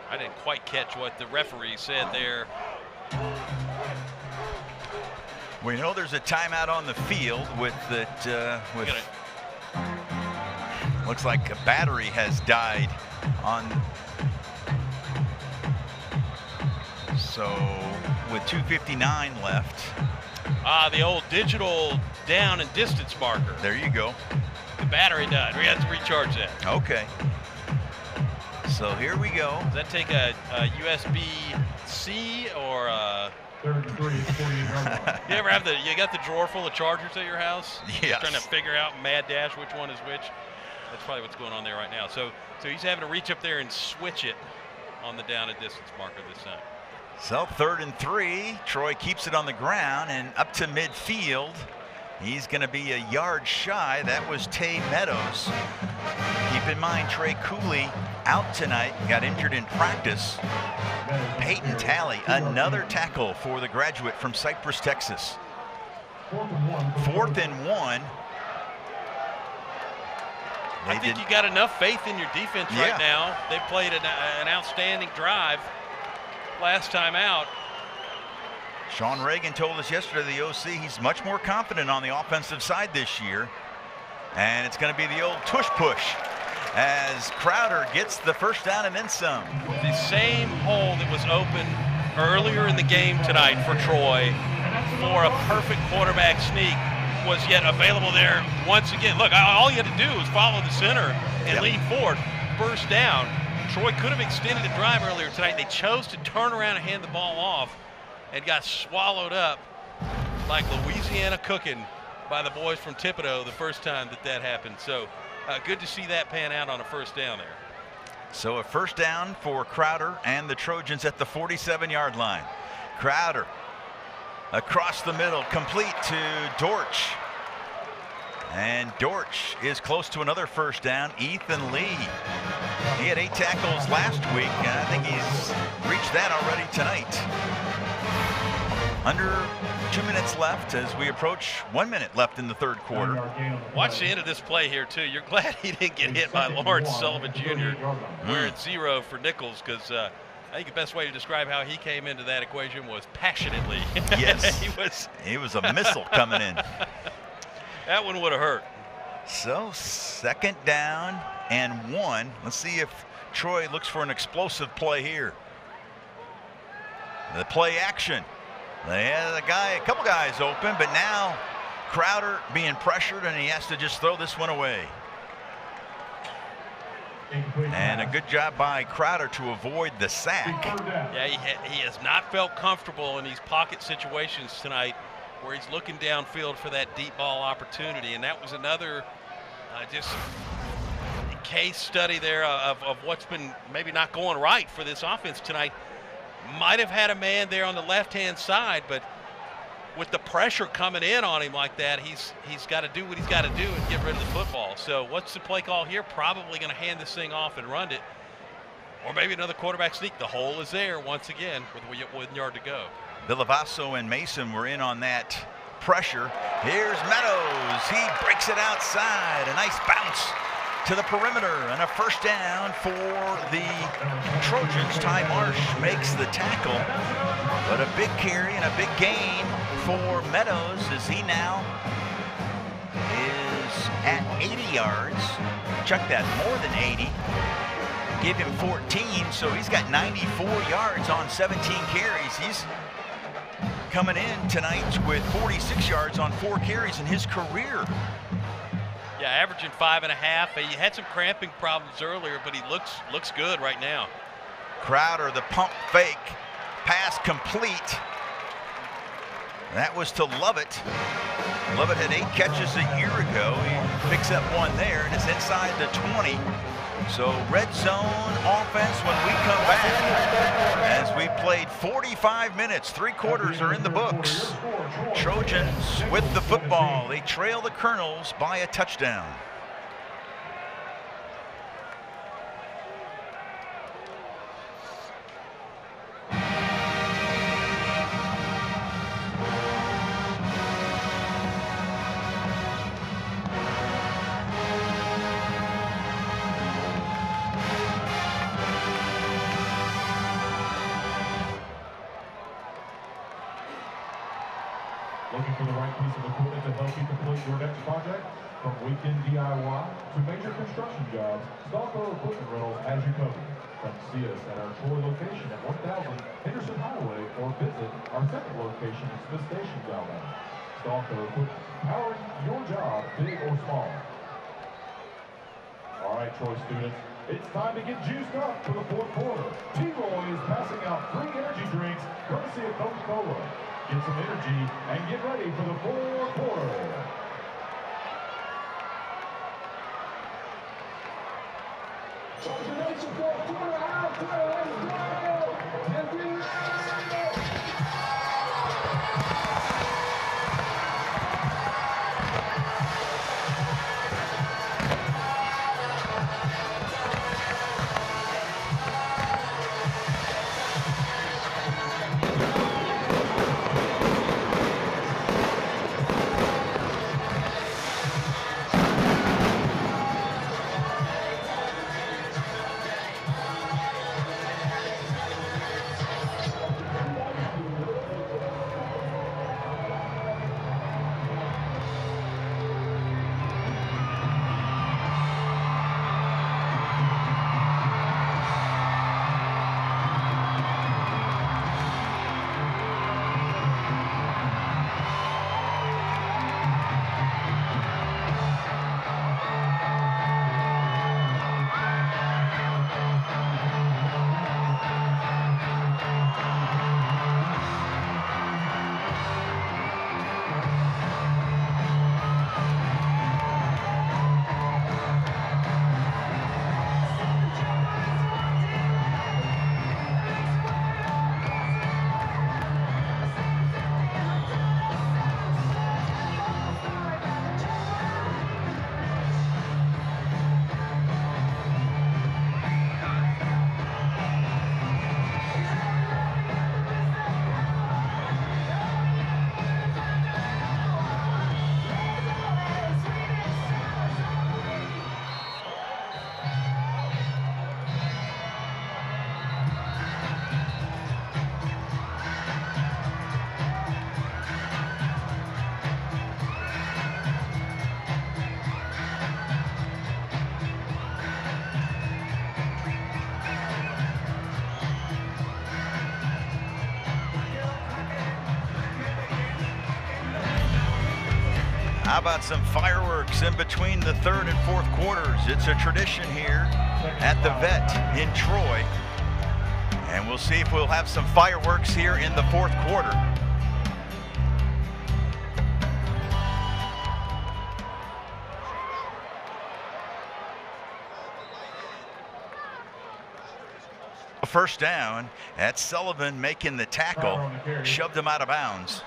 I didn't quite catch what the referee said there. We know there's a timeout on the field with that. Looks like a battery has died on. So with 2:59 left. The old digital down and distance marker. There you go. The battery died. We had to recharge that. Okay. So here we go. Does that take a USB-C or a... You ever have you got the drawer full of chargers at your house? Yes. Trying to figure out mad dash which one is which. That's probably what's going on there right now. So he's having to reach up there and switch it on the down and distance marker this time. So 3rd and 3. Troy keeps it on the ground and up to midfield. He's going to be a yard shy. That was Tay Meadows. Keep in mind, Trey Cooley out tonight, got injured in practice. Peyton Talley, another tackle for the graduate from Cypress, Texas. 4th and 1. I think you got enough faith in your defense right now. They played an outstanding drive last time out. Sean Reagan told us yesterday, the OC, he's much more confident on the offensive side this year. And it's going to be the old tush push as Crowder gets the 1st down and then some. The same hole that was open earlier in the game tonight for Troy for a perfect quarterback sneak was yet available there once again. Look, all you had to do was follow the center and lean forward. 1st down. Troy could have extended the drive earlier tonight. They chose to turn around and hand the ball off and got swallowed up like Louisiana cooking by the boys from Thibodaux the first time that happened. So good to see that pan out on a 1st down there. So a 1st down for Crowder and the Trojans at the 47-yard line. Crowder across the middle, complete to Dortch. And Dortch is close to another 1st down. Ethan Lee. He had 8 tackles last week, and I think he's reached that already tonight. Under 2 minutes left as we approach 1 minute left in the 3rd quarter. Watch the end of this play here, too. You're glad he didn't get hit by Lawrence Sullivan Jr. We're at 0 for Nichols because I think the best way to describe how he came into that equation was passionately. Yes, he was a missile coming in. That one would have hurt. So 2nd down and 1. Let's see if Troy looks for an explosive play here. The play action. They had a couple guys open, but now Crowder being pressured and he has to just throw this one away. And a good job by Crowder to avoid the sack. Yeah, he has not felt comfortable in these pocket situations tonight where he's looking downfield for that deep ball opportunity. And that was another just case study there of what's been maybe not going right for this offense tonight. Might have had a man there on the left-hand side, but with the pressure coming in on him like that, he's got to do what he's got to do and get rid of the football. So what's the play call here? Probably going to hand this thing off and run it. Or maybe another quarterback sneak. The hole is there once again with 1 yard to go. Villavaso and Mason were in on that pressure. Here's Meadows. He breaks it outside. A nice bounce to the perimeter and a first down for the Trojans. Ty Marsh makes the tackle, but a big carry and a big gain for Meadows as he now is at 80 yards. Check that, more than 80. Give him 14, so he's got 94 yards on 17 carries. He's coming in tonight with 46 yards on 4 carries in his career. Yeah, averaging 5.5. He had some cramping problems earlier, but he looks good right now. Crowder, the pump fake, pass complete. That was to Lovett. Lovett had 8 catches a year ago. He picks up one there, and it's inside the 20. So red zone offense when we come back. As we played 45 minutes, 3 quarters are in the books. Trojans with the football. They trail the Colonels by a touchdown. Looking for the right piece of equipment to help you complete your next project? From weekend DIY to major construction jobs, Stalco Equipment Rentals has you covered. Come see us at our Troy location at 1000 Henderson Highway or visit our second location at Smith Station, Galveston. Stalco Equipment, powering your job, big or small. All right, Troy students, it's time to get juiced up for the 4th quarter. T-Roy is passing out free energy drinks courtesy of Coca-Cola. Get some energy and get ready for the 4th quarter. How about some fireworks in between the 3rd and 4th quarters? It's a tradition here at the Vet in Troy. And we'll see if we'll have some fireworks here in the 4th quarter. First down. That's Sullivan making the tackle. Shoved him out of bounds.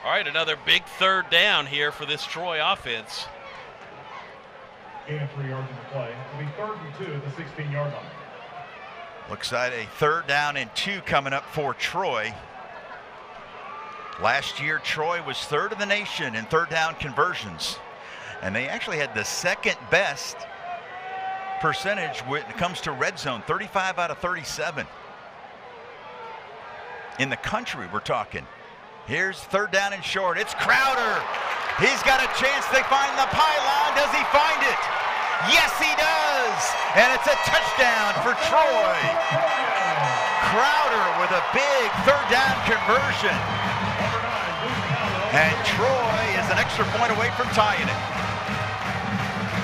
All right, another big third down here for this Troy offense. Gain of 3 yards in the play. It'll be 3rd and 2 at the 16-yard line. Looks like a 3rd down and 2 coming up for Troy. Last year, Troy was 3rd in the nation in 3rd down conversions. And they actually had the 2nd best percentage when it comes to red zone, 35 out of 37. In the country, we're talking. Here's 3rd down and short. It's Crowder. He's got a chance to find the pylon. Does he find it? Yes, he does. And it's a touchdown for Troy. Crowder with a big 3rd down conversion. And Troy is an extra point away from tying it.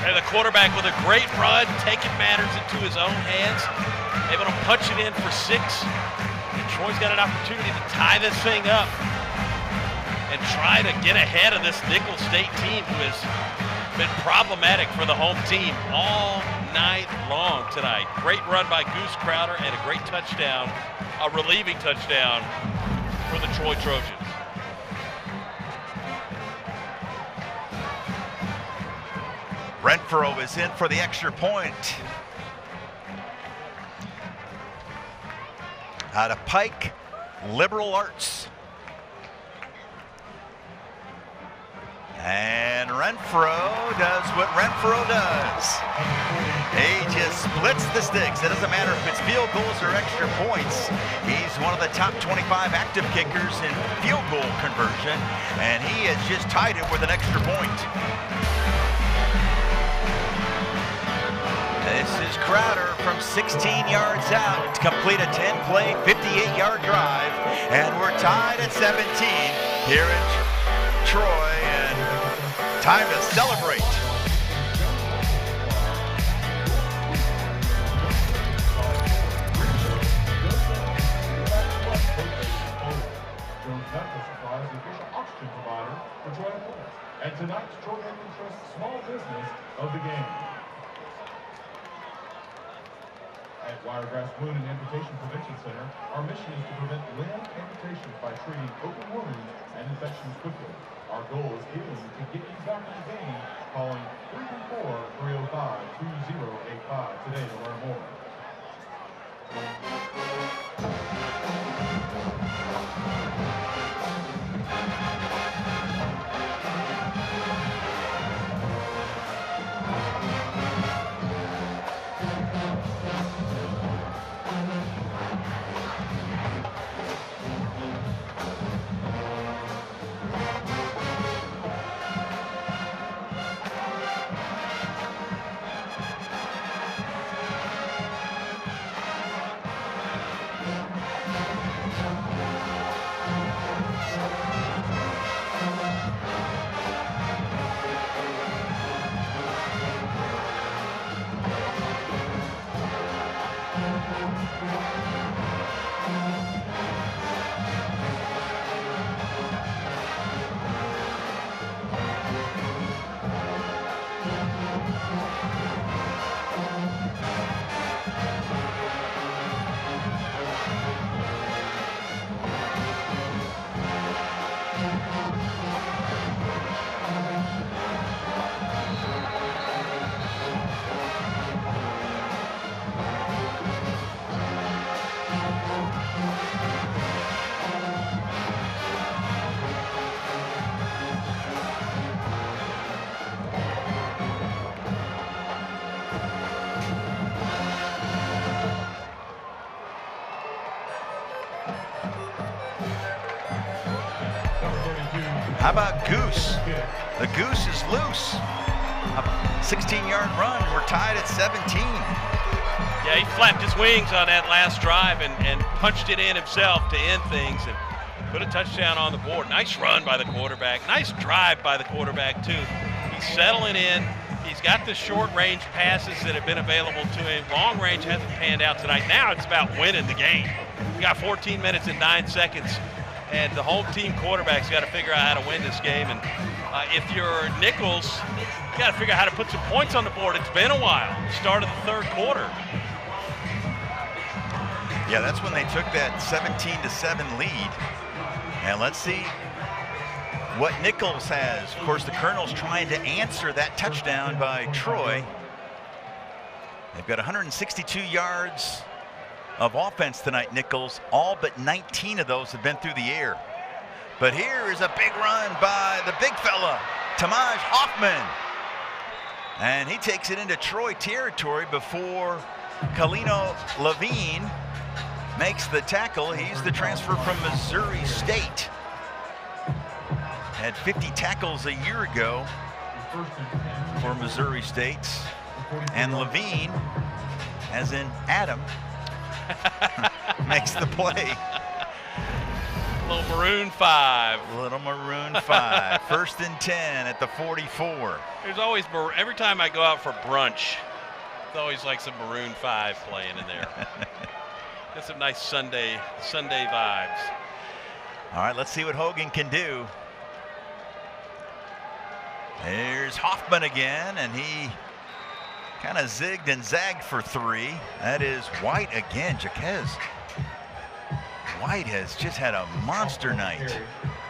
And the quarterback with a great run, taking matters into his own hands, able to punch it in for 6. And Troy's got an opportunity to tie this thing up and try to get ahead of this Nicholls State team who has been problematic for the home team all night long tonight. Great run by Goose Crowder and a great touchdown, a relieving touchdown for the Troy Trojans. Renfro is in for the extra point. Out of Pike Liberal Arts. And Renfro does what Renfro does. He just splits the sticks. It doesn't matter if it's field goals or extra points. He's one of the top 25 active kickers in field goal conversion, and he has just tied it with an extra point. This is Crowder from 16 yards out to complete a 10-play, 58-yard drive, and we're tied at 17 here in Troy, and time to celebrate. Jones Medical Supply is the official oxygen provider for Troy Athletics. And tonight's Troy Athletics Trust small business of the game. At Wiregrass Wound and Amputation Prevention Center, our mission is to prevent limb amputations by treating open wounds and infections quickly. Our goal is healing to get you back in the game, calling 334-305-2085 today to learn more. How about Goose? The Goose is loose. A 16-yard run. We're tied at 17. Yeah, he flapped his wings on that last drive and punched it in himself to end things and put a touchdown on the board. Nice run by the quarterback. Nice drive by the quarterback, too. He's settling in. He's got the short-range passes that have been available to him. Long range hasn't panned out tonight. Now it's about winning the game. We got 14 minutes and 9 seconds, and the home team quarterback's got to figure out how to win this game. And if you're Nicholls, you got to figure out how to put some points on the board. It's been a while. Start of the third quarter. Yeah, that's when they took that 17-7 lead. And let's see what Nichols has. Of course, the Colonels trying to answer that touchdown by Troy. They've got 162 yards of offense tonight, Nichols. All but 19 of those have been through the air. But here is a big run by the big fella, Tamaj Hoffman. And he takes it into Troy territory before Kalino Levine makes the tackle. He's the transfer from Missouri State. Had 50 tackles a year ago for Missouri State. And Levine, as in Adam, makes the play. Little Maroon 5. Little Maroon 5. 1st and 10 at the 44. There's always, every time I go out for brunch, it's always like some Maroon 5 playing in there. Got some nice Sunday vibes. All right, let's see what Hogan can do. There's Hoffman again, and he kind of zigged and zagged for 3. That is White again. Jaquez White has just had a monster night.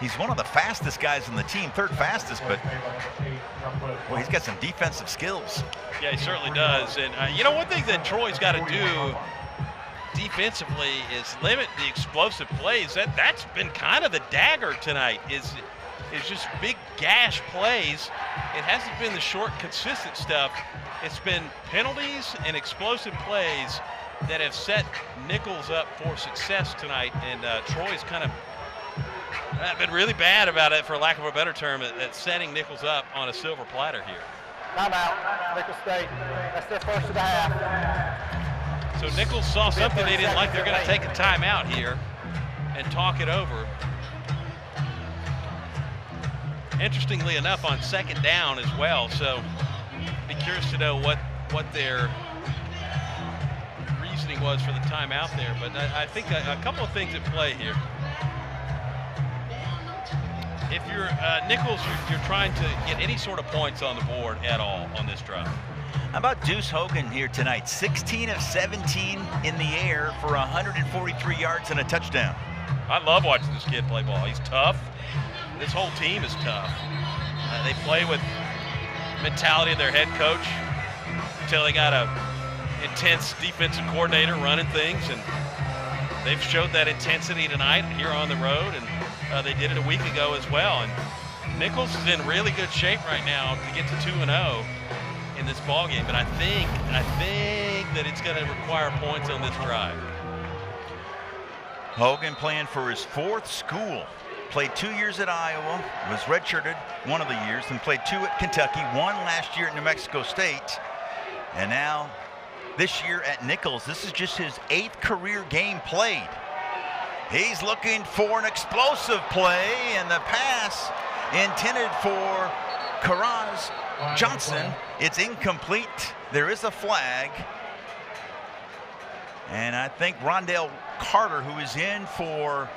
He's one of the fastest guys on the team, 3rd fastest, but boy, he's got some defensive skills. Yeah, he certainly does. And you know, one thing that Troy's got to do defensively is limit the explosive plays. That's been kind of the dagger tonight, is just big gash plays. It hasn't been the short, consistent stuff. It's been penalties and explosive plays that have set Nichols up for success tonight, and Troy's kind of been really bad about it, for lack of a better term, at setting Nichols up on a silver platter here. Timeout, Nichols State. That's their first of the half. So Nichols saw something they didn't like. They're going to take a timeout here and talk it over. Interestingly enough, on 2nd down as well. So be curious to know what their reasoning was for the timeout there. But I think a couple of things at play here. If you're Nichols, you're trying to get any sort of points on the board at all on this drive. How about Deuce Hogan here tonight? 16 of 17 in the air for 143 yards and a touchdown. I love watching this kid play ball. He's tough. This whole team is tough. They play with mentality of their head coach until they got a intense defensive coordinator running things, and they've showed that intensity tonight here on the road, and they did it a week ago as well. And Nichols is in really good shape right now to get to 2-0 in this ball game, but I think that it's going to require points on this drive. Hogan playing for his 4th school. Played 2 years at Iowa, was redshirted one of the years, and played 2 at Kentucky, 1 last year at New Mexico State, and now this year at Nichols. This is just his 8th career game played. He's looking for an explosive play, and the pass intended for Karaz Johnson. It's incomplete. There is a flag. And I think Rondell Carter, who is in for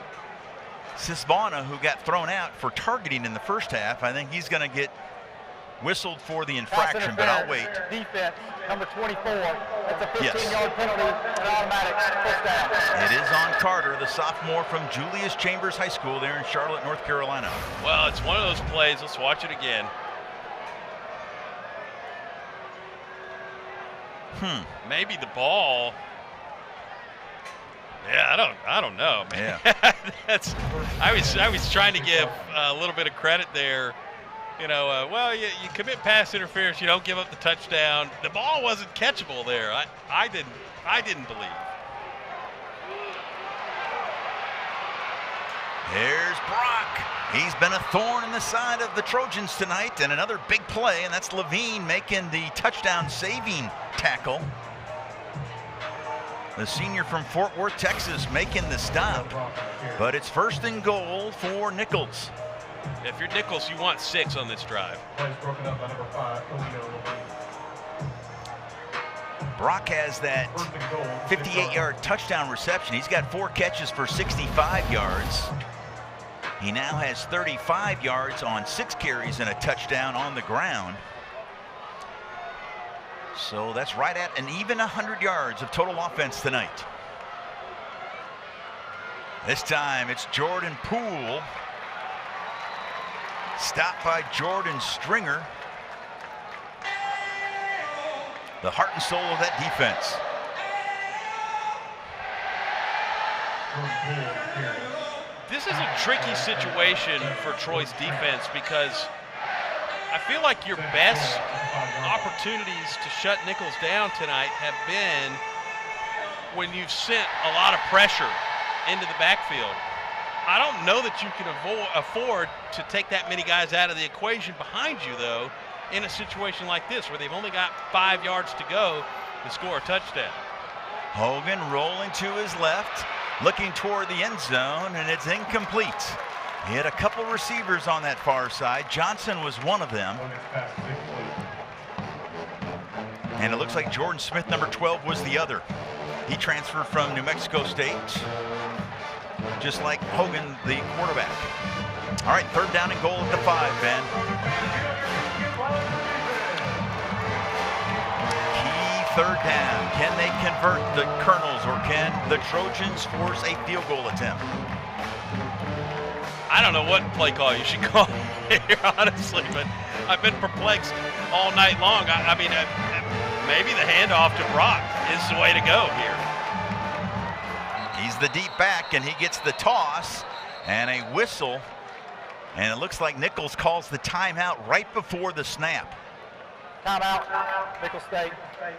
Sisvana, who got thrown out for targeting in the first half, I think he's going to get whistled for the infraction, but I'll wait. Defense, number 24. That's a 15-yard penalty and automatic first down. It is on Carter, the sophomore from Julius Chambers High School there in Charlotte, North Carolina. Well, it's one of those plays. Let's watch it again. Maybe the ball. Yeah, I don't know, man. Yeah. I was trying to give a little bit of credit there. You know, well, you commit pass interference, you don't give up the touchdown. The ball wasn't catchable there. I didn't believe. There's Brock. He's been a thorn in the side of the Trojans tonight, and another big play, and that's Levine making the touchdown-saving tackle. The senior from Fort Worth, Texas, making the stop, but it's 1st and goal for Nichols. If you're Nichols, you want 6 on this drive. Brock has that 58-yard touchdown reception. He's got 4 catches for 65 yards. He now has 35 yards on 6 carries and a touchdown on the ground. So that's right at an even 100 yards of total offense tonight. This time it's Jordan Poole. Stopped by Jordan Stringer. The heart and soul of that defense. This is a tricky situation for Troy's defense because I feel like your best opportunities to shut Nichols down tonight have been when you've sent a lot of pressure into the backfield. I don't know that you can afford to take that many guys out of the equation behind you, though, in a situation like this where they've only got 5 yards to go to score a touchdown. Hogan rolling to his left, looking toward the end zone, and it's incomplete. He had a couple receivers on that far side. Johnson was one of them. And it looks like Jordan Smith, number 12, was the other. He transferred from New Mexico State, just like Hogan, the quarterback. All right, 3rd down and goal at the 5, Ben. Key 3rd down. Can they convert the Colonels, or can the Trojans force a field goal attempt? I don't know what play call you should call here, honestly, but I've been perplexed all night long. I mean, maybe the handoff to Brock is the way to go here. He's the deep back, and he gets the toss and a whistle. And it looks like Nichols calls the timeout right before the snap. Timeout, Nichols State.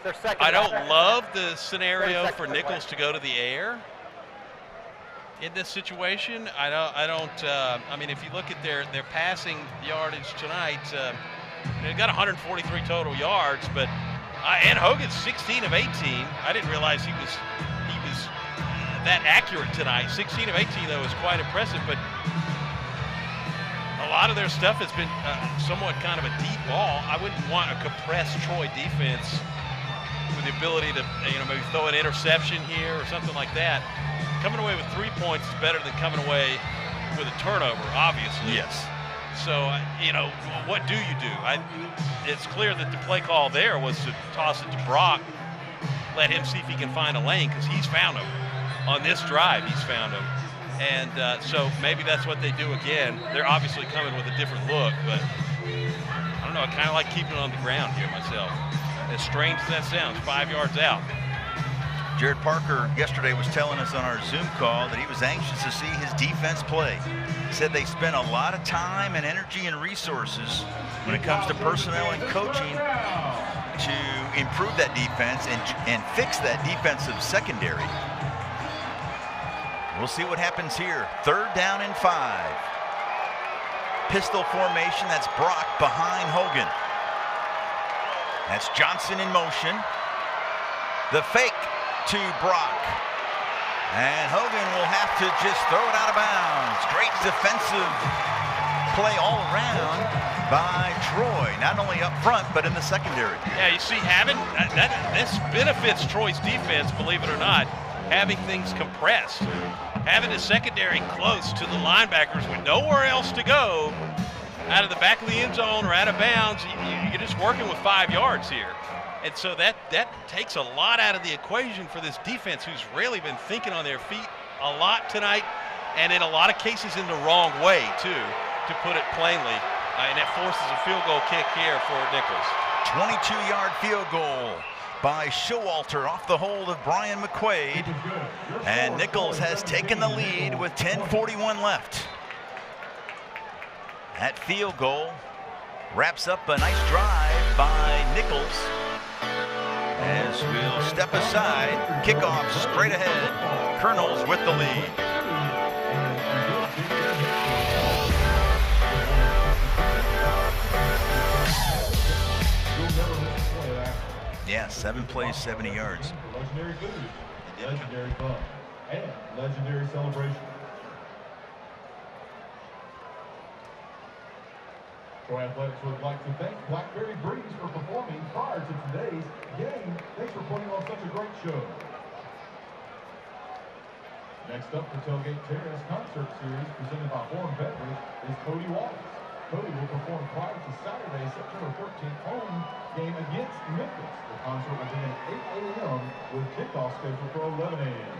Their second. I don't love the scenario for Nichols to go to the air in this situation. I mean, if you look at their passing yardage tonight, they got 143 total yards, but and Hogan's 16 of 18. I didn't realize he was that accurate tonight. 16 of 18, though, is quite impressive, but a lot of their stuff has been somewhat kind of a deep ball. I wouldn't want a compressed Troy defense with the ability to, maybe throw an interception here or something like that. Coming away with 3 points is better than coming away with a turnover, obviously. Yes. So, what do you do? It's clear that the play call there was to toss it to Brock, let him see if he can find a lane, because he's found him. On this drive, he's found him. And so maybe that's what they do again. They're obviously coming with a different look, but I don't know. I kind of like keeping it on the ground here myself. As strange as that sounds, 5 yards out. Jared Parker yesterday was telling us on our Zoom call that he was anxious to see his defense play. He said they spent a lot of time and energy and resources when it comes to personnel and coaching to improve that defense and fix that defensive secondary. We'll see what happens here. 3rd down and 5. Pistol formation. That's Brock behind Hogan. That's Johnson in motion. The fake to Brock. And Hogan will have to just throw it out of bounds. Great defensive play all around by Troy. Not only up front, but in the secondary. Yeah, you see, this benefits Troy's defense, believe it or not, having things compressed. Having the secondary close to the linebackers with nowhere else to go out of the back of the end zone or out of bounds, you're just working with 5 yards here. And so that takes a lot out of the equation for this defense, who's really been thinking on their feet a lot tonight, and in a lot of cases in the wrong way, too, to put it plainly. And it forces a field goal kick here for Nichols. 22-yard field goal by Showalter off the hold of Brian McQuaid. And Nichols has taken the lead with 10:41 left. That field goal wraps up a nice drive by Nichols. As we'll step aside, kickoff straight ahead. Colonels with the lead. Yeah, 7 plays, 70 yards. Legendary food, legendary fun, and legendary celebration. Troy Athletics would like to thank Blackberry Breeze for performing prior to today's game. Thanks for putting on such a great show. Next up, the Tailgate Terrace Concert Series presented by Horn Beverage is Cody Wallace. Cody will perform prior to Saturday, September 13th home game against Memphis. The concert will begin at 8 a.m. with kickoff scheduled for 11 a.m.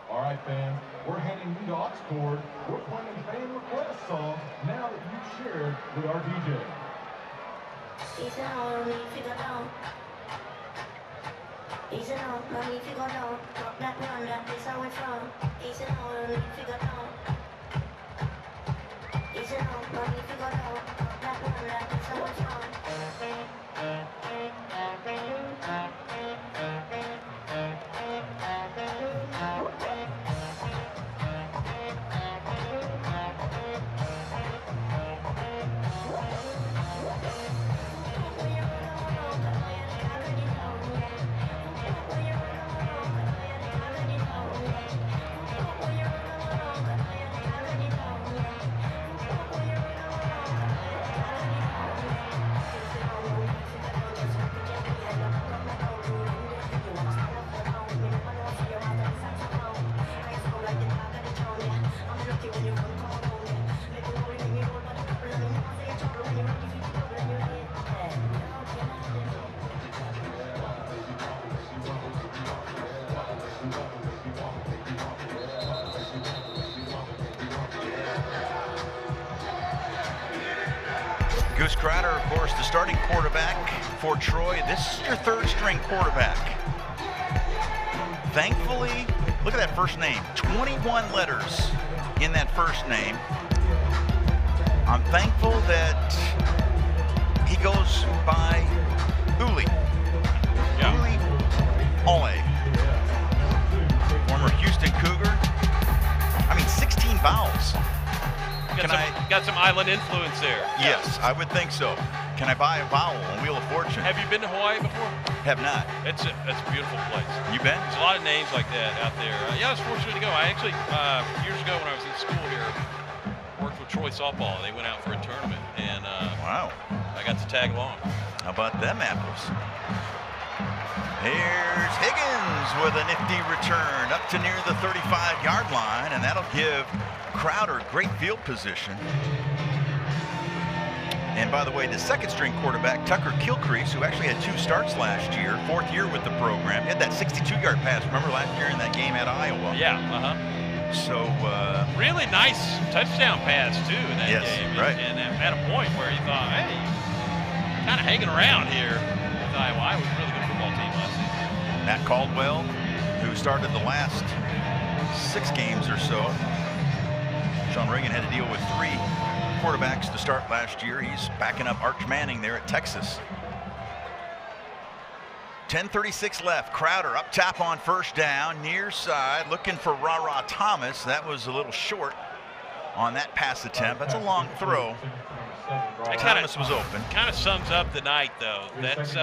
All right. tonight, fans. We're heading into Oxford. We're playing fan request songs now that you've shared with our DJ. Easy on me, figure down. Easy on me, figure down. Drop that one, that is how it's from. Easy on me, figure down. Easy on me, figure down. Drop that one, that is how it's from. Goose Crowder, of course, the starting quarterback for Troy. This is your third string quarterback. Thankfully, look at that first name. 21 letters in that first name. I'm thankful that he goes by Uli. Yeah. Uli Ole. Former Houston Cougar. I mean, 16 vowels. Got some island influence there. Yes, I would think so. Can I buy a vowel on Wheel of Fortune? Have you been to Hawaii before? Have not. It's a beautiful place. You been? There's a lot of names like that out there. Yeah, I was fortunate to go. I actually, years ago when I was in school here, worked with Troy softball. They went out for a tournament, and wow, I got to tag along. How about them apples? Here's Higgins with a nifty return up to near the 35-yard line, and that'll give Crowder great field position. And by the way, the second string quarterback, Tucker Kilcrease, who actually had 2 starts last year, 4th year with the program, had that 62-yard pass. Remember last year in that game at Iowa? Yeah, So really nice touchdown pass too in that yes, game. Right. And at a point where you thought, hey, kind of hanging around here with Iowa. Iowa was a really good football team last season. Matt Caldwell, who started the last 6 games or so. Sean Reagan had to deal with 3 quarterbacks to start last year. He's backing up Arch Manning there at Texas. 10:36 left. Crowder up top on first down, near side, looking for Ra Thomas. That was a little short on that pass attempt. That's a long throw. Thomas was open. Kind of sums up the night, though. That's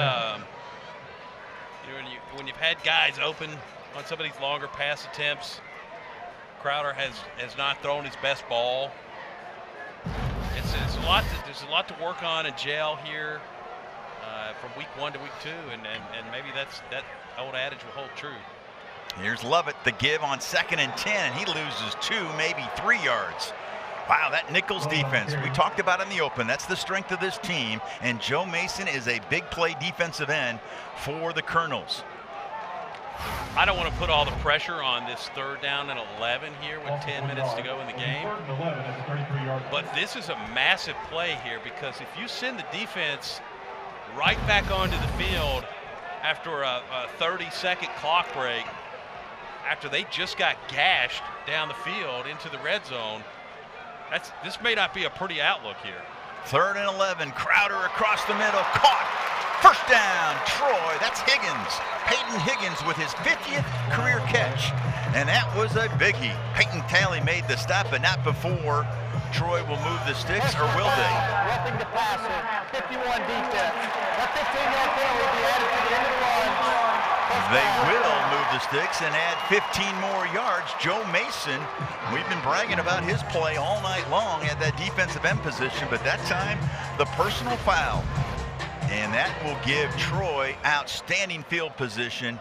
when you've had guys open on some of these longer pass attempts. Crowder has not thrown his best ball. It's a lot. There's a lot to work on and gel here from week 1 to week 2, and maybe that old adage will hold true. Here's Lovett, the give on 2nd and 10, and he loses 2, maybe 3 yards. Wow, that Nichols defense, we talked about in the open, that's the strength of this team, and Joe Mason is a big play defensive end for the Colonels. I don't want to put all the pressure on this 3rd down and 11 here with 10 minutes to go in the game. But this is a massive play here, because if you send the defense right back onto the field after a 30-second clock break, after they just got gashed down the field into the red zone, this may not be a pretty outlook here. 3rd and 11, Crowder across the middle, caught. First down, Troy. That's Higgins. Peyton Higgins with his 50th career catch. And that was a biggie. Peyton Talley made the stop, but not before Troy will move the sticks, or will they? Roughing the passer, 51 defense. That 15-yard penalty will be added to the end of the run. They will move the sticks and add 15 more yards. Joe Mason, we've been bragging about his play all night long at that defensive end position, but that time, the personal foul. And that will give Troy outstanding field position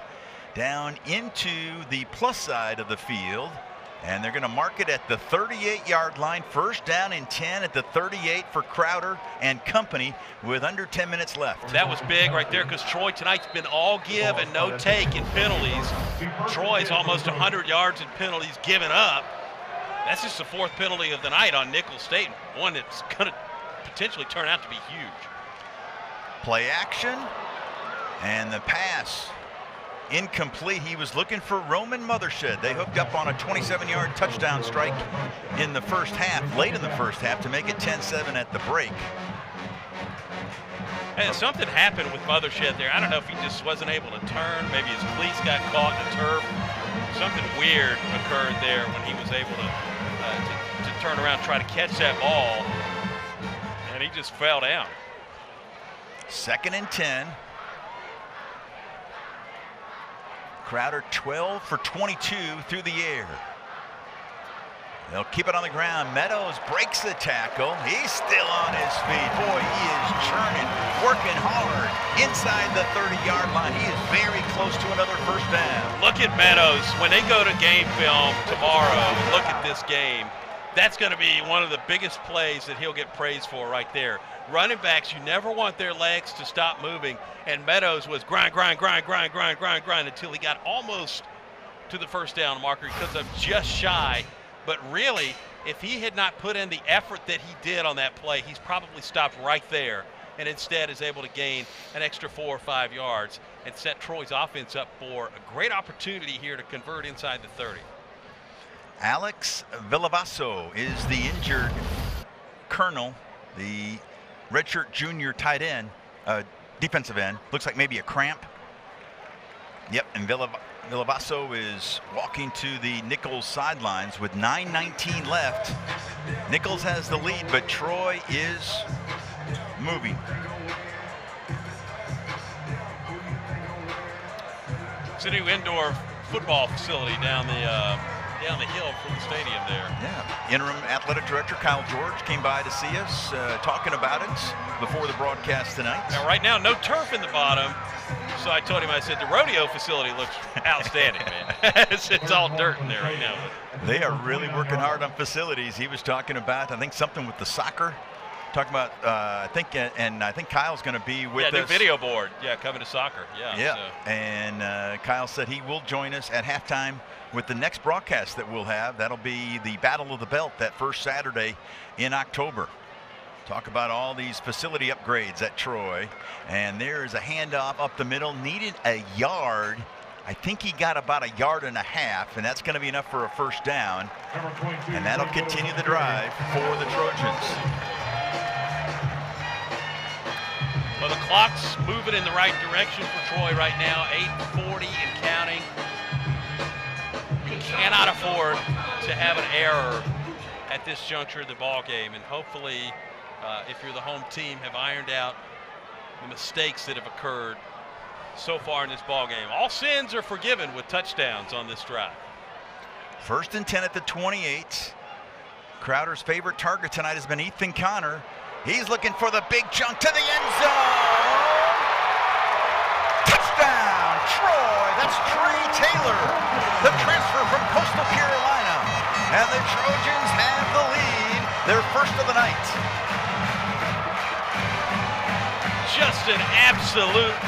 down into the plus side of the field. And they're going to mark it at the 38-yard line. First down and 10 at the 38 for Crowder and company with under 10 minutes left. That was big right there because Troy tonight's been all give and no take in penalties. Troy's almost 100 yards in penalties given up. That's just the 4th penalty of the night on Nicholls State, one that's going to potentially turn out to be huge. Play action, and the pass incomplete. He was looking for Roman Mothershed. They hooked up on a 27-yard touchdown strike in the first half, late in the first half, to make it 10-7 at the break. And something happened with Mothershed there. I don't know if he just wasn't able to turn. Maybe his cleats got caught in the turf. Something weird occurred there when he was able to turn around, try to catch that ball, and he just fell down. 2nd and 10. Crowder 12 for 22 through the air. They'll keep it on the ground. Meadows breaks the tackle. He's still on his feet. Boy, he is churning, working hard inside the 30-yard line. He is very close to another first down. Look at Meadows. When they go to game film tomorrow and look at this game, that's going to be one of the biggest plays that he'll get praised for right there. Running backs, you never want their legs to stop moving, and Meadows was grind until he got almost to the first down marker. He comes up just shy, but really, if he had not put in the effort that he did on that play, he's probably stopped right there, and instead is able to gain an extra 4 or 5 yards and set Troy's offense up for a great opportunity here to convert inside the 30. Alex Villavaso is the injured Colonel, the redshirt junior tight end, defensive end. Looks like maybe a cramp. Yep, and Villavaso is walking to the Nicholls sidelines with 9:19 left. Nicholls has the lead, but Troy is moving. It's a new indoor football facility down the hill from the stadium there. Yeah. Interim athletic director Kyle George came by to see us, talking about it before the broadcast tonight. Now, right now, no turf in the bottom. So I told him, I said, the rodeo facility looks outstanding, man. It's all dirt in there right now. They are really working hard on facilities. He was talking about, I think, something with the soccer. Talking about, I think Kyle's going to be with us. Yeah, new video board. Yeah, coming to soccer. Yeah. So. And Kyle said he will join us at halftime with the next broadcast that we'll have. That'll be the Battle of the Belt that first Saturday in October. Talk about all these facility upgrades at Troy. And there is a handoff up the middle. Needed a yard. I think he got about 1.5 yards, and that's going to be enough for a first down. And that'll continue the drive for the Trojans. Well, the clock's moving in the right direction for Troy right now, 8:40 and counting. You cannot afford to have an error at this juncture of the ball game, and hopefully, if you're the home team, have ironed out the mistakes that have occurred so far in this ball game. All sins are forgiven with touchdowns on this drive. 1st and 10 at the 28. Crowder's favorite target tonight has been Ethan Connor. He's looking for the big chunk to the end zone. Touchdown, Troy. That's Trey Taylor, the transfer from Coastal Carolina. And the Trojans have the lead, their first of the night. Just an absolute,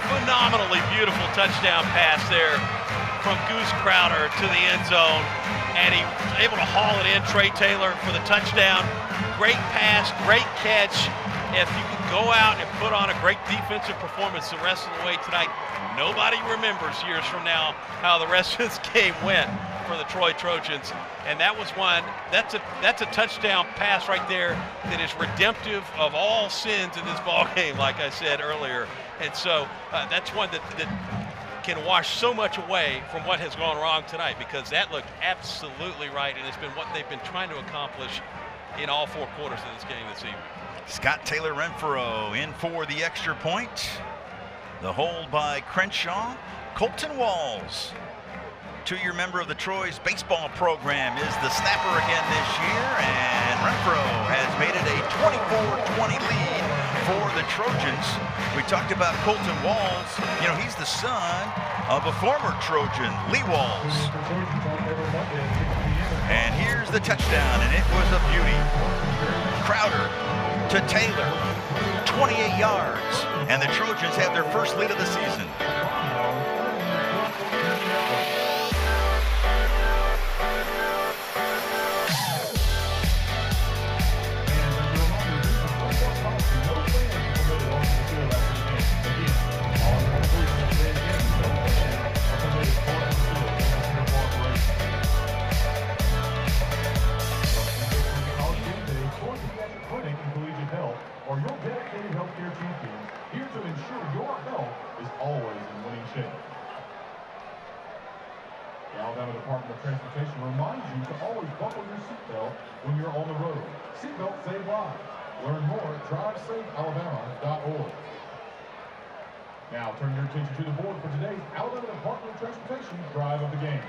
phenomenally beautiful touchdown pass there from Goose Crowder to the end zone. And he was able to haul it in, Trey Taylor, for the touchdown. Great pass, great catch. If you can go out and put on a great defensive performance the rest of the way tonight, nobody remembers years from now how the rest of this game went for the Troy Trojans. And that was one, that's a touchdown pass right there that is redemptive of all sins in this ball game, like I said earlier. And so that's one that can wash so much away from what has gone wrong tonight, because that looked absolutely right, and it's been what they've been trying to accomplish in all 4 quarters of this game this evening. Scott Taylor Renfro in for the extra point. The hold by Crenshaw. Colton Walls, 2-year member of the Troy's baseball program, is the snapper again this year, and Renfro has made it a 24-20 lead for the Trojans. We talked about Colton Walls. You know, he's the son of a former Trojan, Lee Walls. And here's the touchdown, and it was a beauty. Crowder to Taylor, 28 yards, and the Trojans have their first lead of the season. Or your dedicated healthcare champion, here to ensure your health is always in winning shape. The Alabama Department of Transportation reminds you to always buckle your seatbelt when you're on the road. Seatbelts save lives. Learn more at drivesafealabama.org. Now turn your attention to the board for today's Alabama Department of Transportation Drive of the Game.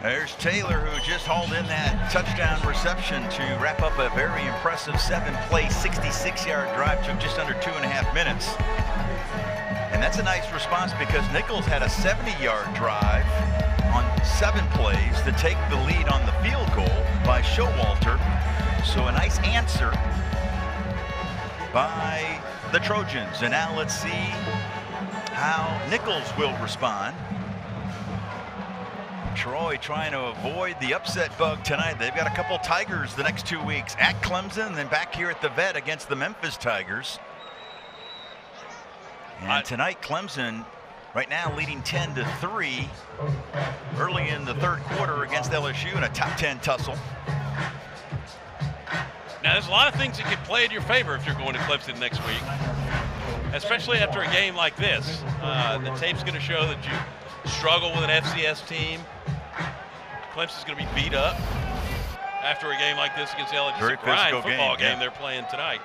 There's Taylor, who just hauled in that touchdown reception to wrap up a very impressive 7-play, 66-yard drive. Took just under 2.5 minutes. And that's a nice response because Nichols had a 70-yard drive on 7 plays to take the lead on the field goal by Showalter. So a nice answer by the Trojans. And now let's see how Nichols will respond. Troy trying to avoid the upset bug tonight. They've got a couple Tigers the next 2 weeks at Clemson, and then back here at the Vet against the Memphis Tigers. And tonight, Clemson right now leading 10-3 early in the third quarter against LSU in a top 10 tussle. Now, there's a lot of things that can play in your favor if you're going to Clemson next week, especially after a game like this. The tape's going to show that you struggle with an FCS team. Clemson's going to be beat up after a game like this against LSU. Very it's a grind football game yeah. they're playing tonight.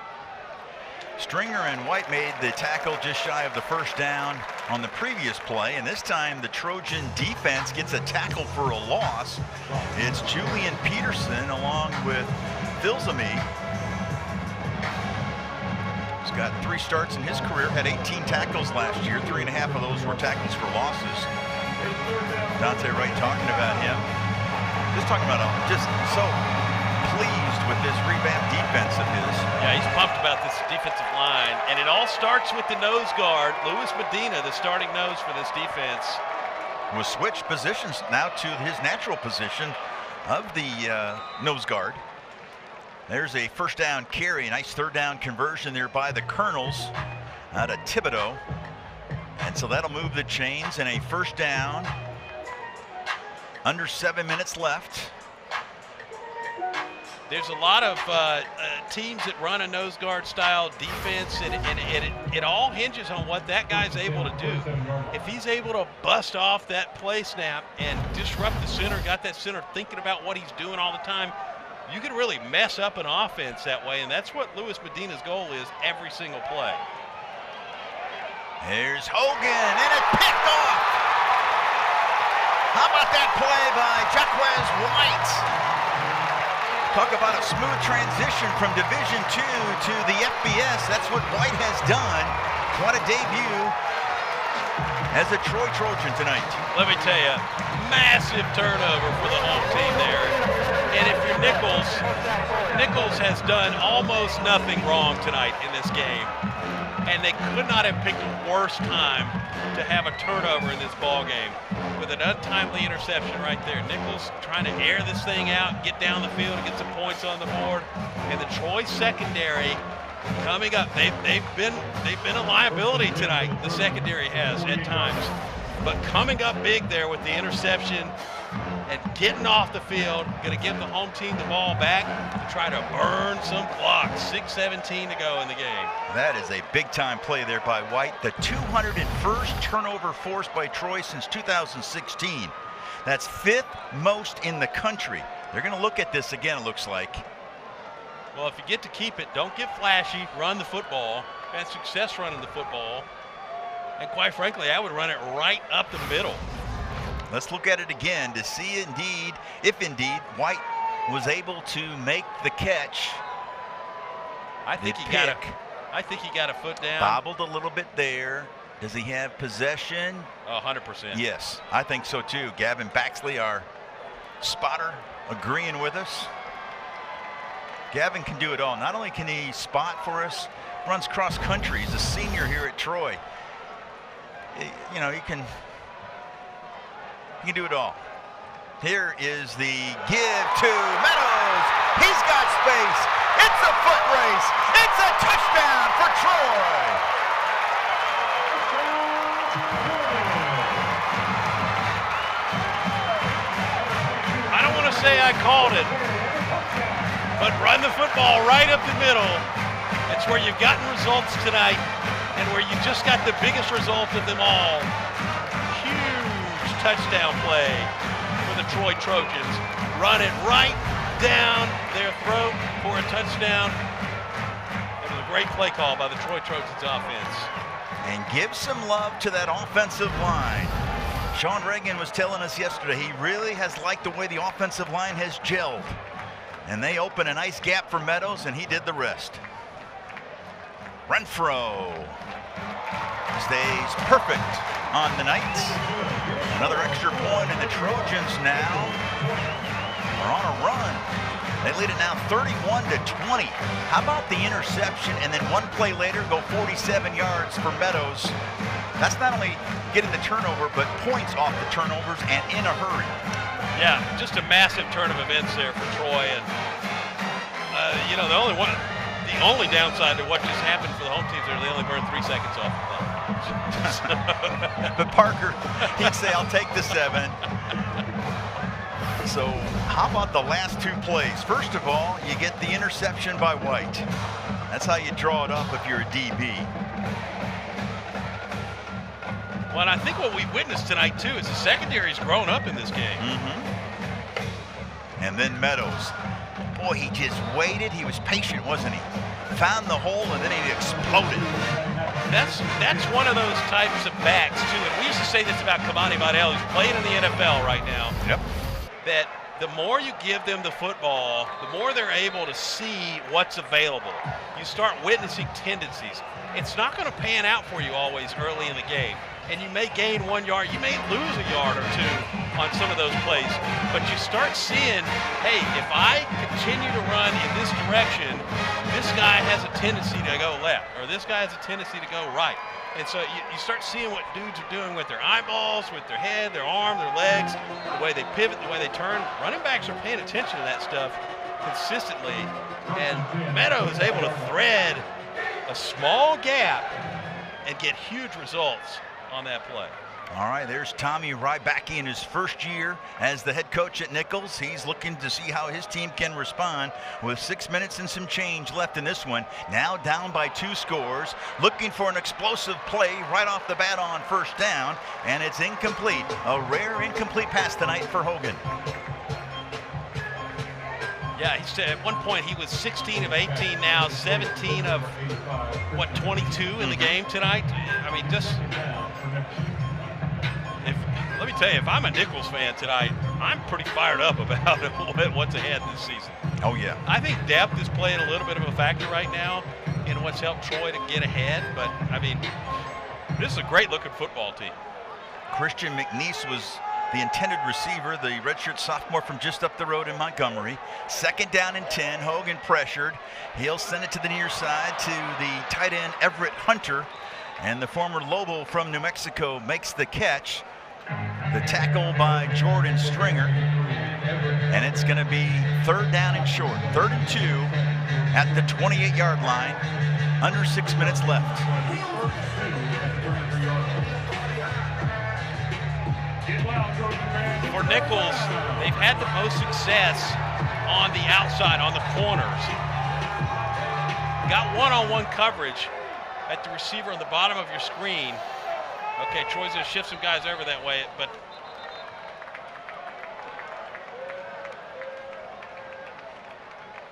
Stringer and White made the tackle just shy of the first down on the previous play, and this time the Trojan defense gets a tackle for a loss. It's Julian Peterson along with Filsamy. He's got 3 starts in his career, had 18 tackles last year. 3.5 of those were tackles for losses. Dante Wright talking about him. Just talking about just so pleased with this revamped defense of his. Yeah, he's pumped about this defensive line, and it all starts with the nose guard, Luis Medina, the starting nose for this defense. Was switched positions now to his natural position of the nose guard. There's a first down carry, a nice third down conversion there by the Colonels out of Thibodeau. And so that'll move the chains, and a first down. Under 7 minutes left. There's a lot of teams that run a nose guard style defense, and it all hinges on what that guy's able to do. If he's able to bust off that play snap and disrupt the center, got that center thinking about what he's doing all the time, you can really mess up an offense that way, and that's what Louis Medina's goal is every single play. Here's Hogan, and it's picked off. How about that play by Jaquez White? Talk about a smooth transition from Division II to the FBS. That's what White has done. What a debut as a Troy Trojan tonight. Let me tell you, massive turnover for the home team there. And if you're Nichols, Nichols has done almost nothing wrong tonight in this game. And they could not have picked a worse time to have a turnover in this ball game with an untimely interception right there. Nichols trying to air this thing out, get down the field, and get some points on the board. And the Troy secondary coming up. They've been a liability tonight. The secondary has at times, but coming up big there with the interception and getting off the field, going to give the home team the ball back to try to burn some clock. 6:17 to go in the game. That is a big-time play there by White. The 201st turnover forced by Troy since 2016. That's 5th most in the country. They're going to look at this again, it looks like. Well, if you get to keep it, don't get flashy. Run the football. Had success running the football. And quite frankly, I would run it right up the middle. Let's look at it again to see if indeed White was able to make the catch. I think he got a foot down. Bobbled a little bit there. Does he have possession? 100%. Yes, I think so too. Gavin Baxley, our spotter, agreeing with us. Gavin can do it all. Not only can he spot for us, runs cross country. He's a senior here at Troy. You know, he can do it all. Here is the give to Meadows. He's got space. It's a foot race. It's a touchdown for Troy. I don't want to say I called it, but run the football right up the middle. It's where you've gotten results tonight and where you just got the biggest result of them all. Huge touchdown play for the Troy Trojans. Run it right down their throat for a touchdown. It was a great play call by the Troy Trojans offense. And give some love to that offensive line. Sean Reagan was telling us yesterday he really has liked the way the offensive line has gelled. And they open a nice gap for Meadows, and he did the rest. Renfro stays perfect on the night. Another extra point, and the Trojans now are on a run. They lead it now 31-20. How about the interception, and then one play later go 47 yards for Meadows? That's not only getting the turnover, but points off the turnovers and in a hurry. Yeah, just a massive turn of events there for Troy. And, you know, the only downside to what just happened for the home teams is they only burned 3 seconds off the clock. But Parker, he'd say, I'll take the 7. So how about the last 2 plays? First of all, you get the interception by White. That's how you draw it up if you're a DB. Well, and I think what we witnessed tonight, too, is the secondary's grown up in this game. And then Meadows. Boy, he just waited. He was patient, wasn't he? Found the hole, and then he exploded. That's one of those types of backs, too. And we used to say this about Kamani Vidal, who's playing in the NFL right now. Yep. That the more you give them the football, the more they're able to see what's available. You start witnessing tendencies. It's not going to pan out for you always early in the game. And you may gain 1 yard, you may lose a yard or 2 on some of those plays, but you start seeing, hey, if I continue to run in this direction, this guy has a tendency to go left, or this guy has a tendency to go right. And so you start seeing what dudes are doing with their eyeballs, with their head, their arm, their legs, the way they pivot, the way they turn. Running backs are paying attention to that stuff consistently, and Meadows is able to thread a small gap and get huge results on that play. All right, there's Tommy Rybacki in his first year as the head coach at Nichols. He's looking to see how his team can respond with 6 minutes and some change left in this one. Now down by 2 scores, looking for an explosive play right off the bat on first down, and it's incomplete. A rare incomplete pass tonight for Hogan. Yeah, he said at one point he was 16 of 18 now, 17 of, 22 in the game tonight? I mean, let me tell you, if I'm a Nichols fan tonight, I'm pretty fired up about what's ahead this season. Oh, yeah. I think depth is playing a little bit of a factor right now in what's helped Troy to get ahead, but, I mean, this is a great-looking football team. Christian McNeese was the intended receiver, the redshirt sophomore from just up the road in Montgomery. 2nd down and 10. Hogan pressured. He'll send it to the near side to the tight end Everett Hunter, and the former Lobo from New Mexico makes the catch. The tackle by Jordan Stringer, and it's going to be 3rd down and short. 3rd and 2 at the 28-yard line. Under 6 minutes left. For Nichols, they've had the most success on the outside, on the corners. Got one-on-one coverage at the receiver on the bottom of your screen. Okay, Troy's going to shift some guys over that way, but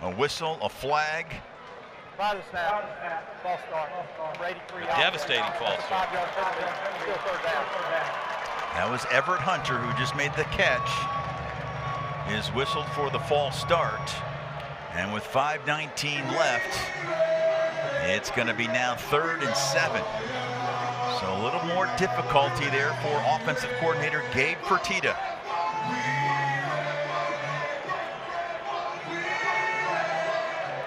a whistle, a flag. By the snap, false start. Brady 3 a devastating false start. 5-yard penalty, still 3rd down. That was Everett Hunter who just made the catch. Is whistled for the false start. And with 5:19 left, it's going to be now 3rd and 7. So a little more difficulty there for offensive coordinator Gabe Fertitta.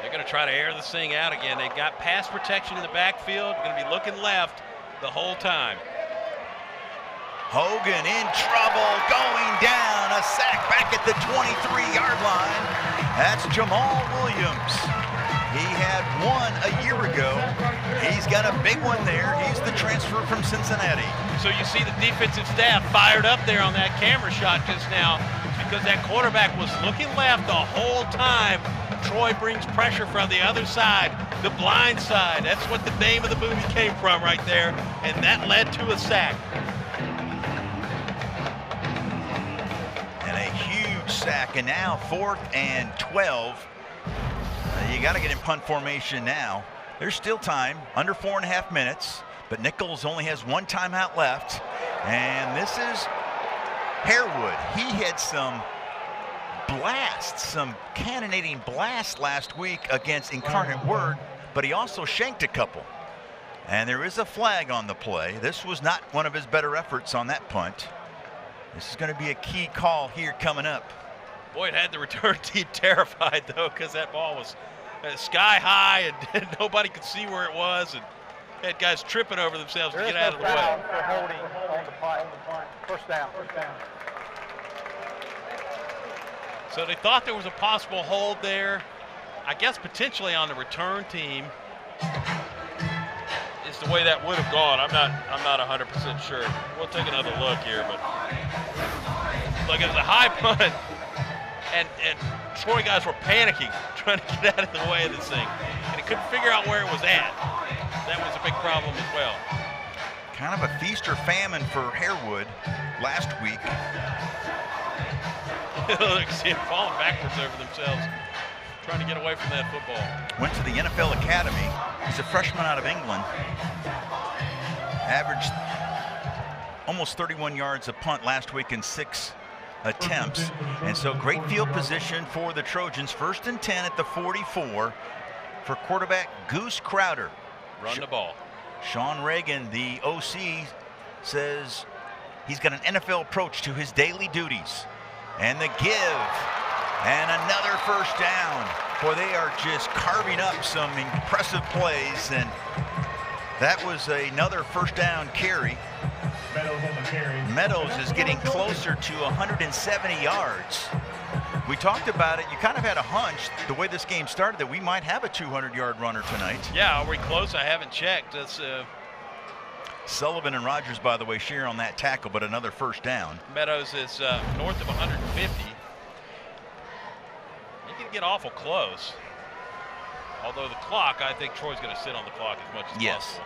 They're going to try to air this thing out again. They've got pass protection in the backfield. Going to be looking left the whole time. Hogan in trouble, going down. A sack back at the 23-yard line. That's Jamal Williams. He had one a year ago. He's got a big one there. He's the transfer from Cincinnati. So you see the defensive staff fired up there on that camera shot just now because that quarterback was looking left the whole time. Troy brings pressure from the other side, the blind side. That's what the name of the movie came from right there, and that led to a sack. And a huge sack, and now 4th and 12. You got to get in punt formation now. There's still time, under 4.5 minutes, but Nichols only has 1 timeout left. And this is Harewood. He had some blasts, some cannonading blasts last week against Incarnate Word, but he also shanked a couple. And there is a flag on the play. This was not one of his better efforts on that punt. This is going to be a key call here coming up. Boy, it had the return team terrified, though, because that ball was sky high and nobody could see where it was, and had guys tripping over themselves to get out of the way. For holding on the punt. First down. So they thought there was a possible hold there. I guess potentially on the return team is the way that would have gone. I'm not 100% sure. We'll take another look here, but look, it was a high punt, and Troy guys were panicking, trying to get out of the way of this thing, and he couldn't figure out where it was at. That was a big problem as well. Kind of a feast or famine for Harewood last week. Look, see them falling backwards over themselves, trying to get away from that football. Went to the NFL Academy. He's a freshman out of England. Averaged almost 31 yards a punt last week in 6 attempts. And so great field position for the Trojans. 1st and 10 at the 44 for quarterback Goose Crowder. Run the ball. Sean Reagan, the OC, says he's got an NFL approach to his daily duties. And the give, and another first down. Boy, they are just carving up some impressive plays, and that was another first down carry. Meadows is getting closer to 170 yards. We talked about it. You kind of had a hunch, the way this game started, that we might have a 200-yard runner tonight. Yeah, are we close? I haven't checked. That's Sullivan and Rogers, by the way, share on that tackle, but another first down. Meadows is north of 150. You can get awful close. Although the clock, I think Troy's going to sit on the clock as much as possible.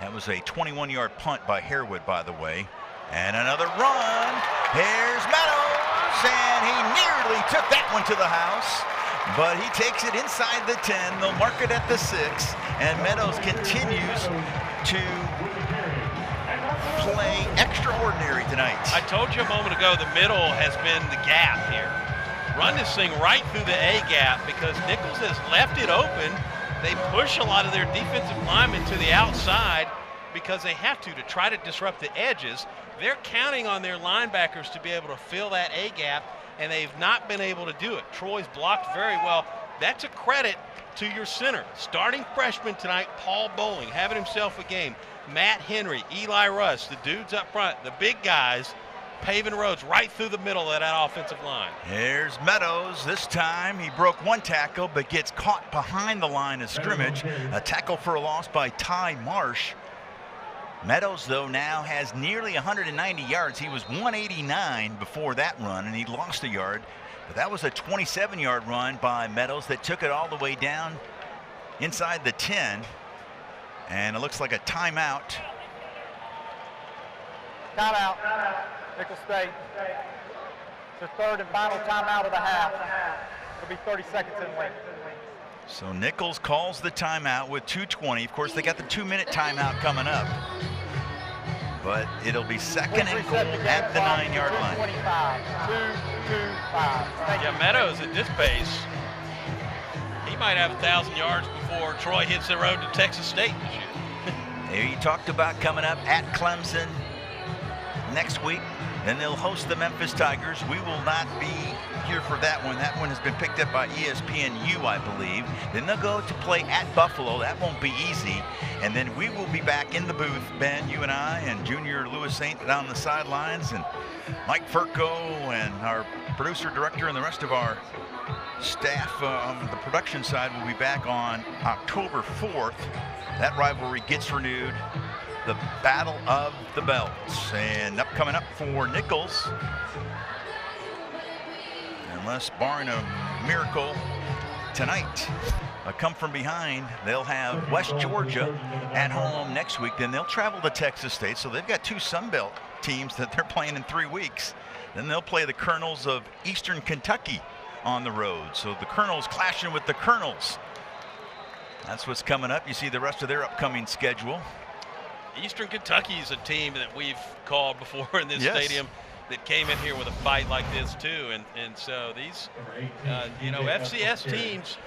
That was a 21-yard punt by Harewood, by the way. And another run. Here's Meadows, and he nearly took that one to the house, but he takes it inside the 10. They'll mark it at the 6, and Meadows continues to play extraordinary tonight. I told you a moment ago the middle has been the gap here. Run this thing right through the A gap because Nichols has left it open. They push a lot of their defensive linemen to the outside because they have to try to disrupt the edges. They're counting on their linebackers to be able to fill that A gap, and they've not been able to do it. Troy's blocked very well. That's a credit to your center. Starting freshman tonight, Paul Bowling, having himself a game. Matt Henry, Eli Russ, the dudes up front, the big guys, paving roads right through the middle of that offensive line. Here's Meadows. This time he broke one tackle but gets caught behind the line of scrimmage. A tackle for a loss by Ty Marsh. Meadows, though, now has nearly 190 yards. He was 189 before that run, and he lost a yard. But that was a 27-yard run by Meadows that took it all the way down inside the 10. And it looks like a timeout. Timeout. Nicholls State. It's the third and final timeout of the half. It'll be 30 seconds in length. So Nichols calls the timeout with 2:20. Of course, they got the 2-minute timeout coming up. But it'll be second and goal at the 9-yard line. 2:25. Yeah, Meadows at this pace, he might have 1,000 yards before Troy hits the road to Texas State this year. There you talked about coming up at Clemson next week. Then they'll host the Memphis Tigers. We will not be here for that one. That one has been picked up by ESPNU, I believe. Then they'll go to play at Buffalo. That won't be easy. And then we will be back in the booth, Ben, you and I, and Junior Lewis Saint down the sidelines, and Mike Furco and our producer, director, and the rest of our staff on the production side will be back on October 4th. That rivalry gets renewed. The Battle of the Belts. And coming up for Nichols, unless barring a miracle tonight, a come from behind, they'll have West Georgia at home next week. Then they'll travel to Texas State. So they've got 2 Sun Belt teams that they're playing in 3 weeks. Then they'll play the Colonels of Eastern Kentucky on the road. So the Colonels clashing with the Colonels. That's what's coming up. You see the rest of their upcoming schedule. Eastern Kentucky is a team that we've called before in this stadium that came in here with a fight like this too, and so these FCS teams,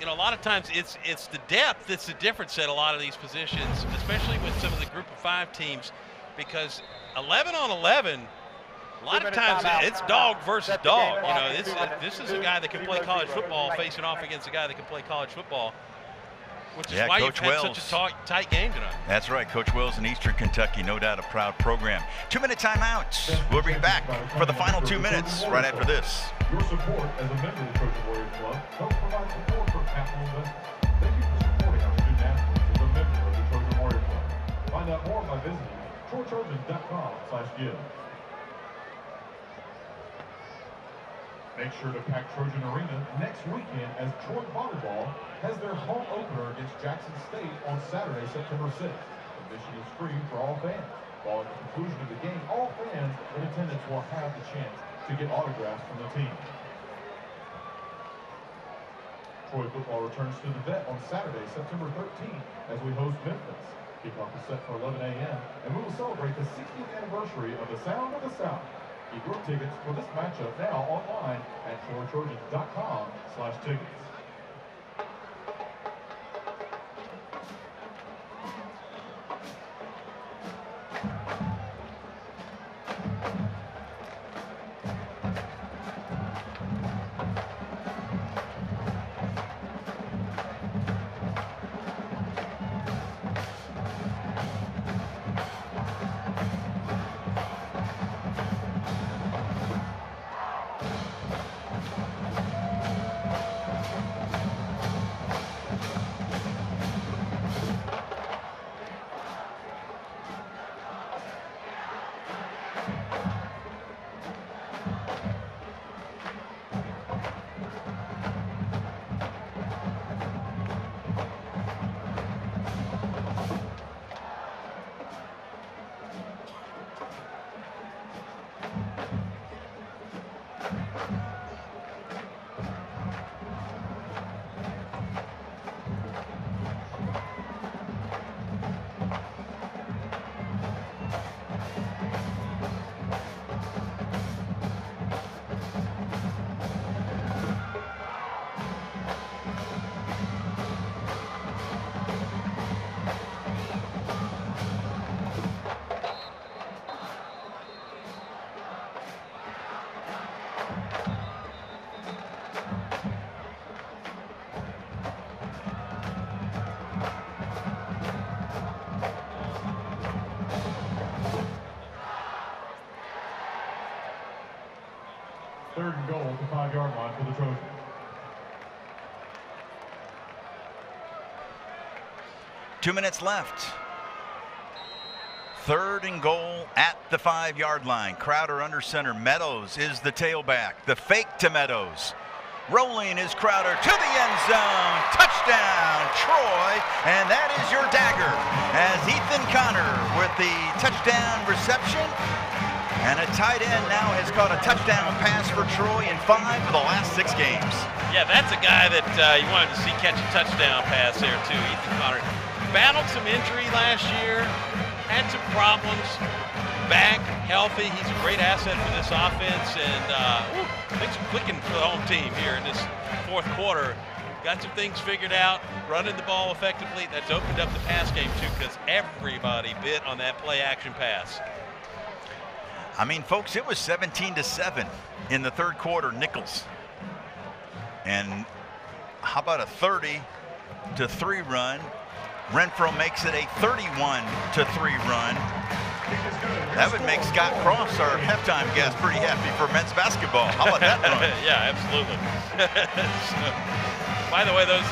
a lot of times it's the depth that's the difference at a lot of these positions, especially with some of the Group of 5 teams, because 11 on 11, a lot of times it's dog versus dog. This is a guy that can play college football facing off against a guy that can play college football. Which is why you've had such a tight game tonight. That's right. Coach Wells in Eastern Kentucky, no doubt a proud program. 2-minute timeouts. We'll be back for the final 2 minutes right after this. Your support as a member of the Trojan Warriors Club helps provide support for capital investment. Thank you for supporting our student athletes as a member of the Trojan Warriors Club. Find out more by visiting TroyTrojans.com/give. Make sure to pack Trojan Arena next weekend as Troy Volleyball has their home opener against Jackson State on Saturday, September 6th. Admission is free for all fans. Following the conclusion of the game, all fans in attendance will have the chance to get autographs from the team. Troy football returns to the Vet on Saturday, September 13th, as we host Memphis. Kickoff is set for 11 a.m., and we will celebrate the 60th anniversary of the Sound of the South. Get your tickets for this matchup now online at TroyTrojans.com/tickets. 3rd and goal at the 5-yard line for the Trojans. Two minutes left. 3rd and goal at the 5-yard line. Crowder under center. Meadows is the tailback. The fake to Meadows. Rolling is Crowder to the end zone. Touchdown, Troy. And that is your dagger as Ethan Connor with the touchdown reception. And a tight end now has caught a touchdown pass for Troy in 5 of the last 6 games. Yeah, that's a guy that you wanted to see catch a touchdown pass there too, Ethan Connor. Battled some injury last year, had some problems, back, healthy. He's a great asset for this offense, and things are clicking for the home team here in this 4th quarter. Got some things figured out, running the ball effectively. That's opened up the pass game too, because everybody bit on that play action pass. I mean, folks, it was 17-7 in the 3rd quarter, Nichols. And how about a 30-3 run? Renfro makes it a 31-3 run. That would make Scott Cross, our halftime guest, pretty happy for men's basketball. How about that run? Yeah, absolutely. So, by the way, those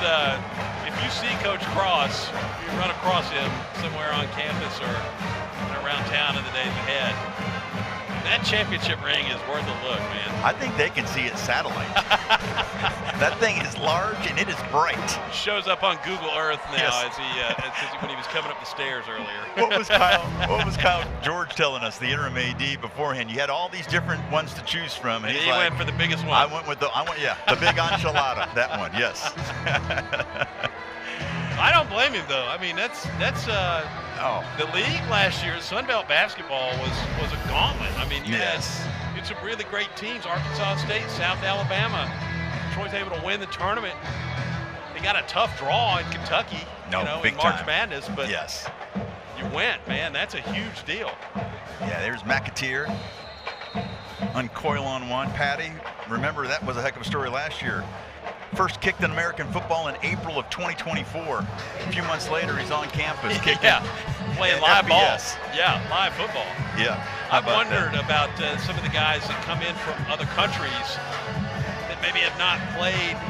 if you see Coach Cross, if you run across him somewhere on campus or around town in the days ahead, that championship ring is worth a look, man. I think they can see it satellite. That thing is large and it is bright. Shows up on Google Earth now Yes. as when he was coming up the stairs earlier. What was Kyle George telling us, the interim AD beforehand? You had all these different ones to choose from, and he like, went for the biggest one. I went the big enchilada. That one, yes. I don't blame him though. I mean, that's the league last year. Sunbelt basketball was a gauntlet. I mean, you had some really great teams. Arkansas State, South Alabama. Troy's able to win the tournament. They got a tough draw in Kentucky, big in March time. Madness, but yes, you went, man. That's a huge deal. Yeah, there's McAteer. Uncoil on one. Patty, remember that was a heck of a story last year. First kicked in American football in April of 2024. A few months later, he's on campus kicking. Playing live ball. FBS. Yeah, live football. Yeah. I've wondered about some of the guys that come in from other countries that maybe have not played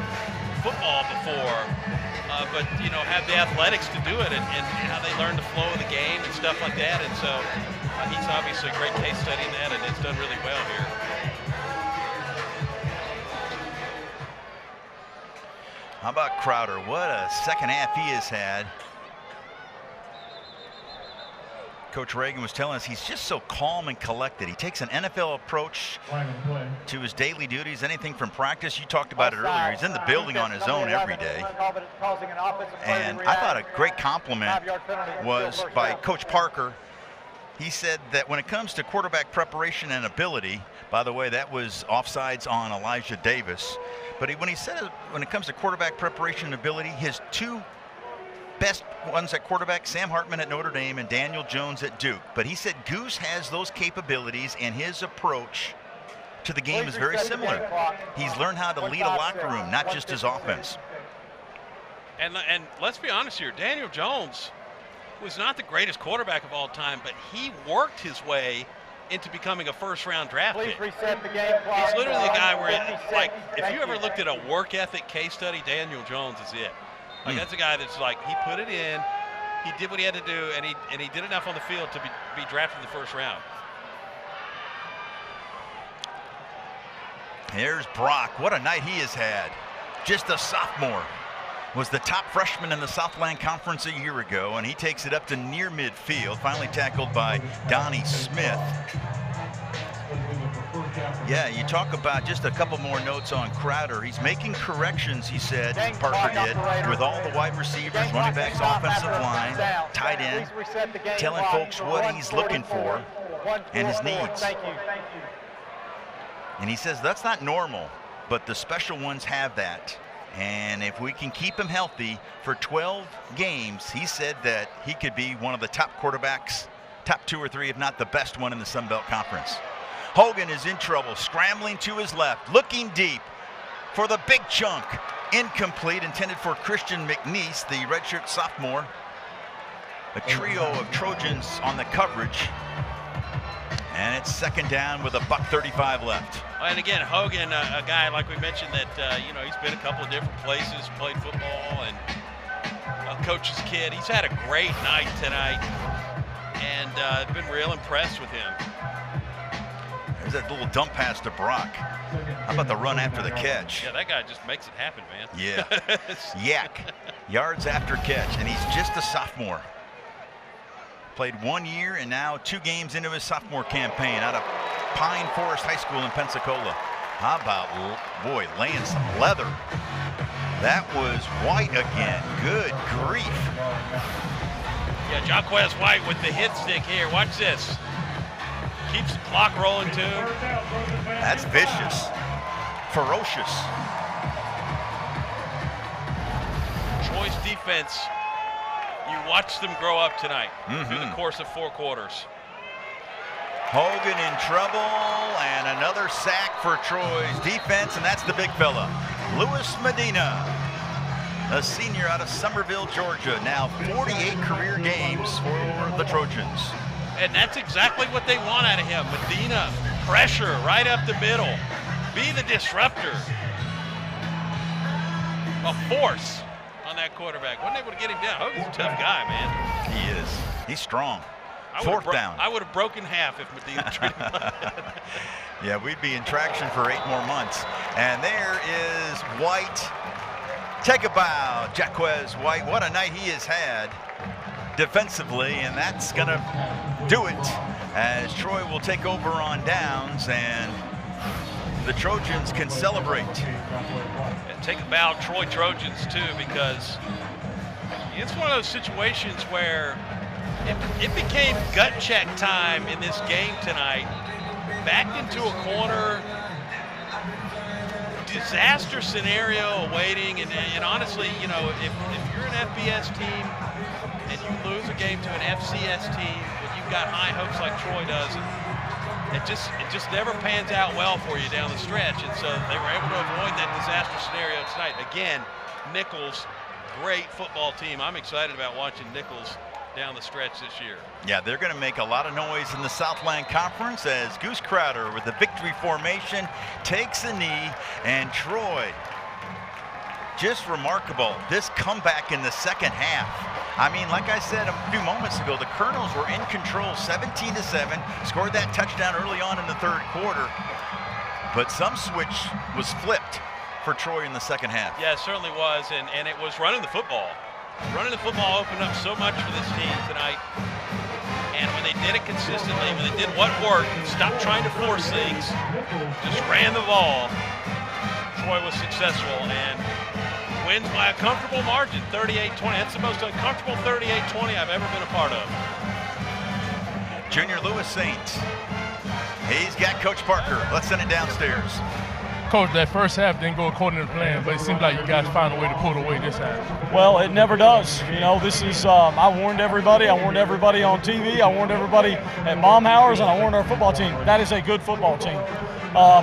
football before, but have the athletics to do it, and how they learn the flow of the game and stuff like that. And so he's obviously a great case study in that, and it's done really well here. How about Crowder? What a second half he has had. Coach Reagan was telling us he's just so calm and collected. He takes an NFL approach to his daily duties, anything from practice. You talked about it earlier. He's in the building on his own every day. And I thought a great compliment was by Coach Parker. He said that when it comes to quarterback preparation and ability, by the way, that was offsides on Elijah Davis. But when he said when it comes to quarterback preparation and ability, his 2 best ones at quarterback, Sam Hartman at Notre Dame and Daniel Jones at Duke. But he said Goose has those capabilities, and his approach to the game is very similar. He's learned how to lead a locker room, not just his offense. And let's be honest here, Daniel Jones was not the greatest quarterback of all time, but he worked his way into becoming a first-round draft pick. Reset the game clock. He's literally a guy where, if you ever looked at a work ethic case study, Daniel Jones is it. Like, that's a guy that's like, he put it in, he did what he had to do, and he did enough on the field to be drafted in the first round. Here's Brock. What a night he has had. Just a sophomore. Was the top freshman in the Southland Conference a year ago, and he takes it up to near midfield, finally tackled by Donnie Smith. Yeah, you talk about just a couple more notes on Crowder. He's making corrections, he said, Parker did, with all the wide receivers, running backs, offensive line, tight end, telling folks what he's looking for and his needs. And he says that's not normal, but the special ones have that. And if we can keep him healthy for 12 games, he said that he could be one of the top quarterbacks, top 2 or 3, if not the best one in the Sun Belt Conference. Hogan is in trouble, scrambling to his left, looking deep for the big chunk. Incomplete, intended for Christian McNeese, the redshirt sophomore. A trio of Trojans on the coverage. And it's second down with a $1:35 left. And again, Hogan, a guy like we mentioned that he's been a couple of different places, played football, and a coach's kid. He's had a great night tonight, and been real impressed with him. There's that little dump pass to Brock. How about the run after the catch? Yeah, that guy just makes it happen, man. Yeah. Yak, yards after catch, and he's just a sophomore. Played 1 year and now 2 games into his sophomore campaign out of Pine Forest High School in Pensacola. How about, boy, laying some leather. That was White again. Good grief. Yeah, Jaquez White with the hit stick here. Watch this. Keeps the clock rolling too. That's vicious. Ferocious. Troy's defense, you watch them grow up tonight through the course of 4 quarters. Hogan in trouble, and another sack for Troy's defense, and that's the big fella, Louis Medina, a senior out of Somerville, Georgia. Now 48 career games for the Trojans. And that's exactly what they want out of him. Medina, pressure right up the middle. Be the disruptor. A force on that quarterback. Wasn't able to get him down. Hogan's a tough guy, man. He is. He's strong. Fourth down. I would have broken half if Medina treated him like that. Yeah, we'd be in traction for 8 more months. And there is White. Take a bow, Jaquez White. What a night he has had defensively, and that's going to do it as Troy will take over on downs, and the Trojans can celebrate. And take a bow, Troy Trojans, too, because it's one of those situations where it became gut check time in this game tonight. Backed into a corner, disaster scenario awaiting, and honestly, if you're an FBS team and you lose a game to an FCS team when you've got high hopes like Troy does, it just never pans out well for you down the stretch, and so they were able to avoid that disaster scenario tonight. Again, Nichols, great football team. I'm excited about watching Nichols down the stretch this year. Yeah, they're going to make a lot of noise in the Southland Conference as Goose Crowder with the victory formation takes a knee, and Troy, just remarkable, this comeback in the second half. I mean, like I said a few moments ago, the Colonels were in control 17-7, scored that touchdown early on in the 3rd quarter, but some switch was flipped for Troy in the second half. Yeah, it certainly was, and it was running the football. Running the football opened up so much for this team tonight. And when they did it consistently, when they did what worked, stopped trying to force things, just ran the ball, Troy was successful and wins by a comfortable margin, 38-20. That's the most uncomfortable 38-20 I've ever been a part of. Junior Lewis Saints. He's got Coach Parker. Let's send it downstairs. Coach, that first half didn't go according to the plan, but it seems like you guys found a way to pull away this half. Well, it never does. This is, I warned everybody. I warned everybody on TV. I warned everybody at Mom Hours, and I warned our football team. That is a good football team.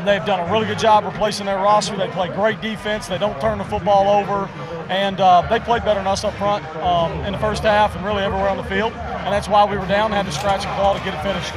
They've done a really good job replacing their roster. They play great defense. They don't turn the football over. And they played better than us up front in the first half and really everywhere on the field. And that's why we were down and had to scratch and claw to get it finished.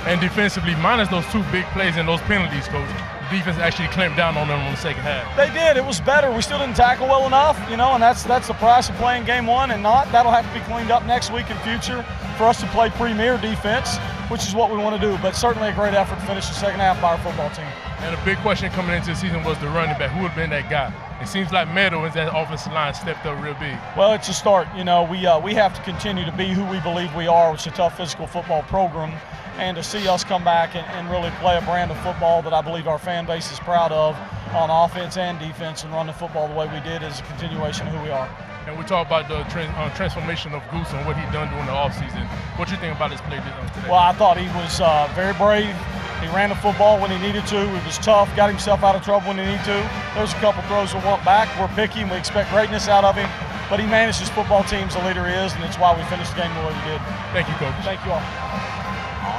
And defensively, minus those 2 big plays and those penalties, Coach, the defense actually clamped down on them in the second half. They did. It was better. We still didn't tackle well enough, and that's the price of playing game 1 and not. That'll have to be cleaned up next week and future for us to play premier defense, which is what we want to do. But certainly a great effort to finish the second half by our football team. And a big question coming into the season was the running back. Who would have been that guy? It seems like Meadow and that offensive line stepped up real big. Well, it's a start. We have to continue to be who we believe we are, which is a tough physical football program. And to see us come back and really play a brand of football that I believe our fan base is proud of on offense and defense, and run the football the way we did is a continuation of who we are. And we talk about the transformation of Goose and what he done during the offseason. What you think about his play today? Well, I thought he was very brave. He ran the football when he needed to. He was tough, got himself out of trouble when he needed to. There's a couple throws that went back. We're picky and we expect greatness out of him. But he managed his football team as the leader he is, and it's why we finished the game the way we did. Thank you, Coach. Thank you all.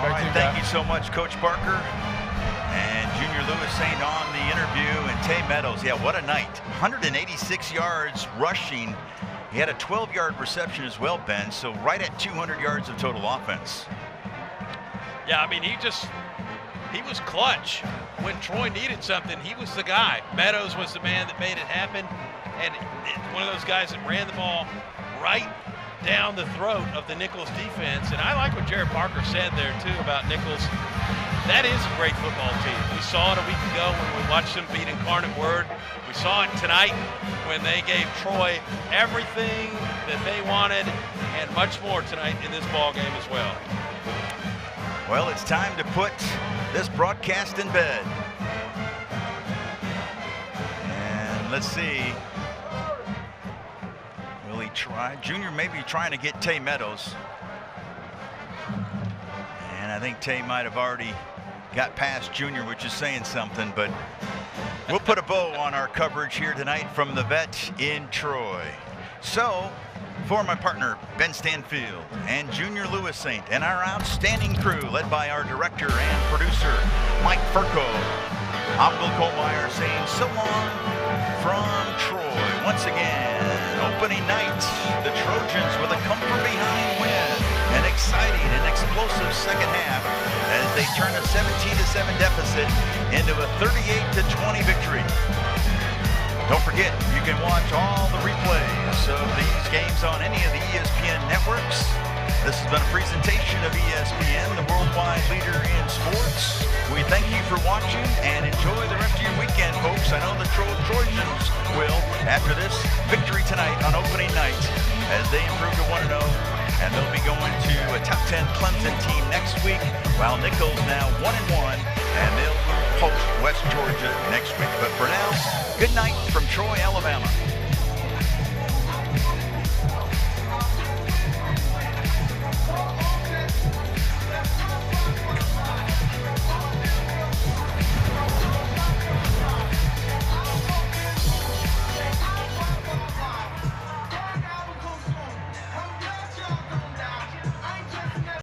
All right, thank you so much, Coach Parker. And Junior Lewis Saint on the interview, and Tay Meadows. Yeah, what a night. 186 yards rushing. He had a 12-yard reception as well, Ben, so right at 200 yards of total offense. Yeah, I mean, he was clutch. When Troy needed something, he was the guy. Meadows was the man that made it happen. And one of those guys that ran the ball right down the throat of the Nicholls defense. And I like what Jared Parker said there, too, about Nicholls. That is a great football team. We saw it a week ago when we watched them beat Incarnate Word. We saw it tonight when they gave Troy everything that they wanted and much more tonight in this ball game as well. Well, it's time to put this broadcast in bed. And let's see. Will he try? Junior may be trying to get Tay Meadows. And I think Tay might have already got past Junior, which is saying something, but we'll put a bow on our coverage here tonight from the vet in Troy. So, for my partner, Ben Stanfield, and Junior Lewis Saint, and our outstanding crew, led by our director and producer, Mike Furco, I'm Bill Kohlmeyer saying so long from Troy. Once again, opening night, the Trojans with a come-from-behind win, an exciting and explosive second half as they turn a 17-7 deficit into a 38-20 victory. Don't forget, you can watch all the replays of these games on any of the ESPN networks. This has been a presentation of ESPN, the worldwide leader in sports. We thank you for watching and enjoy the rest of your weekend, folks. I know the Trojans will after this victory tonight on opening night as they improve to 1-0. And they'll be going to a top 10 Clemson team next week, while Nicholls now 1-1, and they'll host West Georgia next week. But for now, good night from Troy, Alabama.